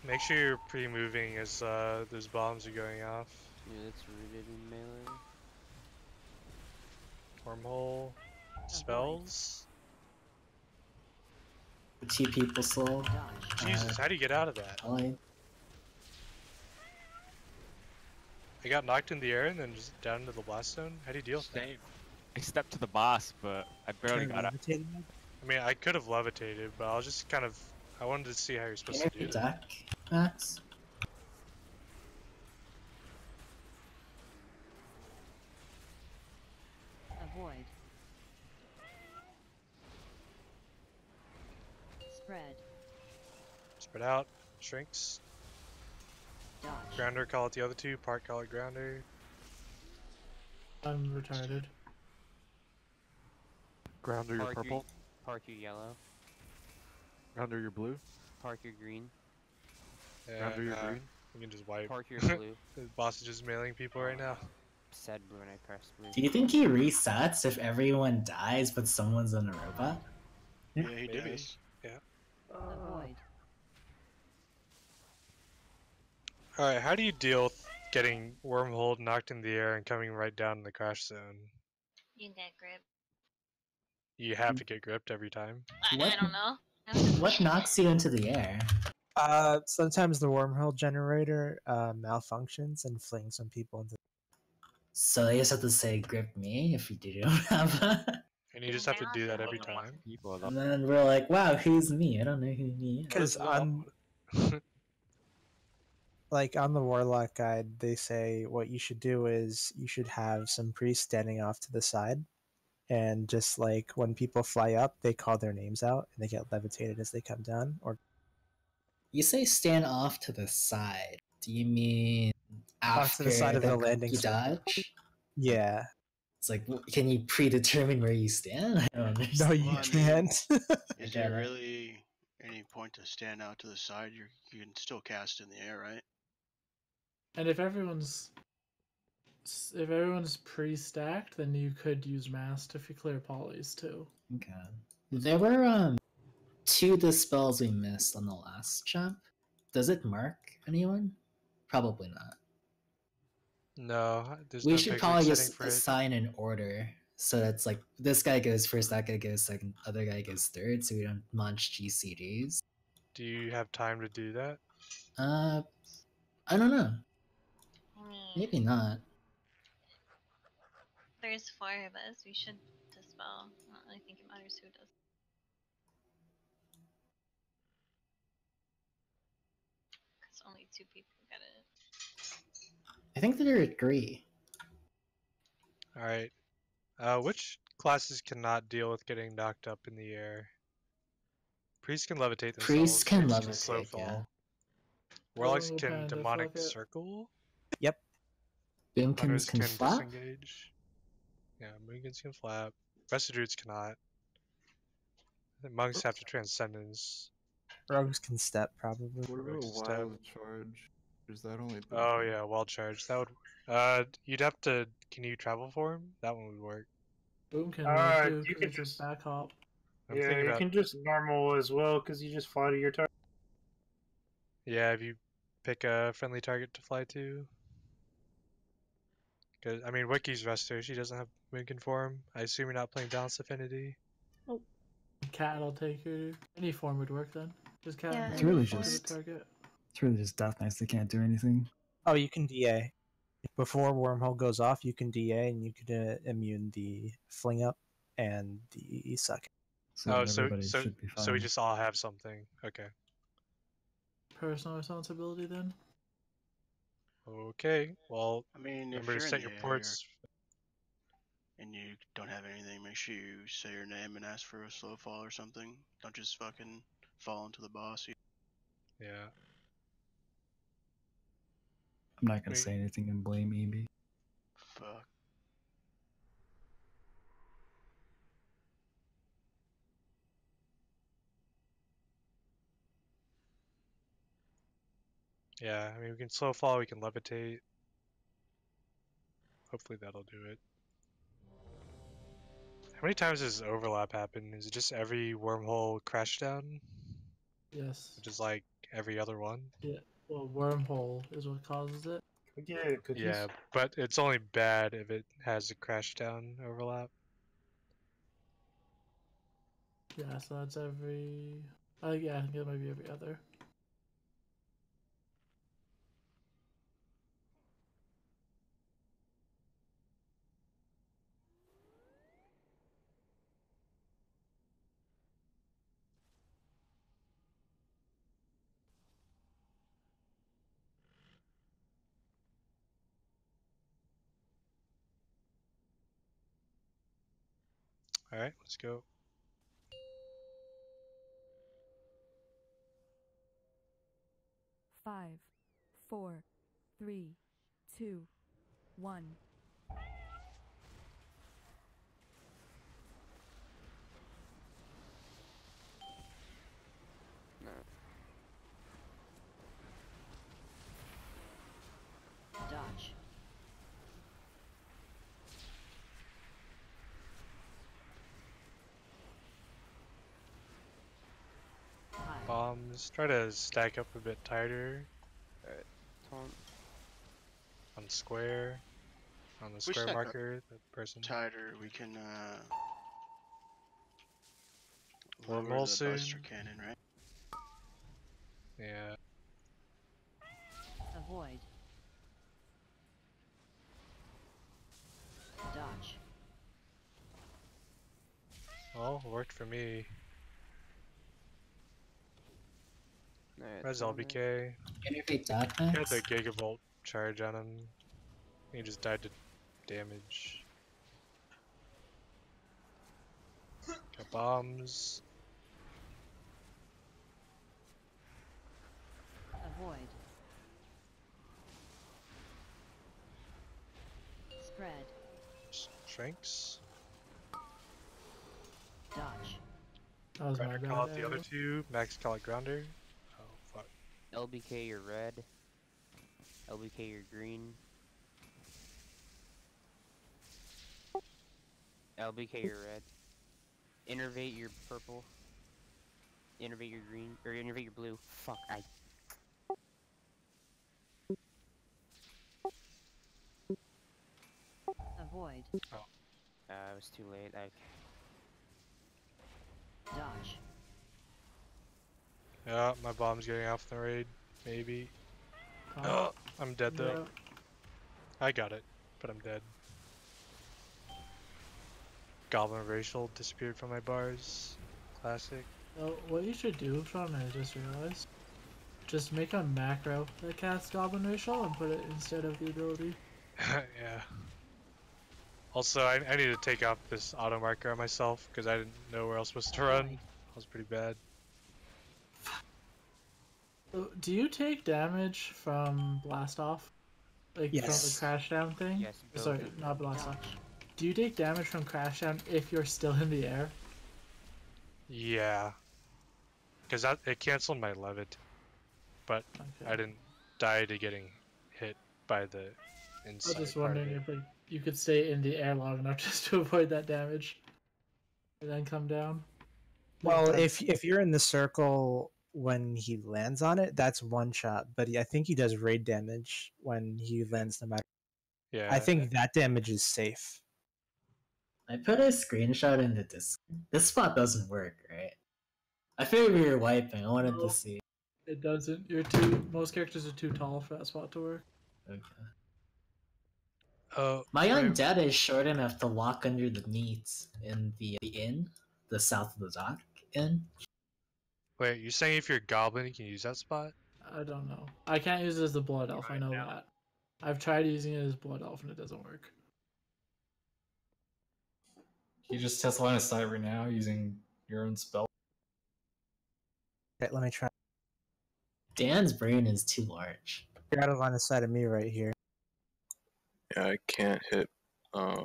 Speaker 7: Make sure you're pre-moving as those bombs are going off.
Speaker 9: Yeah, it's rooted in melee.
Speaker 7: Wormhole. Spells.
Speaker 6: The 2 people soul.
Speaker 7: Jesus, how do you get out of that?
Speaker 6: I
Speaker 7: got knocked in the air and then just down into the blast zone. How do you deal with that?
Speaker 18: I stepped to the boss, but I barely got out.
Speaker 7: I mean, I could have levitated, but I was just kind of... I wanted to see how you're supposed to do that.
Speaker 6: Deck, Max.
Speaker 13: Avoid. Spread.
Speaker 7: Spread out. Shrinks.
Speaker 13: Dodge.
Speaker 7: Grounder, call it the other two. Park, call it grounder.
Speaker 3: I'm retarded.
Speaker 18: Grounder, you're
Speaker 9: Park
Speaker 18: purple.
Speaker 9: Park your yellow.
Speaker 18: Grounder, you're blue.
Speaker 9: Park your green.
Speaker 18: Grounder, you're green.
Speaker 7: You can just wipe.
Speaker 9: Park your blue.
Speaker 7: The boss is just mailing people right now.
Speaker 9: Said blue and I pressed blue.
Speaker 6: Do you think he resets if everyone dies but someone's in a robot?
Speaker 2: Yeah, he
Speaker 7: Maybe.
Speaker 2: does.
Speaker 7: Yeah.
Speaker 13: Avoid.
Speaker 7: Alright, how do you deal with getting wormhole knocked in the air and coming right down in the crash zone?
Speaker 11: You get grip.
Speaker 7: You have to get gripped every time.
Speaker 11: I don't know.
Speaker 6: What knocks you into the air?
Speaker 10: Sometimes the wormhole generator malfunctions and flings some people into.
Speaker 6: So they just have to say grip me if you don't have a...
Speaker 7: And you just have to do that every time.
Speaker 6: And then we're like, wow, who's me? I don't know who me is.
Speaker 10: Because on like on the Warlock guide, they say what you should do is you should have some priests standing off to the side, and just like when people fly up, they call their names out and they get levitated as they come down. Or
Speaker 6: You say stand off to the side. Do you mean after
Speaker 10: off to the side of the landing
Speaker 6: you
Speaker 10: circle.
Speaker 6: dodge?
Speaker 10: Yeah.
Speaker 6: It's like, can you predetermine where you stand? I don't understand.
Speaker 10: No, you can't.
Speaker 2: Is there really any point to stand out to the side? You can still cast in the air, right?
Speaker 3: And if everyone's pre-stacked, then you could use Mast if you clear polys too.
Speaker 6: Okay. There were 2 dispels we missed on the last jump. Does it mark anyone? Probably not.
Speaker 7: No, there's
Speaker 6: We
Speaker 7: no
Speaker 6: should
Speaker 7: picture
Speaker 6: probably
Speaker 7: setting
Speaker 6: just
Speaker 7: for it.
Speaker 6: assign an order so that's like this guy goes first, that guy goes second, other guy goes third, so we don't munch GCDs.
Speaker 7: Do you have time to do that?
Speaker 6: I don't know. Maybe not.
Speaker 11: There's 4 of us. We should dispel. I don't really think it matters who does. Because only 2 people get it.
Speaker 6: I think they agree.
Speaker 7: Alright. Which classes cannot deal with getting knocked up in the air? Priests can levitate themselves.
Speaker 6: Priests can
Speaker 7: Mages slow
Speaker 6: levitate,
Speaker 7: fall.
Speaker 6: yeah.
Speaker 7: Warlocks
Speaker 3: Oh,
Speaker 7: can
Speaker 3: panda,
Speaker 7: demonic
Speaker 3: fuck it.
Speaker 7: circle.
Speaker 10: Yep.
Speaker 6: Boomkins
Speaker 7: Hunters
Speaker 6: can flap.
Speaker 7: disengage. Yeah, Moongans can flap. Rest of druids cannot. The monks have to transcendence.
Speaker 10: Rogues can step probably.
Speaker 15: What about a
Speaker 7: Rogues step.
Speaker 15: wild charge? Is that only?
Speaker 7: Oh yeah, wild charge. That would. You'd have to. Can you travel for him? That one would work.
Speaker 3: Boomkin
Speaker 17: You
Speaker 3: too,
Speaker 17: can
Speaker 3: because
Speaker 17: just
Speaker 3: it's back hop.
Speaker 7: I'm
Speaker 17: yeah,
Speaker 7: thinking
Speaker 17: you
Speaker 7: about.
Speaker 17: can just normal as well because you just fly to your target.
Speaker 7: Yeah, if you pick a friendly target to fly to. Cause I mean, Wiki's Rester. She doesn't have Moonkin form. I assume you're not playing Balanced Affinity.
Speaker 3: Cat will take her. Any form would work then. Just cat
Speaker 12: Yeah,
Speaker 3: and
Speaker 8: It's really
Speaker 3: to the
Speaker 8: just-
Speaker 3: target.
Speaker 8: It's really just Death Knights. They can't do anything.
Speaker 10: Oh, you can DA. Before wormhole goes off, you can DA and you can immune the fling up and the suck.
Speaker 8: So
Speaker 7: Oh,
Speaker 8: everybody should be fine.
Speaker 7: so we just all have something. Okay.
Speaker 3: Personal responsibility then.
Speaker 7: Okay. Well,
Speaker 2: I mean, if
Speaker 7: remember
Speaker 2: you're
Speaker 7: to
Speaker 2: in
Speaker 7: set
Speaker 2: the
Speaker 7: your
Speaker 2: air
Speaker 7: ports.
Speaker 2: and you don't have anything, make sure you say your name and ask for a slow fall or something. Don't just fucking fall into the boss.
Speaker 7: Yeah.
Speaker 8: I'm not gonna say anything and blame EB.
Speaker 2: Fuck.
Speaker 7: Yeah, I mean, we can slow fall, we can levitate. Hopefully that'll do it. How many times does overlap happen? Is it just every wormhole crash down?
Speaker 3: Yes.
Speaker 7: Which is like every other one?
Speaker 3: Yeah. Well, wormhole is what causes it.
Speaker 17: Yeah, cookies.
Speaker 7: Yeah, but it's only bad if it has a crash down overlap.
Speaker 3: Yeah, so that's every. Yeah, I think it might be every other.
Speaker 7: Alright, let's go.
Speaker 16: Five, 4, 3, 2, 1.
Speaker 13: Dodge.
Speaker 7: Bombs. Try to stack up a bit tighter.
Speaker 9: Alright, taunt.
Speaker 7: On square. On the
Speaker 2: If we
Speaker 7: square
Speaker 2: stack up
Speaker 7: marker, the person.
Speaker 2: tighter, we can
Speaker 7: Or
Speaker 2: lower the
Speaker 7: Molson.
Speaker 2: Buster Cannon, right?
Speaker 7: Yeah.
Speaker 13: Avoid. Dodge.
Speaker 7: Well, worked for me.
Speaker 9: Alright,
Speaker 7: Res
Speaker 9: taunt.
Speaker 7: LBK.
Speaker 6: Innervate
Speaker 7: He had
Speaker 6: Darkness.
Speaker 7: the Gigavolt charge on him. He just died to damage. Got bombs.
Speaker 13: Avoid. Spread.
Speaker 7: Shrinks.
Speaker 13: Dodge.
Speaker 3: That was my
Speaker 7: Grinder
Speaker 3: bad.
Speaker 7: call out the other
Speaker 3: Eric.
Speaker 7: two. Max call out Grounder. Oh, fuck.
Speaker 9: LBK, you're red. LBK, you're green. LBK, you're red. Innervate, you're purple. Innervate, you're green. Or innervate, you're blue. Fuck, I.
Speaker 13: Avoid.
Speaker 7: Oh.
Speaker 9: It was too late.
Speaker 13: Dodge.
Speaker 7: Yeah, my bomb's getting off the raid. Maybe.
Speaker 3: Taunt.
Speaker 7: Oh, I'm dead though.
Speaker 3: Yeah.
Speaker 7: I got it, but I'm dead. Goblin Racial disappeared from my bars. Classic.
Speaker 3: So what you should do, Sean, I just realized, just make a macro that casts Goblin Racial and put it instead of the ability.
Speaker 7: Yeah. Also, I need to take off this auto marker on myself because I didn't know where I was supposed to run. That was pretty bad.
Speaker 3: So, do you take damage from blast off? Like from the crash down thing?
Speaker 9: Yes, both
Speaker 3: Sorry,
Speaker 9: of them.
Speaker 3: not blast off. Do you take damage from crash down if you're still in the air?
Speaker 7: Yeah. Because it canceled my levit. But I didn't die to getting hit by the
Speaker 3: I
Speaker 7: inside
Speaker 3: was just
Speaker 7: part of
Speaker 3: wondering
Speaker 7: it.
Speaker 3: if like you could stay in the air long enough just to avoid that damage, and then come down.
Speaker 10: Well, if you're in the circle when he lands on it, that's one shot. But I think he does raid damage when he lands, no matter.
Speaker 7: Yeah.
Speaker 10: I think that damage is safe.
Speaker 6: I put a screenshot in the Discord. This spot doesn't work, right? I figured we were wiping. I wanted to see.
Speaker 3: It doesn't. Most characters are too tall for that spot to work.
Speaker 6: Okay.
Speaker 7: My
Speaker 6: undead is short enough to walk under the meat in the inn, the south of the dock inn.
Speaker 7: Wait, you're saying if you're a goblin, you can use that spot?
Speaker 3: I don't know. I can't use it as the blood elf. I know that. I've tried using it as blood elf and it doesn't work.
Speaker 20: You just test line of sight right now using your own spell.
Speaker 10: Okay, let me try.
Speaker 6: Dan's brain is too large.
Speaker 10: You're out of line of sight of me right here.
Speaker 14: Yeah, I can't hit.
Speaker 10: Yeah,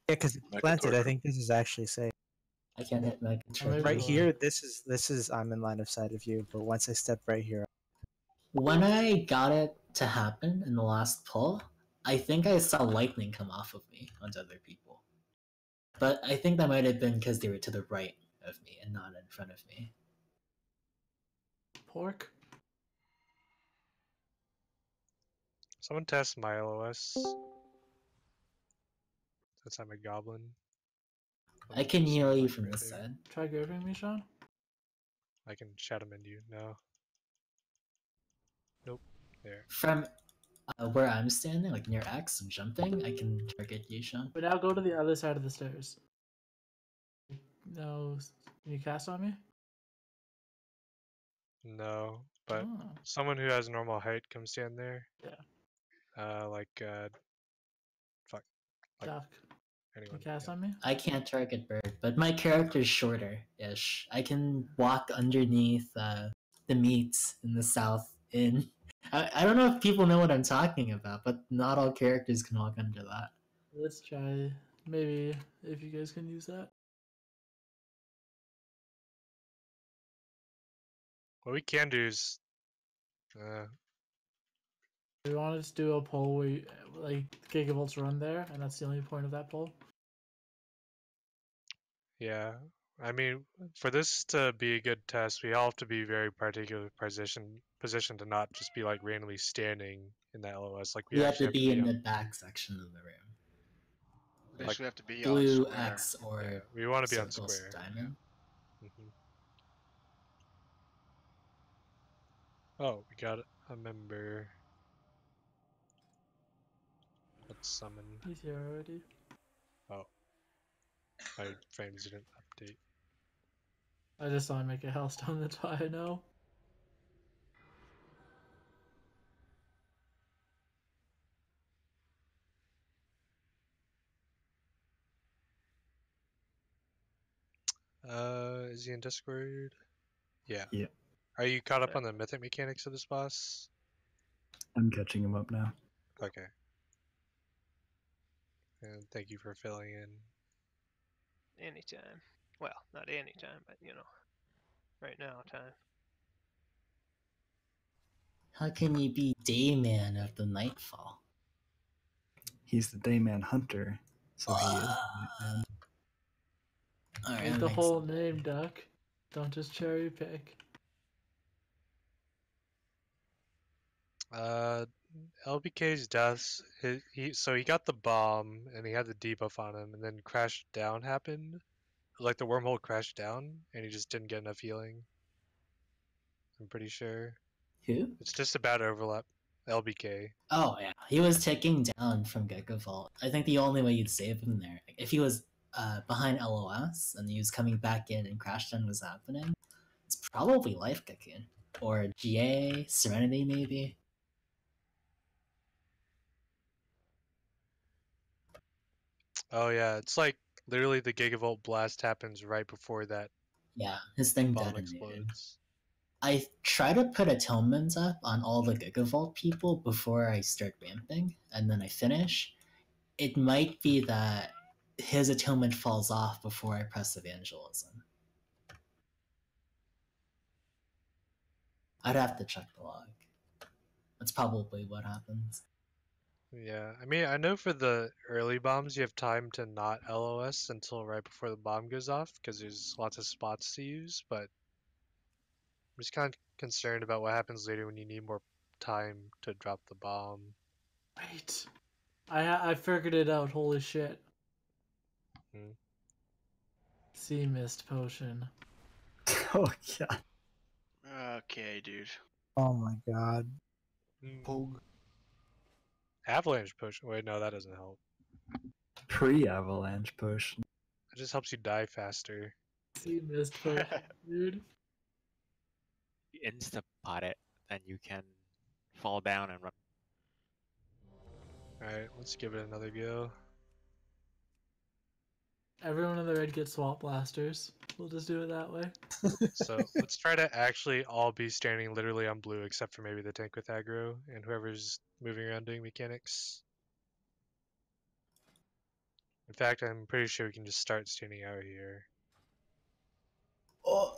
Speaker 10: because it's
Speaker 14: Mecha
Speaker 10: planted. I
Speaker 14: Torture.
Speaker 10: think this is actually safe.
Speaker 6: I can't hit my
Speaker 10: Right here, this is I'm in line of sight of you. But once I step right here,
Speaker 6: When I got it to happen in the last pull, I think I saw lightning come off of me onto other people. But I think that might have been because they were to the right of me and not in front of me.
Speaker 3: Pork.
Speaker 7: Someone test my LOS. Since I'm a goblin.
Speaker 6: I can heal you from this side.
Speaker 3: Try grabbing me, Sean.
Speaker 7: I can shadow mend you. No. Nope. There.
Speaker 6: From where I'm standing, like near X and jumping, I can target you, Sean.
Speaker 3: But now go to the other side of the stairs. No, can you cast on me?
Speaker 7: No, but
Speaker 3: Oh.
Speaker 7: someone who has normal height come stand there.
Speaker 3: Yeah.
Speaker 7: Fuck. Like,
Speaker 3: Duck.
Speaker 7: anyone.
Speaker 3: Can you cast on me?
Speaker 6: I can't target bird, but my character's shorter-ish. I can walk underneath the meat in the south in. I don't know if people know what I'm talking about, but not all characters can walk under that.
Speaker 3: Let's try. Maybe if you guys can use that.
Speaker 7: What we can do is,
Speaker 3: We want to just do a poll where you, like Gigavolts run there, and that's the only point of that poll.
Speaker 7: yeah. I mean, for this to be a good test, we all have to be very particular position to not just be like randomly standing in that LOS. Like we
Speaker 6: You have
Speaker 7: actually
Speaker 6: to be in
Speaker 7: on,
Speaker 6: the back section of the room.
Speaker 2: Basically, have to be on
Speaker 6: Blue
Speaker 2: square.
Speaker 6: X or
Speaker 7: yeah, we want to be on
Speaker 6: circle
Speaker 7: square.
Speaker 6: diamond.
Speaker 7: Oh, we got a member. Let's summon.
Speaker 3: He's here already.
Speaker 7: Oh, my frames didn't update.
Speaker 3: I just saw him make a Hellstone, that's why I know.
Speaker 7: Is he in Discord? Yeah.
Speaker 8: Yeah.
Speaker 7: Are you caught up on the mythic mechanics of this boss?
Speaker 8: I'm catching him up now.
Speaker 7: Okay. And thank you for filling in.
Speaker 21: Anytime. Well, not anytime, but you know, right now time.
Speaker 6: How can you be Dayman of the Nightfall?
Speaker 8: He's the Dayman Hunter, so he is.
Speaker 6: Alright,
Speaker 3: Make
Speaker 6: that
Speaker 3: the
Speaker 6: makes
Speaker 3: whole name, Duck. Don't just cherry pick.
Speaker 7: LBK's deaths. He got the bomb and he had the debuff on him, and then crash down happened. Like the wormhole crashed down, and he just didn't get enough healing. I'm pretty sure.
Speaker 6: Who?
Speaker 7: It's just a bad overlap. LBK.
Speaker 6: Oh yeah, he was ticking down from Gigavolt. I think the only way you'd save him there, if he was behind LOS and he was coming back in and Crashdown was happening, it's probably Life Cocoon or GA Serenity maybe.
Speaker 7: Oh yeah, it's like literally the Gigavolt blast happens right before that.
Speaker 6: Yeah, his thing
Speaker 7: bomb
Speaker 6: detonated.
Speaker 7: explodes.
Speaker 6: I try to put atonements up on all the Gigavolt people before I start ramping, and then I finish. It might be that his atonement falls off before I press Evangelism. I'd have to check the log. That's probably what happens.
Speaker 7: Yeah, I mean, I know for the early bombs, you have time to not LOS until right before the bomb goes off, because there's lots of spots to use, but I'm just kind of concerned about what happens later when you need more time to drop the bomb.
Speaker 3: Wait. I figured it out, holy shit. Sea Mist Potion.
Speaker 8: Oh, yeah.
Speaker 2: Okay, dude.
Speaker 10: oh my god.
Speaker 7: Pog. Avalanche potion. Wait, no, that doesn't help.
Speaker 8: Pre-avalanche potion.
Speaker 7: It just helps you die faster.
Speaker 3: Sea Mist Potion, dude.
Speaker 18: You insta-pot it, then you can fall down and run.
Speaker 7: Alright, let's give it another go.
Speaker 3: Everyone in the red gets swamp blasters. We'll just do it that way.
Speaker 7: So let's try to actually all be standing literally on blue, except for maybe the tank with aggro and whoever's moving around doing mechanics. In fact, I'm pretty sure we can just start standing out here.
Speaker 6: Oh,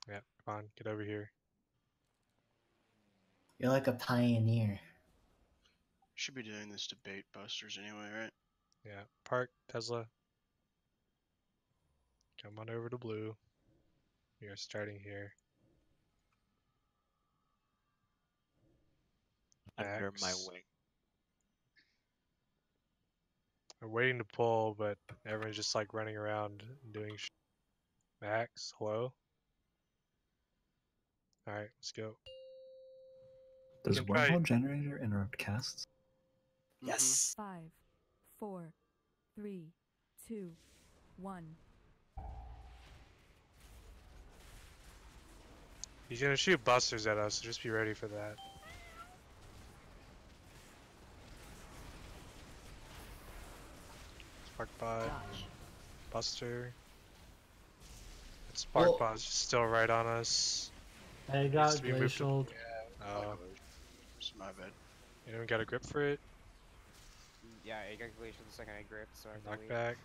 Speaker 7: Yeah, come on, get over here.
Speaker 6: you're like a pioneer.
Speaker 2: Should be doing this to bait busters anyway, right?
Speaker 7: Yeah, park, Tesla. Come on over to blue. We are starting here.
Speaker 18: Under my
Speaker 7: Max.
Speaker 18: wing.
Speaker 7: We're waiting to pull, but everyone's just like running around and doing Max, hello? Alright, let's go.
Speaker 8: Does
Speaker 7: can try-
Speaker 8: Wormhole Generator interrupt casts?
Speaker 10: Yes.
Speaker 16: 5, 4, 3, 2, 1.
Speaker 7: He's gonna shoot busters at us, so just be ready for that. Spark bot.
Speaker 13: Dodge.
Speaker 7: Buster. That spark bot's just still right on us.
Speaker 3: I
Speaker 7: Needs
Speaker 3: got
Speaker 7: to be moved to-
Speaker 3: glacialed.
Speaker 2: It's my bad.
Speaker 7: Anyone got a grip for it?
Speaker 9: Yeah, I got glacial the second I gripped, so I
Speaker 7: Knock back.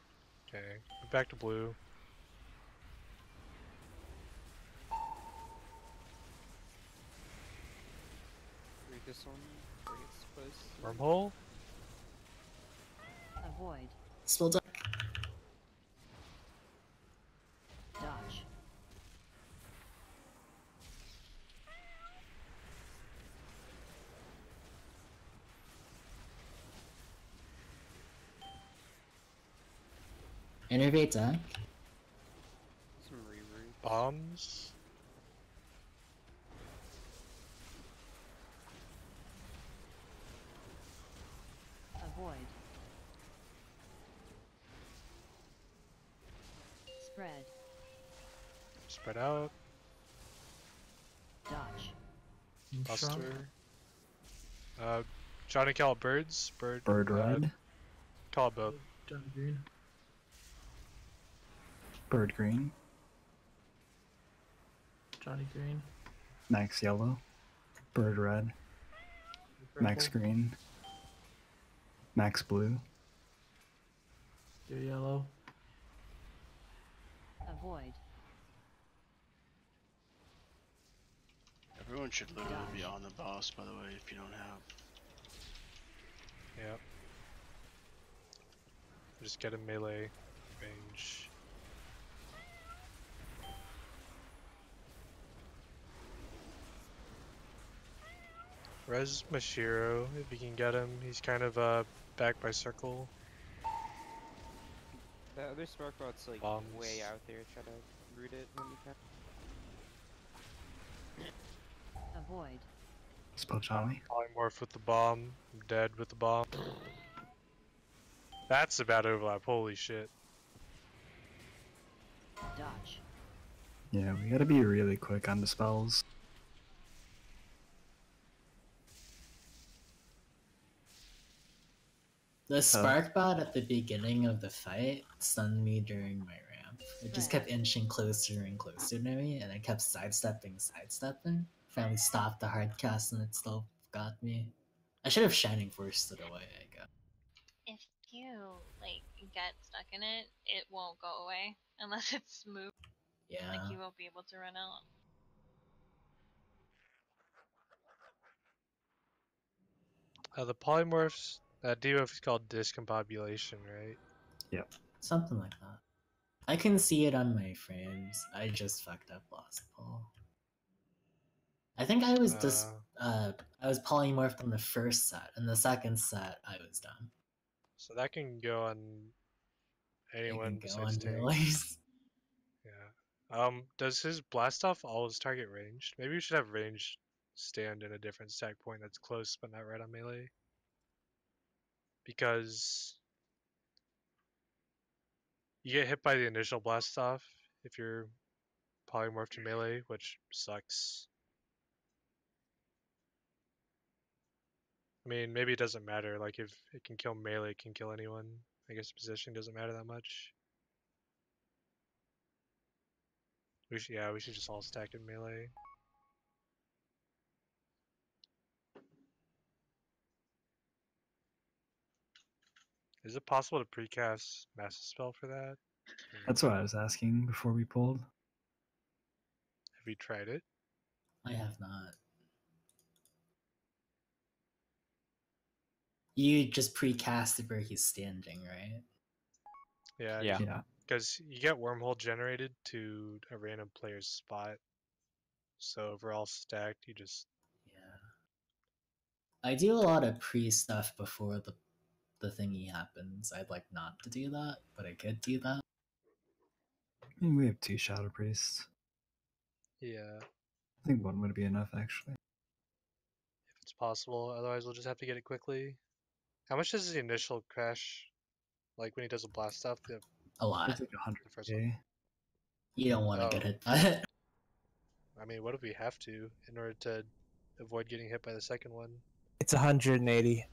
Speaker 7: Okay. Move back to blue.
Speaker 9: Read this one before it gets close.
Speaker 7: Wormhole?
Speaker 13: Avoid.
Speaker 6: Spell dark.
Speaker 13: Dodge.
Speaker 6: Innervate dark.
Speaker 9: Some reroute.
Speaker 7: Bombs?
Speaker 13: Avoid. Spread.
Speaker 7: Spread out.
Speaker 13: Dodge.
Speaker 7: Buster. Johnny call it birds. Bird
Speaker 8: red.
Speaker 7: Call it both.
Speaker 3: Johnny Green.
Speaker 8: Bird green.
Speaker 3: Johnny Green.
Speaker 8: Max yellow. Bird red. Max
Speaker 3: Purple.
Speaker 8: green. Max blue.
Speaker 3: You're yellow.
Speaker 13: Avoid.
Speaker 2: Everyone should literally be on the boss, by the way, if you don't have.
Speaker 7: Yep. Just get a melee range. Res Mashiro, if you can get him. He's kind of back by circle.
Speaker 9: The other spark bot's like
Speaker 7: Bombs.
Speaker 9: way out there. Try to root it when you can.
Speaker 13: Avoid.
Speaker 8: Spell Johnny.
Speaker 7: Polymorph with the bomb. I'm dead with the bomb. That's a bad overlap. Holy shit.
Speaker 13: Dodge.
Speaker 8: Yeah, we gotta be really quick on the spells.
Speaker 6: The spark bot at the beginning of the fight stunned me during my ramp. It just kept inching closer and closer to me, and I kept sidestepping. Finally stopped the hard cast, and it still got me. I should have Shining Forced it away, I guess.
Speaker 11: If you like get stuck in it, it won't go away unless it's moved.
Speaker 6: Yeah.
Speaker 11: Like you won't be able to run out.
Speaker 7: The polymorphs, that debuff is called discombobulation, right?
Speaker 8: Yep.
Speaker 6: Something like that. I can see it on my frames. I just fucked up last pull. I think I was just I was polymorphed on the first set, and the second set I was done.
Speaker 7: So that can go on anyone besides tank.
Speaker 6: Melee.
Speaker 7: Yeah. Does his blast off always target ranged? Maybe we should have ranged stand in a different stack point that's close but not right on melee. Because you get hit by the initial blast off if you're polymorphed to melee, which sucks. I mean, maybe it doesn't matter. Like, if it can kill melee, it can kill anyone. I guess position doesn't matter that much. We should just all stack in melee. Is it possible to precast Master Spell for that?
Speaker 8: That's what I was asking before we pulled.
Speaker 7: Have you tried it?
Speaker 6: I have not. You just precast it where he's standing, right?
Speaker 7: Yeah. Because you get wormhole generated to a random player's spot. So if we're all stacked, you just...
Speaker 6: I do a lot of pre-stuff before the thingy happens. I'd like not to do that, but I could do that.
Speaker 8: I mean, we have 2 Shadow Priests.
Speaker 7: Yeah.
Speaker 8: I think 1 would be enough, actually.
Speaker 7: If it's possible, otherwise we'll just have to get it quickly. How much does the initial crash, like when he does a blast off?
Speaker 6: A lot.
Speaker 8: It's like 100k.
Speaker 6: You don't want to get hit by it.
Speaker 7: I mean, what if we have to in order to avoid getting hit by the second one?
Speaker 10: It's 180.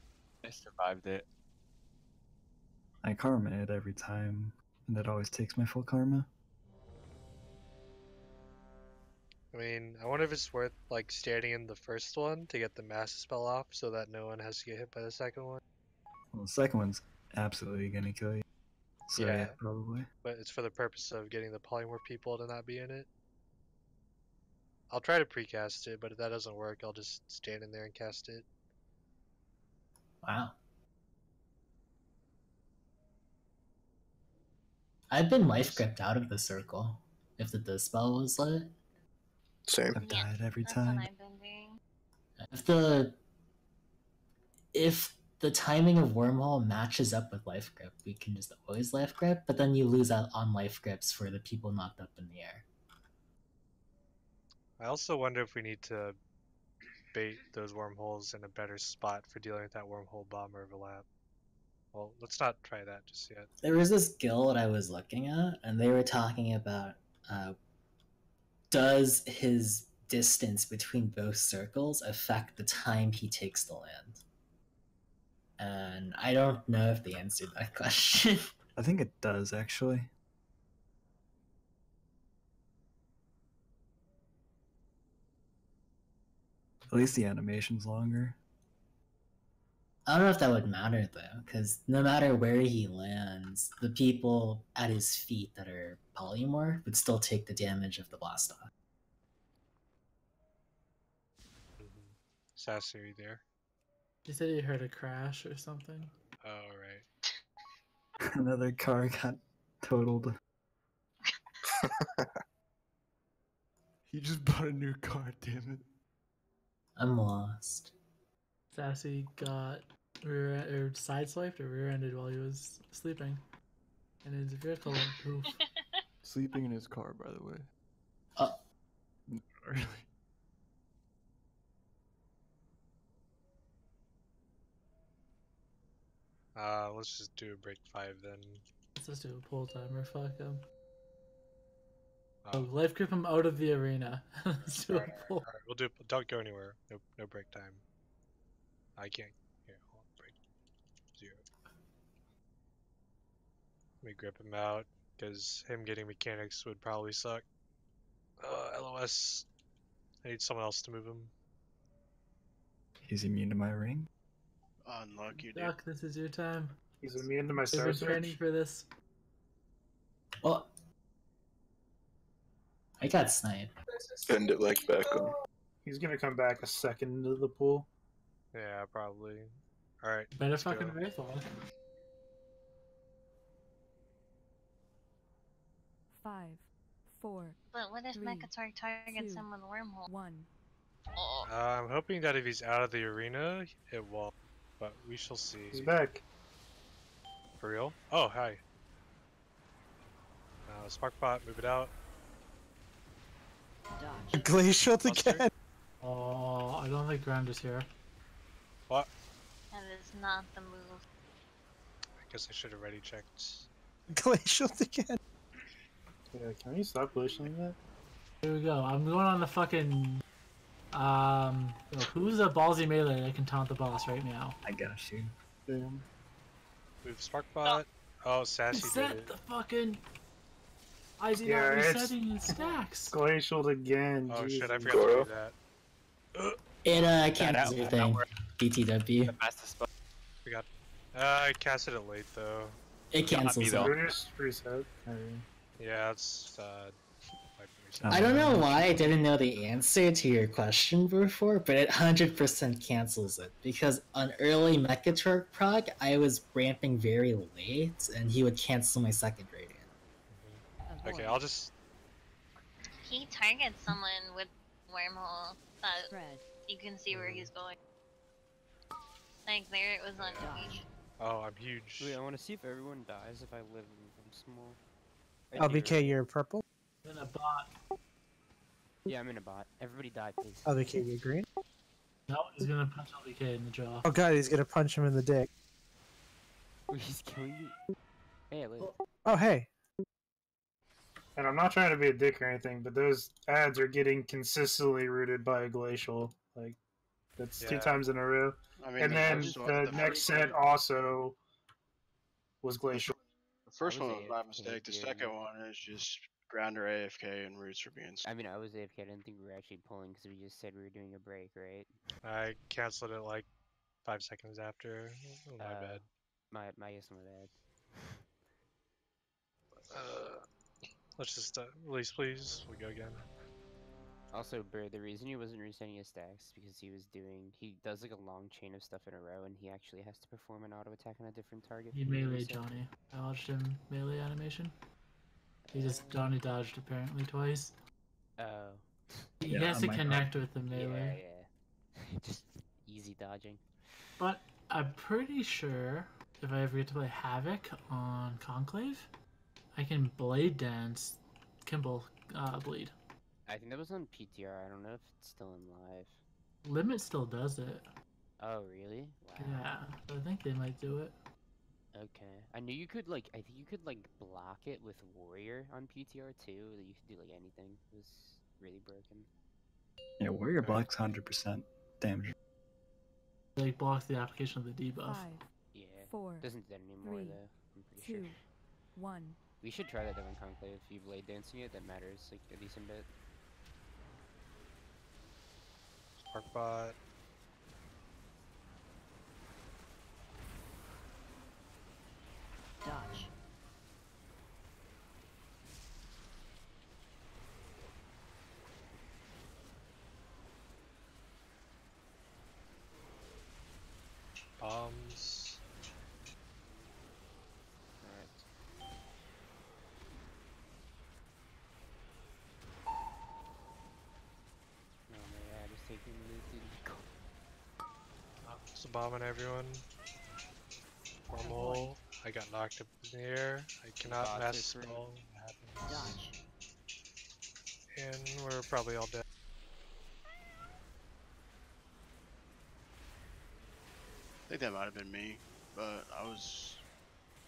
Speaker 18: I survived it.
Speaker 8: I karma it every time, and that always takes my full karma.
Speaker 7: I mean, I wonder if it's worth like standing in the first one to get the Master Spell off so that no one has to get hit by the second one.
Speaker 8: Well, the second one's absolutely gonna kill you. So yeah, probably.
Speaker 7: But it's for the purpose of getting the polymorph people to not be in it. I'll try to precast it, but if that doesn't work, I'll just stand in there and cast it.
Speaker 6: Wow. I've been life gripped out of the circle if the dispel was lit.
Speaker 14: Same.
Speaker 8: I've died every
Speaker 11: That's
Speaker 8: time.
Speaker 11: what I've been doing.
Speaker 6: If the timing of wormhole matches up with life grip, we can just always life grip, but then you lose out on life grips for the people knocked up in the air.
Speaker 7: I also wonder if we need to bait those wormholes in a better spot for dealing with that wormhole bomb overlap. Well, let's not try that just yet.
Speaker 6: There was this guild I was looking at, and they were talking about does his distance between both circles affect the time he takes to land? And I don't know if they answered that question.
Speaker 8: I think it does, actually. At least the animation's longer.
Speaker 6: I don't know if that would matter though, because no matter where he lands, the people at his feet that are polymorph would still take the damage of the blast off.
Speaker 7: Sassy, are you there?
Speaker 3: You said you heard a crash or something?
Speaker 7: Oh, right.
Speaker 8: Another car got totaled.
Speaker 15: He just bought a new car, damn it.
Speaker 6: I'm lost.
Speaker 3: Sassy got sideswiped or rear-ended while he was sleeping. And his vehicle went poof.
Speaker 15: Sleeping in his car, by the way. Not really.
Speaker 7: Let's just do a break 5 then.
Speaker 3: Let's just do a pull timer, fuck him. Oh, life grip him out of the arena. Let's do a pull.
Speaker 7: Alright, we'll do. Don't go anywhere. No break time. I can't. Here, hold on, break 0. Let me grip him out because him getting mechanics would probably suck. LOS. I need someone else to move him.
Speaker 8: He's immune to my ring.
Speaker 2: Unlucky, dude.
Speaker 3: Doc, this is your time.
Speaker 17: He's immune to my
Speaker 3: We've
Speaker 17: star
Speaker 3: been
Speaker 17: search.
Speaker 3: training for this.
Speaker 6: Oh, I got sniped.
Speaker 14: Bend it like Beckham.
Speaker 17: He's gonna come back a second into the pool.
Speaker 7: Yeah, probably. Alright.
Speaker 3: Better fucking rifle.
Speaker 16: 5, 4.
Speaker 11: But what if
Speaker 16: 3,
Speaker 11: Mekatar targets
Speaker 16: 2,
Speaker 11: him with a wormhole?
Speaker 16: 1.
Speaker 11: Oh.
Speaker 7: I'm hoping that if he's out of the arena, it won't. But we shall see.
Speaker 17: He's back.
Speaker 7: For real? Oh, hi. Sparkbot, move it out.
Speaker 10: Glacial again.
Speaker 3: Oh, I don't think Grand is here.
Speaker 7: What?
Speaker 11: That is not the move.
Speaker 7: I guess I should have already checked.
Speaker 10: Glacial again.
Speaker 17: Yeah, can you stop glacialing that?
Speaker 3: Here we go. I'm going on the fucking. Who's a ballsy melee that can taunt the boss right now?
Speaker 8: I got you.
Speaker 17: Damn.
Speaker 7: Move Sparkbot. Oh, Sassy did
Speaker 3: Set
Speaker 7: it.
Speaker 3: the fucking. Why is he
Speaker 17: Yeah,
Speaker 3: not
Speaker 17: it's-
Speaker 3: resetting his stacks?
Speaker 17: Glacial again.
Speaker 7: Oh shit, I
Speaker 17: Jesus.
Speaker 7: forgot to do that.
Speaker 6: It cancels your thing. BTW.
Speaker 7: We got. I casted it late though.
Speaker 6: It cancels it.
Speaker 17: We're just reset.
Speaker 7: Yeah, it's
Speaker 6: I don't know why I didn't know the answer to your question before, but it 100% cancels it. Because on early Mechatork Prog, I was ramping very late, and he would cancel my second radiant.
Speaker 7: Okay, I'll just.
Speaker 11: He targets someone with wormhole that you can see where he's going. Like there, it was on page.
Speaker 7: Oh, I'm huge.
Speaker 9: Wait, I want to see if everyone dies if I live in small.
Speaker 10: LBK, you're purple.
Speaker 3: In a bot.
Speaker 9: Yeah, I'm in a bot. Everybody die, please.
Speaker 10: LBK, you're green.
Speaker 3: No, he's gonna punch LBK in the jaw.
Speaker 10: Oh god, he's gonna punch him in the dick.
Speaker 9: Oh, he's killing you. Hey, I live.
Speaker 10: Oh hey.
Speaker 17: And I'm not trying to be a dick or anything, but those ads are getting consistently rooted by a glacial. Like, that's 2 times in a row.
Speaker 2: I mean,
Speaker 17: and
Speaker 2: the
Speaker 17: then
Speaker 2: first one-
Speaker 17: the
Speaker 2: the
Speaker 17: next
Speaker 2: first
Speaker 17: set
Speaker 2: one-
Speaker 17: also was glacial.
Speaker 2: The first one was my mistake. The second one is just grounder AFK and roots for being.
Speaker 9: I mean, I was AFK. I didn't think we were actually pulling because we just said we were doing a break, right?
Speaker 7: I canceled it like 5 seconds after. Oh, my bad.
Speaker 9: My guess, my bad.
Speaker 7: Let's just release, please. We go again.
Speaker 9: Also, Bird, the reason he wasn't resetting his stacks is because he does like a long chain of stuff in a row, and he actually has to perform an auto attack on a different target.
Speaker 3: He melee Johnny. I watched him melee animation. He just Johnny dodged apparently twice.
Speaker 9: Oh.
Speaker 3: He has to connect with the melee.
Speaker 9: Yeah. Just easy dodging.
Speaker 3: But I'm pretty sure if I ever get to play Havoc on Conclave, I can Blade Dance Kimball Bleed.
Speaker 9: I think that was on PTR. I don't know if it's still in live.
Speaker 3: Limit still does it.
Speaker 9: Oh, really? Wow.
Speaker 3: Yeah, I think they might do it.
Speaker 9: Okay. I knew you could like. I think you could like block it with Warrior on PTR too. That you could do like anything. It was really broken.
Speaker 8: Yeah, Warrior blocks 100% damage.
Speaker 3: They block the application of the debuff.
Speaker 12: 5,
Speaker 9: Yeah.
Speaker 12: 4,
Speaker 9: Doesn't do that anymore
Speaker 12: 3,
Speaker 9: though. I'm pretty
Speaker 12: 2,
Speaker 9: sure.
Speaker 12: 1.
Speaker 9: We should try that though in Conclave. If you've laid dancing it, that matters like a decent bit.
Speaker 7: Sparkbot.
Speaker 13: Dodge.
Speaker 7: Bombs.
Speaker 9: Alright. Oh my god, just taking the
Speaker 7: It's a bomb on everyone. Wormhole. I got knocked up in the air. I cannot
Speaker 9: Bots
Speaker 7: mass
Speaker 9: are free.
Speaker 7: spell.
Speaker 13: Dodge.
Speaker 7: And we're probably all dead.
Speaker 2: I think that might have been me, but I was.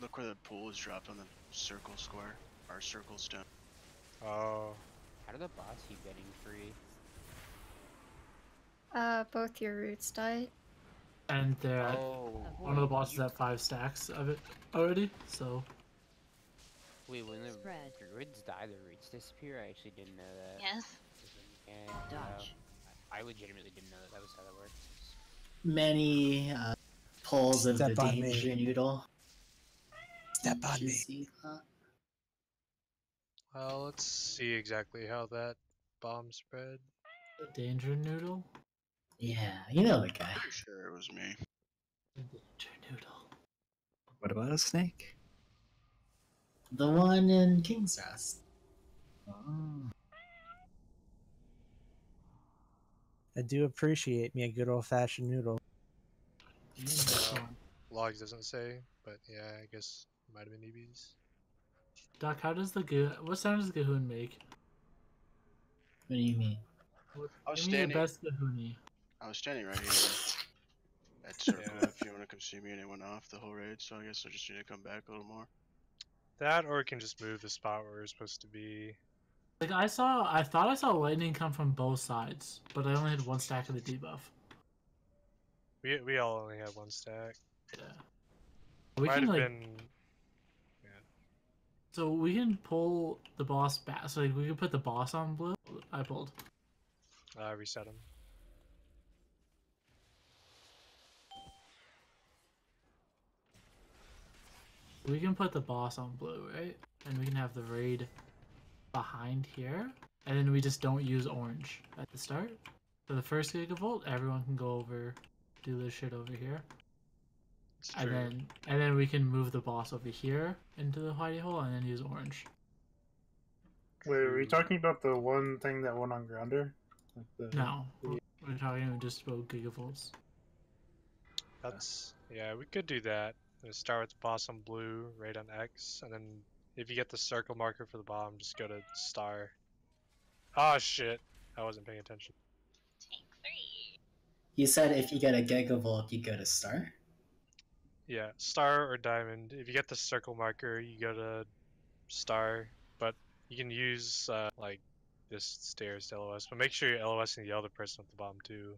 Speaker 2: Look where the pool was dropped on the circle square, or circle stone.
Speaker 7: Oh.
Speaker 9: How do the bots keep getting free?
Speaker 12: Both your roots died.
Speaker 3: And they're at,
Speaker 9: Oh.
Speaker 3: one of the bosses at 5 stacks of it already, so.
Speaker 9: Wait, when the druids die, the roots disappear? I actually didn't know that.
Speaker 11: Yes.
Speaker 9: Okay,
Speaker 13: Dodge.
Speaker 9: I legitimately didn't know that was how that worked.
Speaker 6: Many pulls of
Speaker 10: Step
Speaker 6: the
Speaker 10: on me.
Speaker 6: danger noodle.
Speaker 10: Step on
Speaker 6: Did you
Speaker 10: me.
Speaker 6: see that?
Speaker 7: Well, let's see exactly how that bomb spread.
Speaker 3: The danger noodle?
Speaker 6: Yeah, you know the guy.
Speaker 2: Pretty sure it was me.
Speaker 3: The danger noodle.
Speaker 8: What about a snake?
Speaker 6: The one in King's Rest.
Speaker 8: Oh.
Speaker 10: I do appreciate me a good old fashioned noodle.
Speaker 7: Logs doesn't say, but yeah, I guess it might have been EBs.
Speaker 3: Doc, how does the what sound does the Gahoon make?
Speaker 6: What do you mean?
Speaker 2: I was
Speaker 3: Give me your
Speaker 2: standing.
Speaker 3: best Gahooni.
Speaker 2: I was standing right here. At circle. If you want to come see me, and it went off the whole raid, so I guess I just need to come back a little more.
Speaker 7: That, or it can just move the spot where we're supposed to be.
Speaker 3: Like I thought I saw lightning come from both sides, but I only had 1 stack of the debuff.
Speaker 7: We all only had 1 stack.
Speaker 3: Yeah. We
Speaker 7: Might
Speaker 3: can
Speaker 7: have
Speaker 3: like
Speaker 7: been.
Speaker 3: So we can pull the boss back. So like, we can put the boss on blue. I pulled.
Speaker 7: Reset him.
Speaker 3: We can put the boss on blue, right? And we can have the raid behind here. And then we just don't use orange at the start. For the first gigavolt, everyone can go over, do this shit over here. And then we can move the boss over here into the hidey hole and then use orange.
Speaker 17: Wait, are we talking about the one thing that went on grounder? Like
Speaker 3: No, we're talking just about gigavolts.
Speaker 7: That's we could do that. Start with the boss on blue, raid on X, and then if you get the circle marker for the bomb, just go to star. Oh shit! I wasn't paying attention.
Speaker 11: Take 3.
Speaker 6: You said if you get a gigavolt, you go to star?
Speaker 7: Yeah, star or diamond. If you get the circle marker, you go to star, but you can use like this stairs to LOS, but make sure you're LOSing the other person with the bomb too.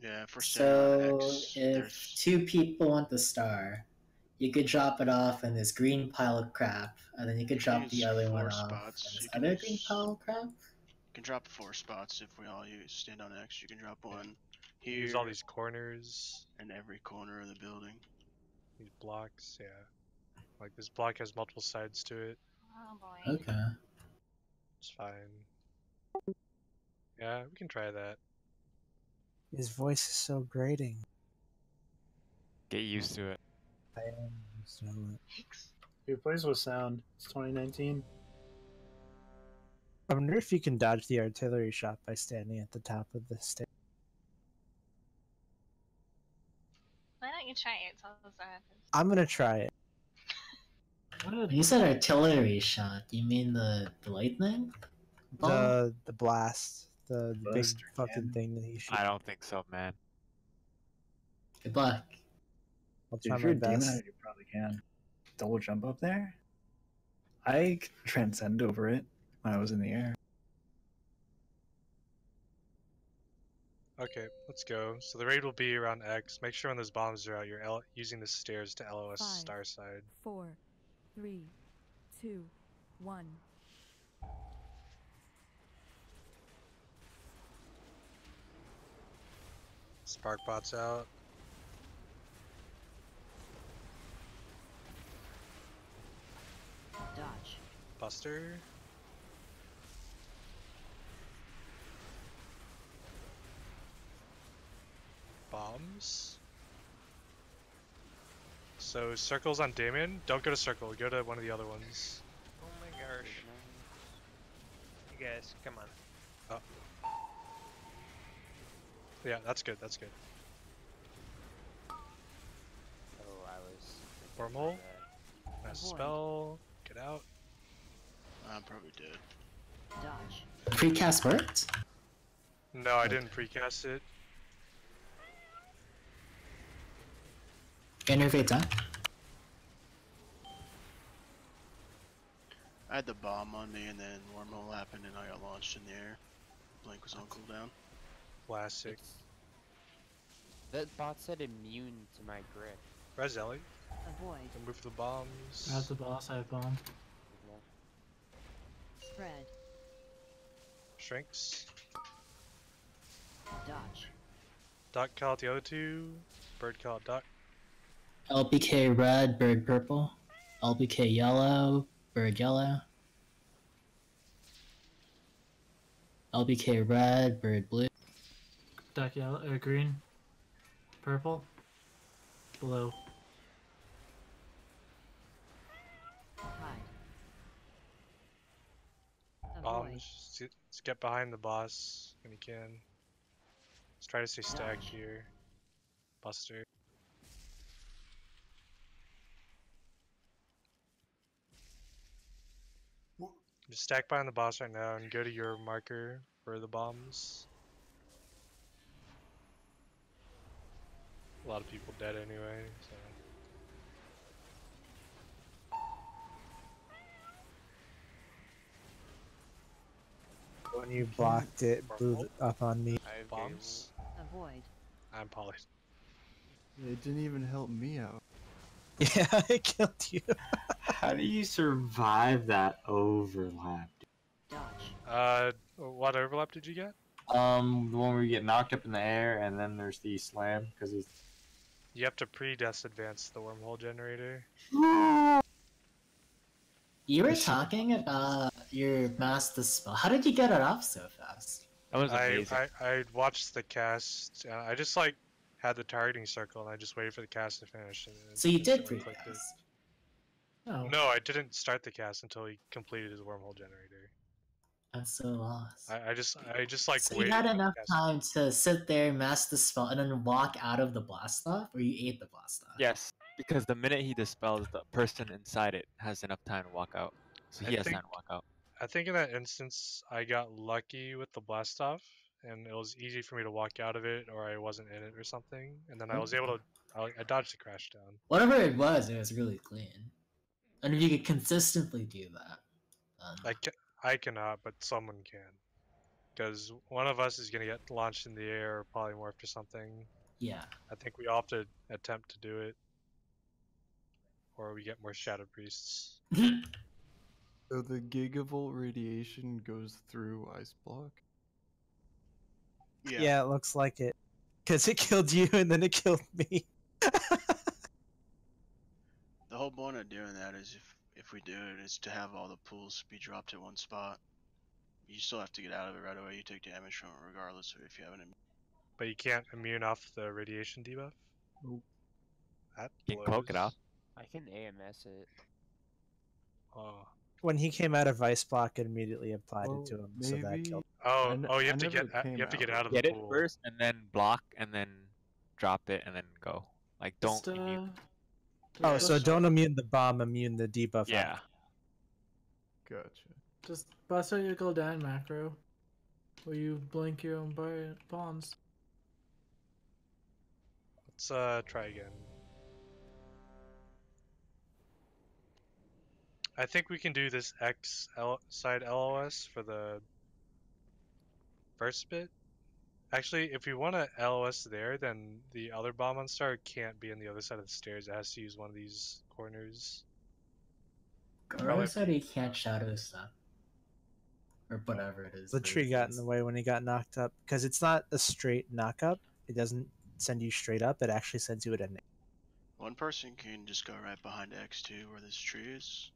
Speaker 2: Yeah, if we're standing on
Speaker 6: So
Speaker 2: X,
Speaker 6: if 2 people want the star, you could drop it off in this green pile of crap, and then you could drop the other one off in this other green pile of crap?
Speaker 2: You can drop 4 spots if we all stand on X. You can drop one here.
Speaker 7: Use all these corners.
Speaker 2: And every corner of the building.
Speaker 7: These blocks, yeah. Like this block has multiple sides to it.
Speaker 11: Oh boy.
Speaker 6: Okay.
Speaker 7: It's fine. Yeah, we can try that.
Speaker 10: His voice is so grating.
Speaker 18: Get used to it.
Speaker 10: I am used to it.
Speaker 17: Who plays with sound? It's 2019.
Speaker 10: I wonder if you can dodge the artillery shot by standing at the top of the stairs.
Speaker 11: Why don't you try it? Tell us what happens.
Speaker 10: I'm gonna try it.
Speaker 6: When you said artillery shot, you mean the lightning?
Speaker 10: The blast. The big
Speaker 8: Buster,
Speaker 10: fucking
Speaker 8: man.
Speaker 10: thing that he shoots.
Speaker 18: I don't think so, man.
Speaker 6: Good luck.
Speaker 10: I'll
Speaker 8: Dude,
Speaker 10: try
Speaker 8: if you're
Speaker 10: my
Speaker 8: a demon
Speaker 10: best.
Speaker 8: hunter, you probably can. Double jump up there? I could transcend over it when I was in the air.
Speaker 7: Okay, let's go. So the raid will be around X. Make sure when those bombs are out, you're using the stairs to LOS
Speaker 16: 5,
Speaker 7: star side.
Speaker 16: 4, 3, 2, 1.
Speaker 7: Spark bots out.
Speaker 13: Dodge.
Speaker 7: Buster. Bombs. So circles on Damien. Don't go to circle. Go to one of the other ones.
Speaker 21: Oh my gosh. You guys, come on.
Speaker 7: Oh. Yeah, that's good. That's good.
Speaker 9: Oh, I was.
Speaker 7: Wormhole. Nice spell. Get out.
Speaker 2: I'm probably dead.
Speaker 13: Dodge.
Speaker 6: Precast worked?
Speaker 7: No, I didn't precast it.
Speaker 6: Innervate done?
Speaker 2: I had the bomb on me and then wormhole happened and I got launched in the air. Blink was on cooldown.
Speaker 7: Classic.
Speaker 9: That bot said immune to my grip.
Speaker 7: Res Ellie.
Speaker 13: Avoid.
Speaker 7: Move the bombs.
Speaker 3: As the boss, I have bomb.
Speaker 13: Spread.
Speaker 7: Shrinks.
Speaker 13: Dodge.
Speaker 7: Duck call out the other two. Bird call out duck.
Speaker 6: LBK red, bird purple. LBK yellow, bird yellow. LBK red, bird blue.
Speaker 3: Duck yellow, green, purple, blue.
Speaker 13: Hide. Avoid.
Speaker 7: Bombs. Let's get behind the boss when you can. Let's try to stay stacked here. Buster. Just stack behind the boss right now and go to your marker for the bombs. A lot of people dead anyway, so.
Speaker 10: When you blocked it, blew up on me.
Speaker 7: Bombs?
Speaker 13: Avoid.
Speaker 7: I'm polished.
Speaker 15: It didn't even help me out.
Speaker 10: Yeah, it killed you.
Speaker 5: How do you survive that overlap?
Speaker 7: What overlap did you get?
Speaker 5: The one where you get knocked up in the air, and then there's the slam because he's.
Speaker 7: You have to pre-death advance the wormhole generator.
Speaker 6: You were talking about your master spell. How did you get it off so fast?
Speaker 18: That was amazing.
Speaker 7: I watched the cast. I just like had the targeting circle, and I just waited for the cast to finish. And
Speaker 6: So you did
Speaker 7: instantly clicked
Speaker 6: pre-cast.
Speaker 3: No.
Speaker 7: No, I didn't start the cast until he completed his wormhole generator.
Speaker 6: I'm so lost.
Speaker 7: I just like
Speaker 6: So
Speaker 7: waited.
Speaker 6: you had
Speaker 7: for the
Speaker 6: enough
Speaker 7: cast.
Speaker 6: time to sit there, master the spell, and then walk out of the blast off, or you ate the blast off?
Speaker 18: Yes, because the minute he dispels, the person inside it has enough time to walk out. So he has time to walk out.
Speaker 7: I think in that instance, I got lucky with the blast off, and it was easy for me to walk out of it, or I wasn't in it or something, and then I was able to. I dodged the crash down.
Speaker 6: Whatever it was really clean. And if you could consistently do that,
Speaker 7: I cannot, but someone can. Because one of us is going to get launched in the air or polymorphed or something.
Speaker 6: Yeah.
Speaker 7: I think we all have to attempt to do it. Or we get more Shadow Priests.
Speaker 15: So the gigavolt radiation goes through ice block?
Speaker 10: Yeah, it looks like it. Because it killed you and then it killed me.
Speaker 2: The whole point of doing that is if we do it is to have all the pools be dropped at one spot. You still have to get out of it right away. You take damage from it regardless of if you have an.
Speaker 7: But you can't immune off the radiation debuff?
Speaker 15: Nope.
Speaker 7: That
Speaker 18: You can cloak it off.
Speaker 9: I can AMS it.
Speaker 7: Oh.
Speaker 10: When he came out of ice block, it immediately applied it to him, so that killed him.
Speaker 7: You have to get out of the
Speaker 18: Get
Speaker 7: pool.
Speaker 18: it first, and then block, and then drop it, and then go. Like don't.
Speaker 10: Oh, so don't immune the bomb, immune the debuff.
Speaker 18: Yeah.
Speaker 15: Gotcha.
Speaker 3: Just bust out your Gul'dan macro, where you blink your own bombs.
Speaker 7: Let's try again. I think we can do this side LOS for the first bit. Actually, if we want to LOS there, then the other bomb on star can't be on the other side of the stairs. It has to use one of these corners.
Speaker 6: Goro said he can't shadow step. Or whatever it is.
Speaker 10: The tree got in the way when he got knocked up. Because it's not a straight knock up. It doesn't send you straight up. It actually sends you at an.
Speaker 2: One person can just go right behind X2 where this tree is.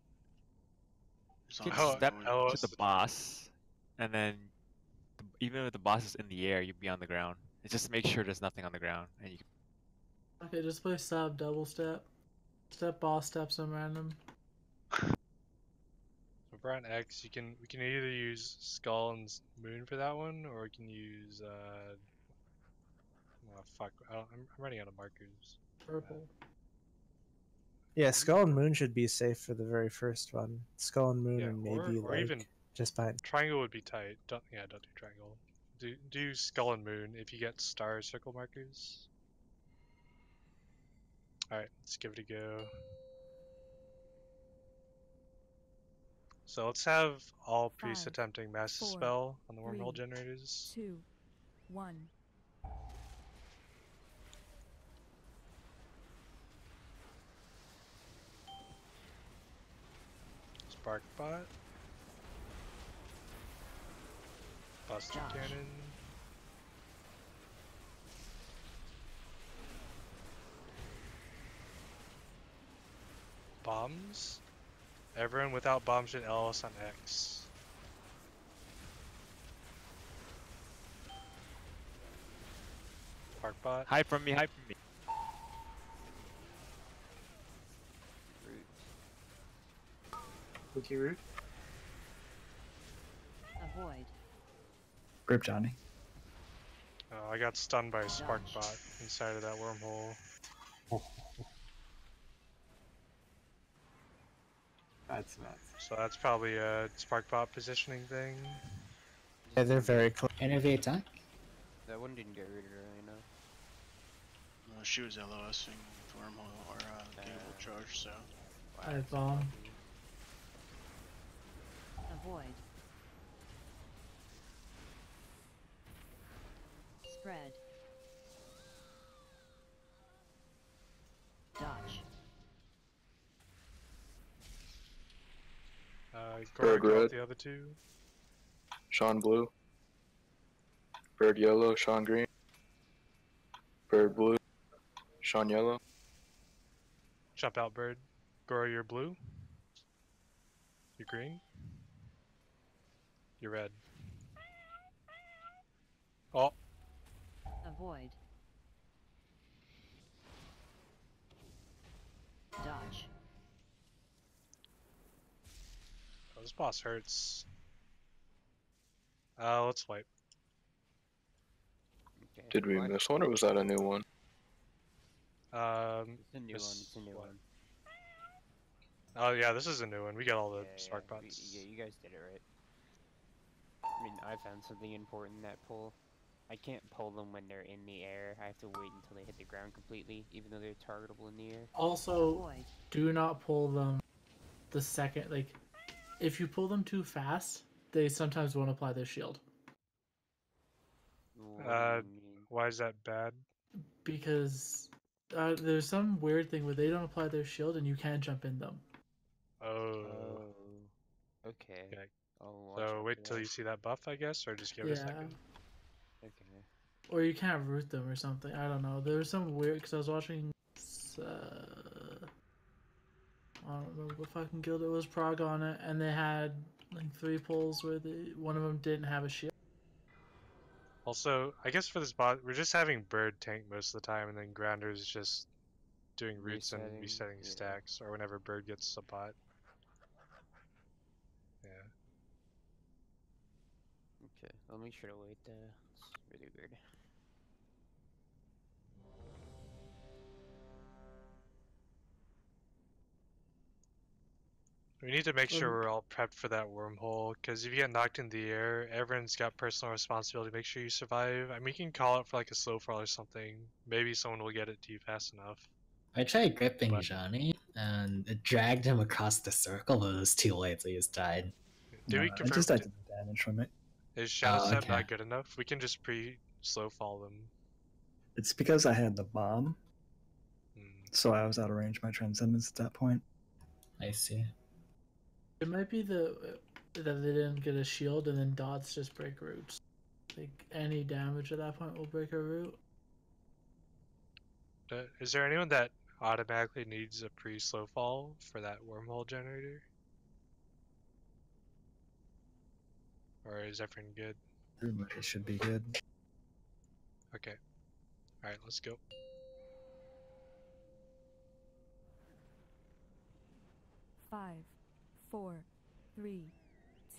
Speaker 18: You can step to the boss, and then even if the boss is in the air, you'd be on the ground. It's just to make sure there's nothing on the ground, and you.
Speaker 3: Okay, just play sub double step. Step boss step some random.
Speaker 7: So for on X, we can either use Skull and Moon for that one, or we can use oh fuck, I'm running out of markers.
Speaker 3: Purple.
Speaker 10: Yeah, Skull and Moon should be safe for the very first one. Skull and Moon, and maybe
Speaker 7: or
Speaker 10: like
Speaker 7: even
Speaker 10: just behind.
Speaker 7: Triangle would be tight. Don't do triangle. Do Skull and Moon if you get star circle markers. All right, let's give it a go. So let's have all priests attempting Master Spell on the wormhole generators.
Speaker 16: 2, 1.
Speaker 7: Sparkbot. Buster Cannon. Bombs? Everyone without bombs should LS on X. Sparkbot.
Speaker 18: Hide from me, hide from me.
Speaker 17: Cookie root.
Speaker 13: Avoid.
Speaker 8: Grip Johnny.
Speaker 7: Oh, I got stunned by a Sparkbot inside of that wormhole.
Speaker 5: That's nuts.
Speaker 7: So that's probably a Sparkbot positioning thing.
Speaker 10: Yeah, they're very close.
Speaker 6: Energy attack?
Speaker 9: That one didn't get rooted early enough.
Speaker 2: Well, she was LOSing with wormhole or gigavolt charge, so.
Speaker 3: I bomb.
Speaker 13: Avoid. Spread. Dodge.
Speaker 19: Bird
Speaker 7: Go
Speaker 19: red.
Speaker 7: with the other two.
Speaker 14: Sean blue. Bird yellow, Sean green. Bird blue, Sean yellow.
Speaker 7: Jump out, bird. Grow, you're blue. You're green. You're red. Oh.
Speaker 13: Avoid. Dodge.
Speaker 7: Oh, this boss hurts. Let's wipe.
Speaker 9: Okay.
Speaker 14: Did we miss one or was that a new one?
Speaker 9: It's a new one. It's a new one.
Speaker 7: Oh yeah, this is a new one. We got all the spark bots.
Speaker 9: Yeah, you guys did it right. I mean, I found something important in that pull. I can't pull them when they're in the air. I have to wait until they hit the ground completely, even though they're targetable in the air.
Speaker 3: Also, do not pull them the second, like, if you pull them too fast, they sometimes won't apply their shield.
Speaker 7: Why is that bad?
Speaker 3: Because there's some weird thing where they don't apply their shield and you can't jump in them.
Speaker 7: Oh.
Speaker 9: Okay.
Speaker 7: So wait till you see that buff, I guess, or just give it a second.
Speaker 9: Okay.
Speaker 3: Or you can't root them or something. I don't know. There was some weird, because I was watching, I don't remember what fucking guild it was, Prog on it, and they had like 3 pulls where one of them didn't have a shield.
Speaker 7: Also, I guess for this bot, we're just having bird tank most of the time, and then Grounder's just doing roots and resetting stacks, or whenever bird gets a bot. Yeah.
Speaker 9: Okay, I'll make sure to wait there. It's really weird.
Speaker 7: We need to make sure we're all prepped for that wormhole, because if you get knocked in the air, everyone's got personal responsibility to make sure you survive. I mean, you can call it for like a slow fall or something. Maybe someone will get it to you fast enough.
Speaker 6: I tried gripping Johnny, and it dragged him across the circle, but it was too late, so he just died.
Speaker 7: Did we confirm?
Speaker 8: I just did the damage from it.
Speaker 7: Is Shadow Step not good enough? We can just slow fall them.
Speaker 8: It's because I had the bomb, so I was out of range of my transcendence at that point.
Speaker 6: I see.
Speaker 3: It might be that they didn't get a shield and then dots just break roots. Like any damage at that point will break a root.
Speaker 7: Is there anyone that automatically needs a pre-slow fall for that wormhole generator? Or is everyone good?
Speaker 8: Everybody should be good.
Speaker 7: Okay. Alright, let's go.
Speaker 16: Five, 4, 3,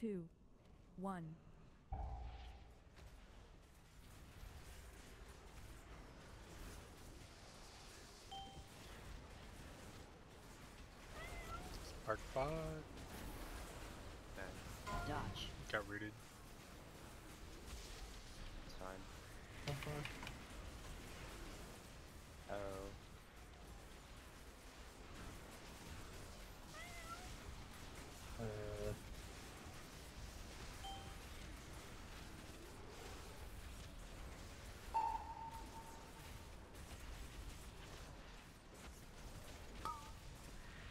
Speaker 16: 2, 1.
Speaker 7: Spark bot.
Speaker 13: Dodge.
Speaker 7: Got rooted.
Speaker 9: It's fine.
Speaker 3: So far.
Speaker 9: Oh.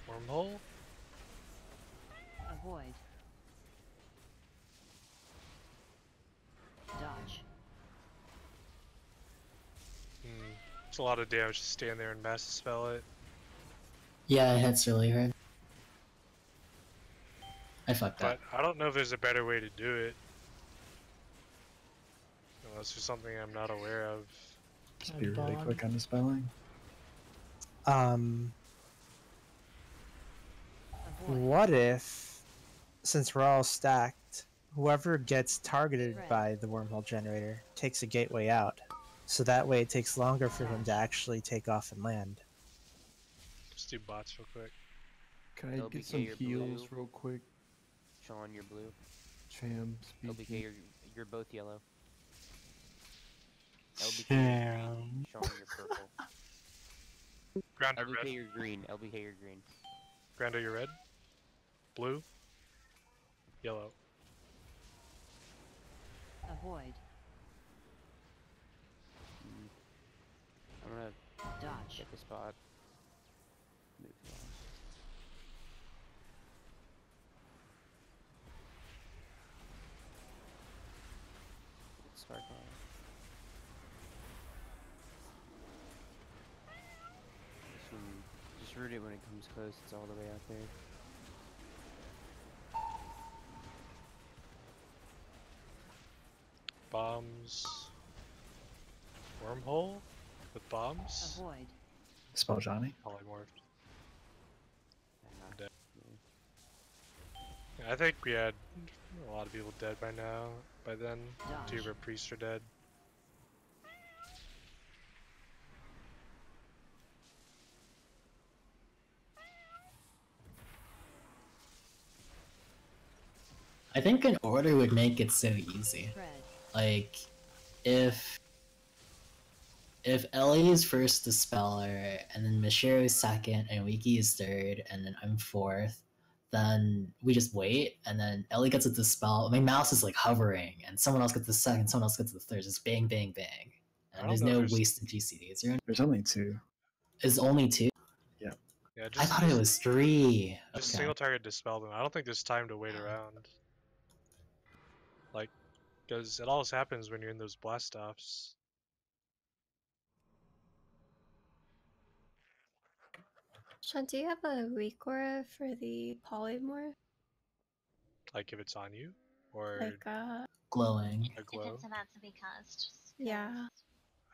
Speaker 7: Wormhole?
Speaker 13: Avoid. Dodge.
Speaker 7: It's a lot of damage to stand there and mass spell it.
Speaker 6: Yeah, it hits really hard. I fucked up.
Speaker 7: But I don't know if there's a better way to do it. Unless there's something I'm not aware of.
Speaker 8: Just be really quick on the spelling.
Speaker 10: What if, since we're all stacked, whoever gets targeted by the wormhole generator takes a gateway out, so that way it takes longer for him to actually take off and land.
Speaker 7: Just do bots real quick.
Speaker 15: Can I
Speaker 9: LBK,
Speaker 15: get some
Speaker 9: you're
Speaker 15: heals
Speaker 9: blue.
Speaker 15: real quick?
Speaker 9: Sean, you're blue.
Speaker 15: Cham,
Speaker 9: LBK,
Speaker 15: speaking.
Speaker 9: you're both yellow. LBK,
Speaker 5: Cham.
Speaker 9: Sean, you're purple.
Speaker 7: Grounder,
Speaker 9: LBK,
Speaker 7: red.
Speaker 9: you're green. LBK, you're green.
Speaker 7: Grounder, you're red. Blue. Yellow.
Speaker 13: Avoid.
Speaker 9: I'm gonna
Speaker 13: Dodge.
Speaker 9: get the spot. Move along. root it when it comes close. It's all the way out there.
Speaker 7: Bombs. Wormhole with bombs.
Speaker 13: Avoid.
Speaker 8: Spell Johnny.
Speaker 7: Polymorphed. Dead. Yeah, I think we had a lot of people dead by now. By then,
Speaker 13: Dodge.
Speaker 7: 2 of our priests are dead.
Speaker 6: I think an order would make it so easy. Like, if Ellie is first Dispeller, and then Mashiro is second, and Wiki is third, and then I'm fourth, then we just wait, and then Ellie gets a Dispel. My mouse is like hovering, and someone else gets the second, someone else gets the third, just bang, bang, bang. And there's no wasted GCDs.
Speaker 8: There's only 2.
Speaker 6: Is only 2?
Speaker 8: Yeah.
Speaker 7: Yeah,
Speaker 6: I thought it was 3.
Speaker 7: Just
Speaker 6: Okay.
Speaker 7: single target dispel them. I don't think there's time to wait around. Like, because it always happens when you're in those blast offs.
Speaker 12: Sean, do you have a weak aura for the polymorph?
Speaker 7: Like if it's on you, or
Speaker 12: Like
Speaker 6: glowing.
Speaker 7: a
Speaker 11: If
Speaker 7: glow.
Speaker 11: it's about to be cast.
Speaker 12: Yeah.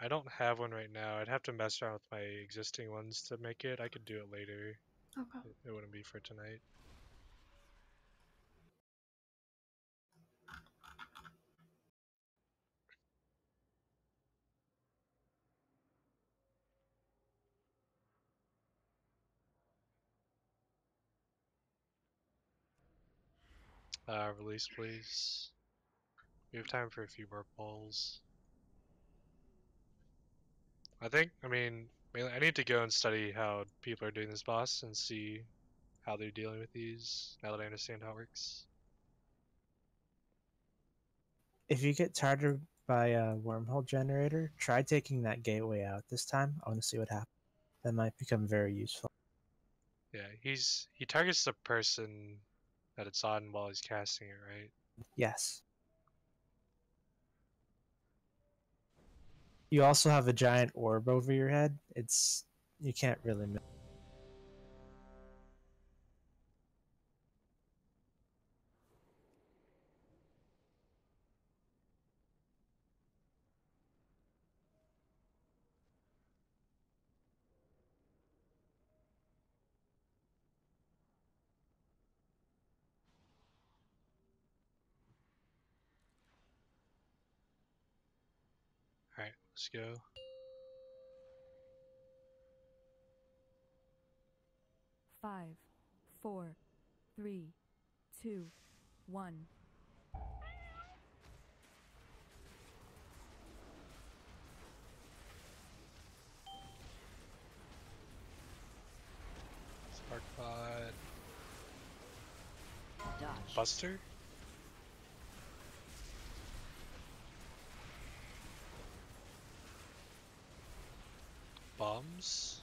Speaker 7: I don't have one right now. I'd have to mess around with my existing ones to make it. I could do it later.
Speaker 12: Okay.
Speaker 7: It wouldn't be for tonight. Release, please. We have time for a few more polls. I mean, mainly I need to go and study how people are doing this boss and see how they're dealing with these, now that I understand how it works.
Speaker 10: If you get targeted by a wormhole generator, try taking that gateway out this time. I want to see what happens. That might become very useful.
Speaker 7: Yeah, he targets the person that it's on while he's casting it, right?
Speaker 10: Yes. You also have a giant orb over your head. You can't really miss.
Speaker 7: Alright, let's go.
Speaker 16: Five, 4, 3, 2, 1.
Speaker 7: Sparkbot.
Speaker 13: Dodge.
Speaker 7: Buster? Bombs?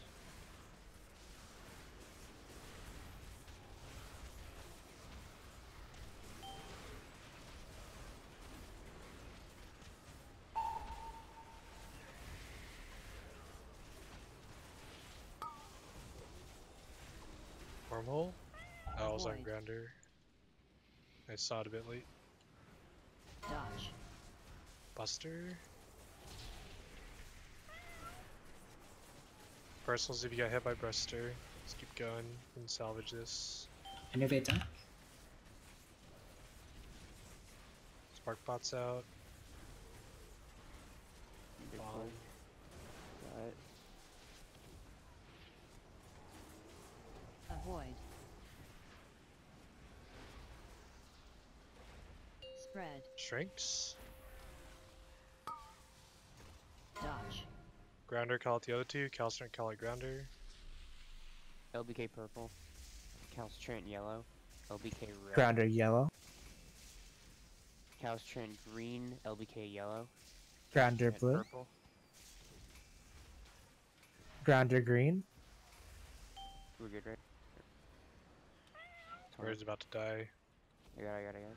Speaker 7: Wormhole? Oh, I was on
Speaker 13: Avoid.
Speaker 7: grounder. I saw it a bit late.
Speaker 13: Dodge.
Speaker 7: Buster? Personals, if you got hit by Buster, let's keep going and salvage this.
Speaker 6: Innovate time.
Speaker 7: Sparkbot's out. Bomb.
Speaker 9: Got it.
Speaker 13: Avoid. Spread.
Speaker 7: Shrinks.
Speaker 13: Dodge.
Speaker 7: Grounder, call out the other two. Calstrant, call out Grounder.
Speaker 9: LBK purple. Calstrant yellow. LBK red.
Speaker 10: Grounder yellow.
Speaker 9: Calstrant green. LBK yellow.
Speaker 10: Grounder
Speaker 9: Calstrant
Speaker 10: blue.
Speaker 9: purple.
Speaker 10: Grounder green.
Speaker 9: We're good, right?
Speaker 7: Bird's about to die.
Speaker 9: I got it.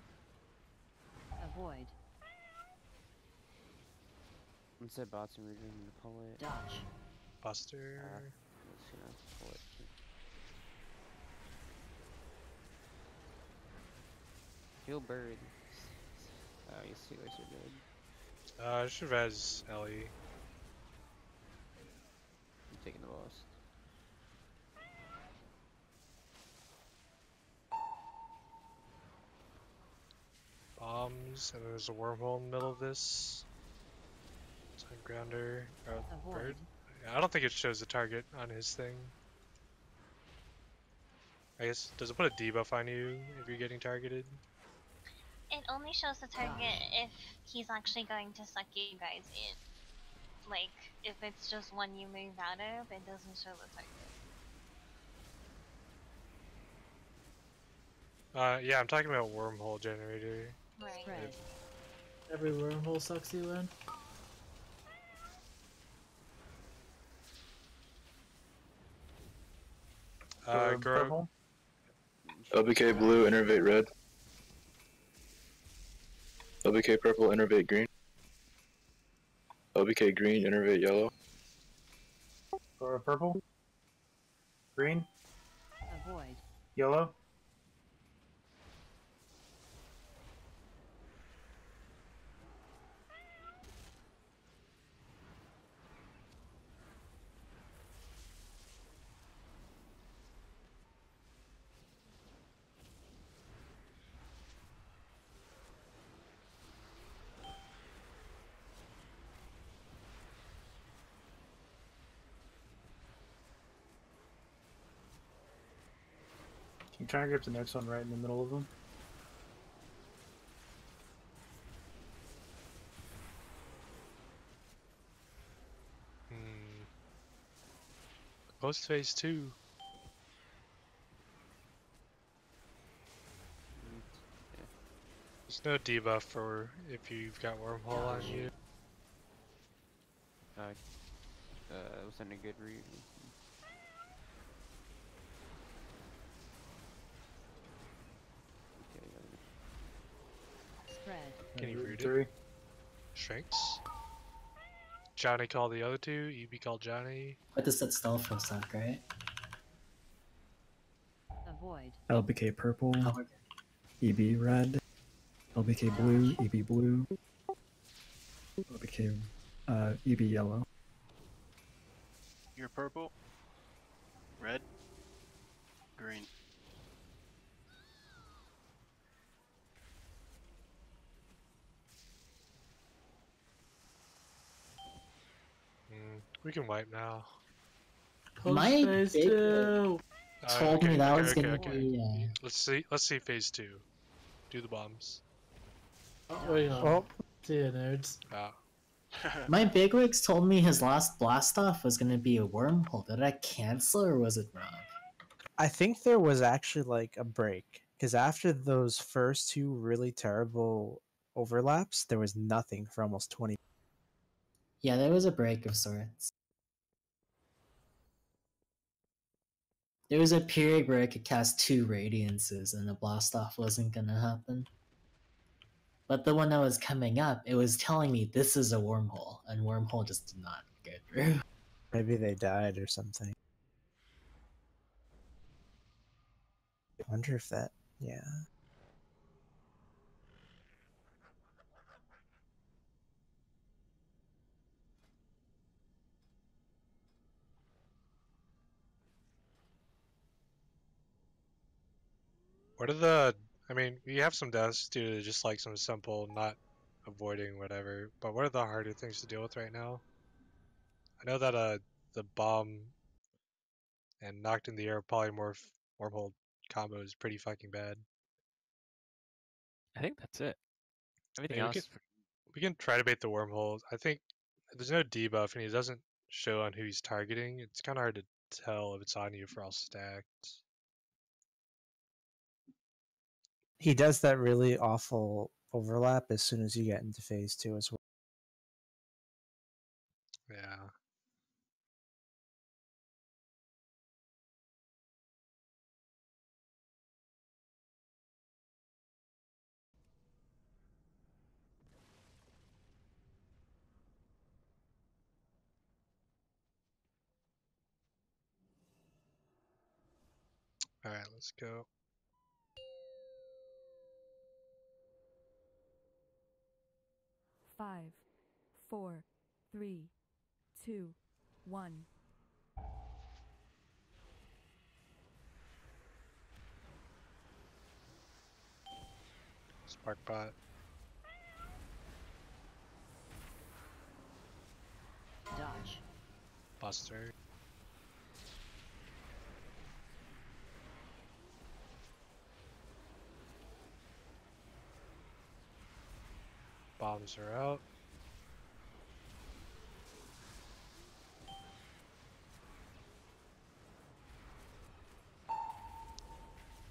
Speaker 13: Avoid.
Speaker 9: Once that bot's in region, I'm gonna pull it.
Speaker 13: Dodge.
Speaker 7: Buster.
Speaker 9: Just gonna pull it. Heal bird. Oh, your Steelers are good.
Speaker 7: I should res Ellie.
Speaker 9: I'm taking the boss.
Speaker 7: Bombs, and there's a wormhole in the middle of this. Time grounder. Oh, bird. Yeah, I don't think it shows the target on his thing. I guess, does it put a debuff on you if you're getting targeted?
Speaker 11: It only shows the target if he's actually going to suck you guys in. Like, if it's just one you move out of, it doesn't show the target.
Speaker 7: Yeah, I'm talking about wormhole generator.
Speaker 11: Right.
Speaker 3: Every wormhole sucks you in.
Speaker 7: Grow.
Speaker 14: LBK blue, innervate red. LBK purple, innervate green. LBK green, innervate yellow.
Speaker 17: Purple. Green.
Speaker 13: Avoid.
Speaker 17: Yellow. Can you try and grip the next one right in the middle of them?
Speaker 7: Post phase 2. There's no debuff for if you've got wormhole on you.
Speaker 9: It was in a good read.
Speaker 13: Spread.
Speaker 7: Can you root
Speaker 17: Three.
Speaker 7: it? Strengths. Johnny called the other two. EB called Johnny.
Speaker 6: What does that spell for suck, right?
Speaker 13: Avoid.
Speaker 8: LBK purple, EB red, LBK blue, EB blue, LBK EB yellow.
Speaker 2: You're purple, red, green.
Speaker 7: We can wipe now.
Speaker 6: My big told me that was gonna be.
Speaker 7: Let's see phase 2. Do the bombs.
Speaker 3: Oh, wait on. See ya, nerds.
Speaker 6: My bigwigs told me his last blast off was gonna be a wormhole. Did I cancel or was it wrong?
Speaker 10: I think there was actually like a break because after those first two really terrible overlaps, there was nothing for almost 20.
Speaker 6: Yeah, there was a break of sorts. There was a period where I could cast 2 radiances and the blast off wasn't gonna happen. But the one that was coming up, it was telling me this is a wormhole, and wormhole just did not go through.
Speaker 10: Maybe they died or something. I wonder if that, yeah.
Speaker 7: What are the... I mean, we have some deaths due to just like some simple not avoiding whatever, but what are the harder things to deal with right now? I know that the bomb and knocked in the air polymorph wormhole combo is pretty fucking bad.
Speaker 18: I think that's it. Everything
Speaker 7: Yeah,
Speaker 18: else.
Speaker 7: we can try to bait the wormholes. I think there's no debuff and he doesn't show on who he's targeting. It's kind of hard to tell if it's on you for all stacked.
Speaker 10: He does that really awful overlap as soon as you get into phase 2 as well.
Speaker 7: Yeah. Alright, let's go.
Speaker 16: 5, 4, 3, 2, 1.
Speaker 7: Sparkbot.
Speaker 13: Dodge.
Speaker 7: Buster. Bombs are out.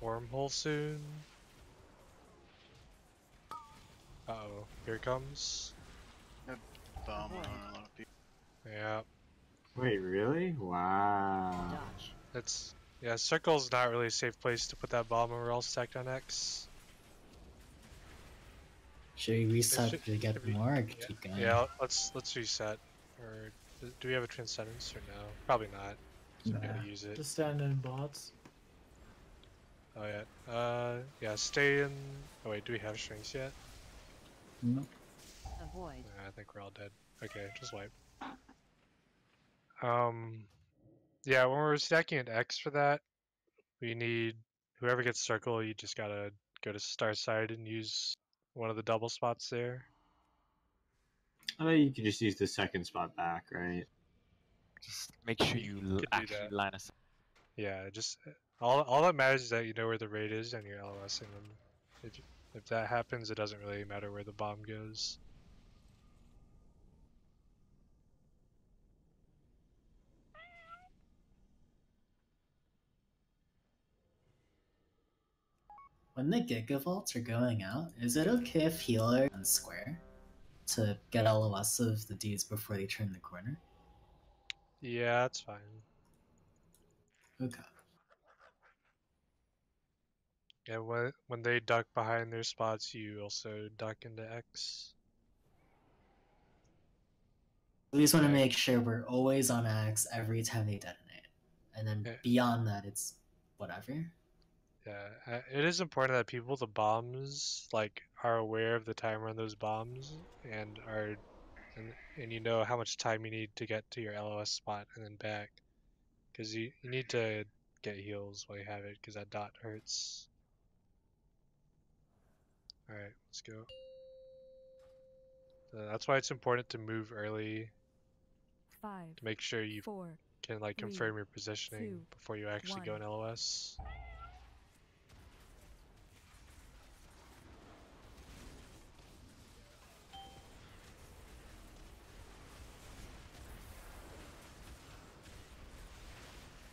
Speaker 7: Wormhole soon. Uh-oh, here it comes.
Speaker 2: Bomb on a lot of people.
Speaker 7: Yeah.
Speaker 5: Wait, really? Wow.
Speaker 13: Dodge.
Speaker 7: It's yeah, circle's not really a safe place to put that bomb when we're all stacked on X.
Speaker 6: Should we reset to get more or keep going?
Speaker 7: Yeah, let's reset. Or do we have a transcendence or no? Probably not. So we gotta use it.
Speaker 3: Just stand in bots.
Speaker 7: Oh yeah. Yeah, stay in. Oh wait, do we have strings yet?
Speaker 6: Nope.
Speaker 13: Avoid.
Speaker 7: I think we're all dead. Okay, just wipe. Yeah, when we're stacking an X for that, we need whoever gets circle. You just gotta go to star side and use one of the double spots there.
Speaker 5: I think you could just use the second spot back, right?
Speaker 18: Just make sure you actually line us up.
Speaker 7: Yeah, just all that matters is that you know where the raid is and you're LOSing them. If that happens, it doesn't really matter where the bomb goes.
Speaker 6: When the Gigavaults are going out, is it okay if healer on square to get LOS of the dudes before they turn the corner?
Speaker 7: Yeah, that's fine.
Speaker 6: Okay.
Speaker 7: Yeah, when they duck behind their spots, you also duck into X.
Speaker 6: We just want to make sure we're always on X every time they detonate. And then beyond that, it's whatever.
Speaker 7: Yeah, it is important that people with the bombs are aware of the timer on those bombs and and you know how much time you need to get to your LOS spot and then back, because you need to get heals while you have it, because that dot hurts. All right, let's go. That's why it's important to move early.
Speaker 16: 5,
Speaker 7: to make sure you
Speaker 16: 4,
Speaker 7: can
Speaker 16: 3,
Speaker 7: confirm your positioning
Speaker 16: 2,
Speaker 7: before you actually
Speaker 16: 1.
Speaker 7: go in LOS.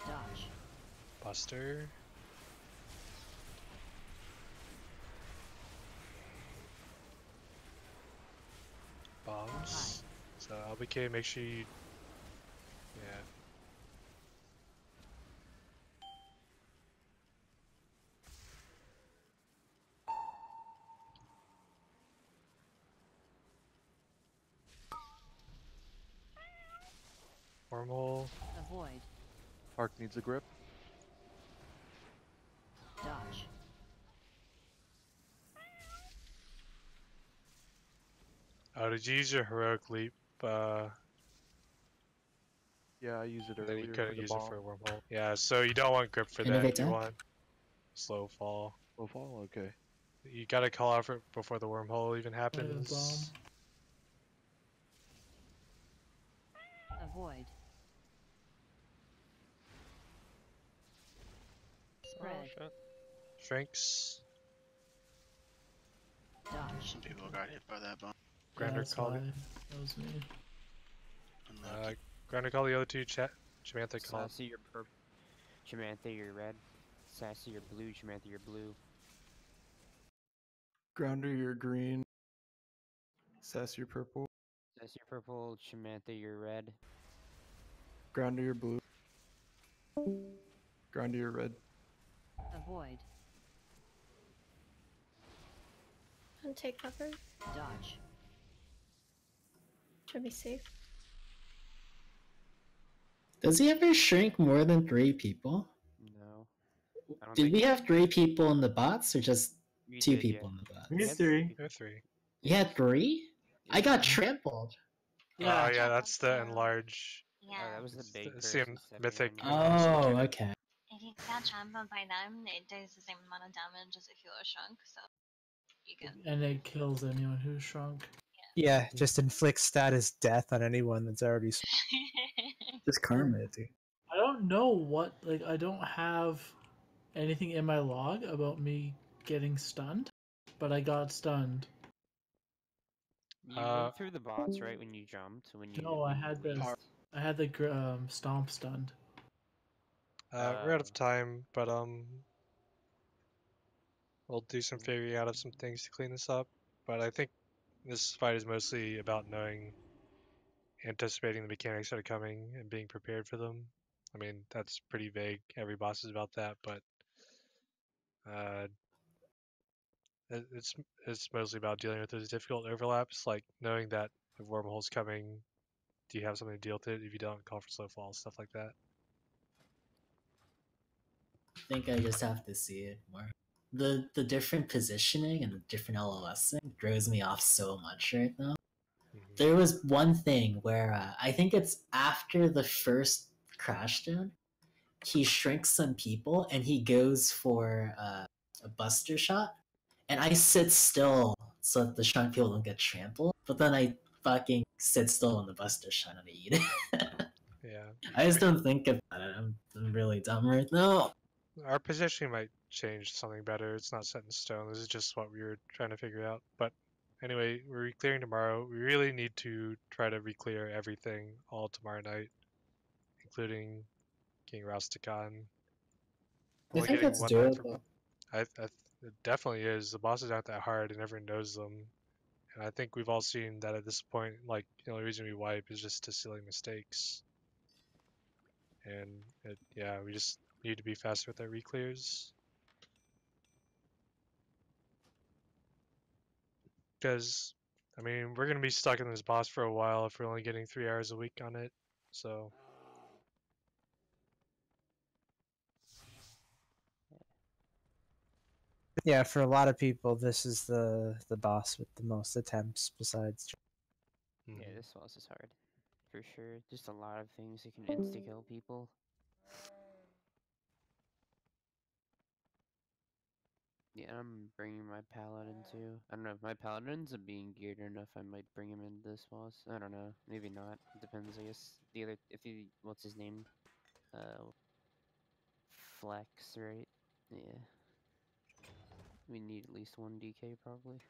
Speaker 13: Dodge.
Speaker 7: Buster. Bombs. So LBK, make sure you. Yeah. Wormhole.
Speaker 13: Avoid.
Speaker 15: Arc needs a grip.
Speaker 13: Dodge.
Speaker 7: Oh, did you use your heroic leap?
Speaker 15: Yeah, I used it
Speaker 7: Then
Speaker 15: earlier.
Speaker 7: you couldn't
Speaker 15: for the
Speaker 7: use
Speaker 15: bomb.
Speaker 7: it for a wormhole. Yeah, so you don't want grip for that.
Speaker 6: Innovate
Speaker 7: You
Speaker 6: deck?
Speaker 7: want slow fall.
Speaker 15: Slow fall, okay.
Speaker 7: You gotta call out for it before the wormhole even happens.
Speaker 13: Avoid. Spread.
Speaker 7: Shrinks.
Speaker 13: Dodge.
Speaker 2: Some people got hit by that bomb.
Speaker 7: Grinder call.
Speaker 3: That was me.
Speaker 7: Grinder call the other two. Jamantha call.
Speaker 9: Sassy, you're purple. Jamantha, you're red. Sassy, you're blue. Jamantha, you're blue.
Speaker 15: Grounder, you're green. Sass, you're purple.
Speaker 9: Sassy, you're purple. Jamantha, you're red.
Speaker 15: Grounder, you're blue. Grounder, you're red.
Speaker 13: Avoid.
Speaker 12: And take cover.
Speaker 13: Dodge.
Speaker 12: Should be safe.
Speaker 6: Does he ever shrink more than 3 people?
Speaker 9: No.
Speaker 6: Did we have 3 people in the bots or just 2 people in the bots?
Speaker 5: We had 3.
Speaker 7: We had 3.
Speaker 6: You had 3? I got trampled.
Speaker 7: Yeah, yeah, that's the enlarge.
Speaker 11: Yeah.
Speaker 9: Oh, that was the big
Speaker 7: Same
Speaker 9: person stepping
Speaker 7: mythic.
Speaker 9: on you.
Speaker 6: Oh, okay.
Speaker 11: If you got trampled by them, it does the same amount of damage as if you were shrunk, so you can.
Speaker 3: And it kills anyone who's shrunk.
Speaker 10: Yeah, just inflict status death on anyone that's already.
Speaker 8: Just karma, dude.
Speaker 3: I don't know what, like, I don't have anything in my log about me getting stunned, but I got stunned.
Speaker 9: You went through the bots right when you jumped.
Speaker 3: No, I had the stomp stunned.
Speaker 7: We're out of time, but we'll do some figuring out of some things to clean this up. But I think this fight is mostly about anticipating the mechanics that are coming and being prepared for them. I mean, that's pretty vague. Every boss is about that, but it's mostly about dealing with those difficult overlaps, like knowing that if wormhole's coming, do you have something to deal with it? If you don't, call for slow falls, stuff like that.
Speaker 6: I think I just have to see it more. The different positioning and the different LLSing throws me off so much right now. There was one thing where I think it's after the first crashdown, he shrinks some people and he goes for a buster shot, and I sit still so that the shrunk people don't get trampled. But then I fucking sit still on the buster shot and I eat it.
Speaker 7: Yeah.
Speaker 6: I just don't think about it. I'm really dumb right now.
Speaker 7: Our positioning might change to something better. It's not set in stone. This is just what we were trying to figure out. But anyway, we're re-clearing tomorrow. We really need to try to re-clear everything all tomorrow night, including King Rusticon.
Speaker 6: I think that's doable.
Speaker 7: It definitely is. The bosses aren't that hard, and everyone knows them. And I think we've all seen that at this point. Like, the only reason we wipe is just to silly mistakes. And yeah, we just need to be faster with our re-clears. Because, I mean, we're going to be stuck in this boss for a while if we're only getting 3 hours a week on it. So.
Speaker 10: Yeah, for a lot of people, this is the boss with the most attempts besides.
Speaker 9: Yeah, this boss is hard, for sure. Just a lot of things that can insta-kill people. Yeah, I'm bringing my paladin too. I don't know if my paladin ends up being geared enough. I might bring him into this boss. I don't know. Maybe not. It depends. I guess the other, if he, what's his name? Flex, right? Yeah. We need at least 1 DK probably.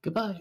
Speaker 6: Goodbye.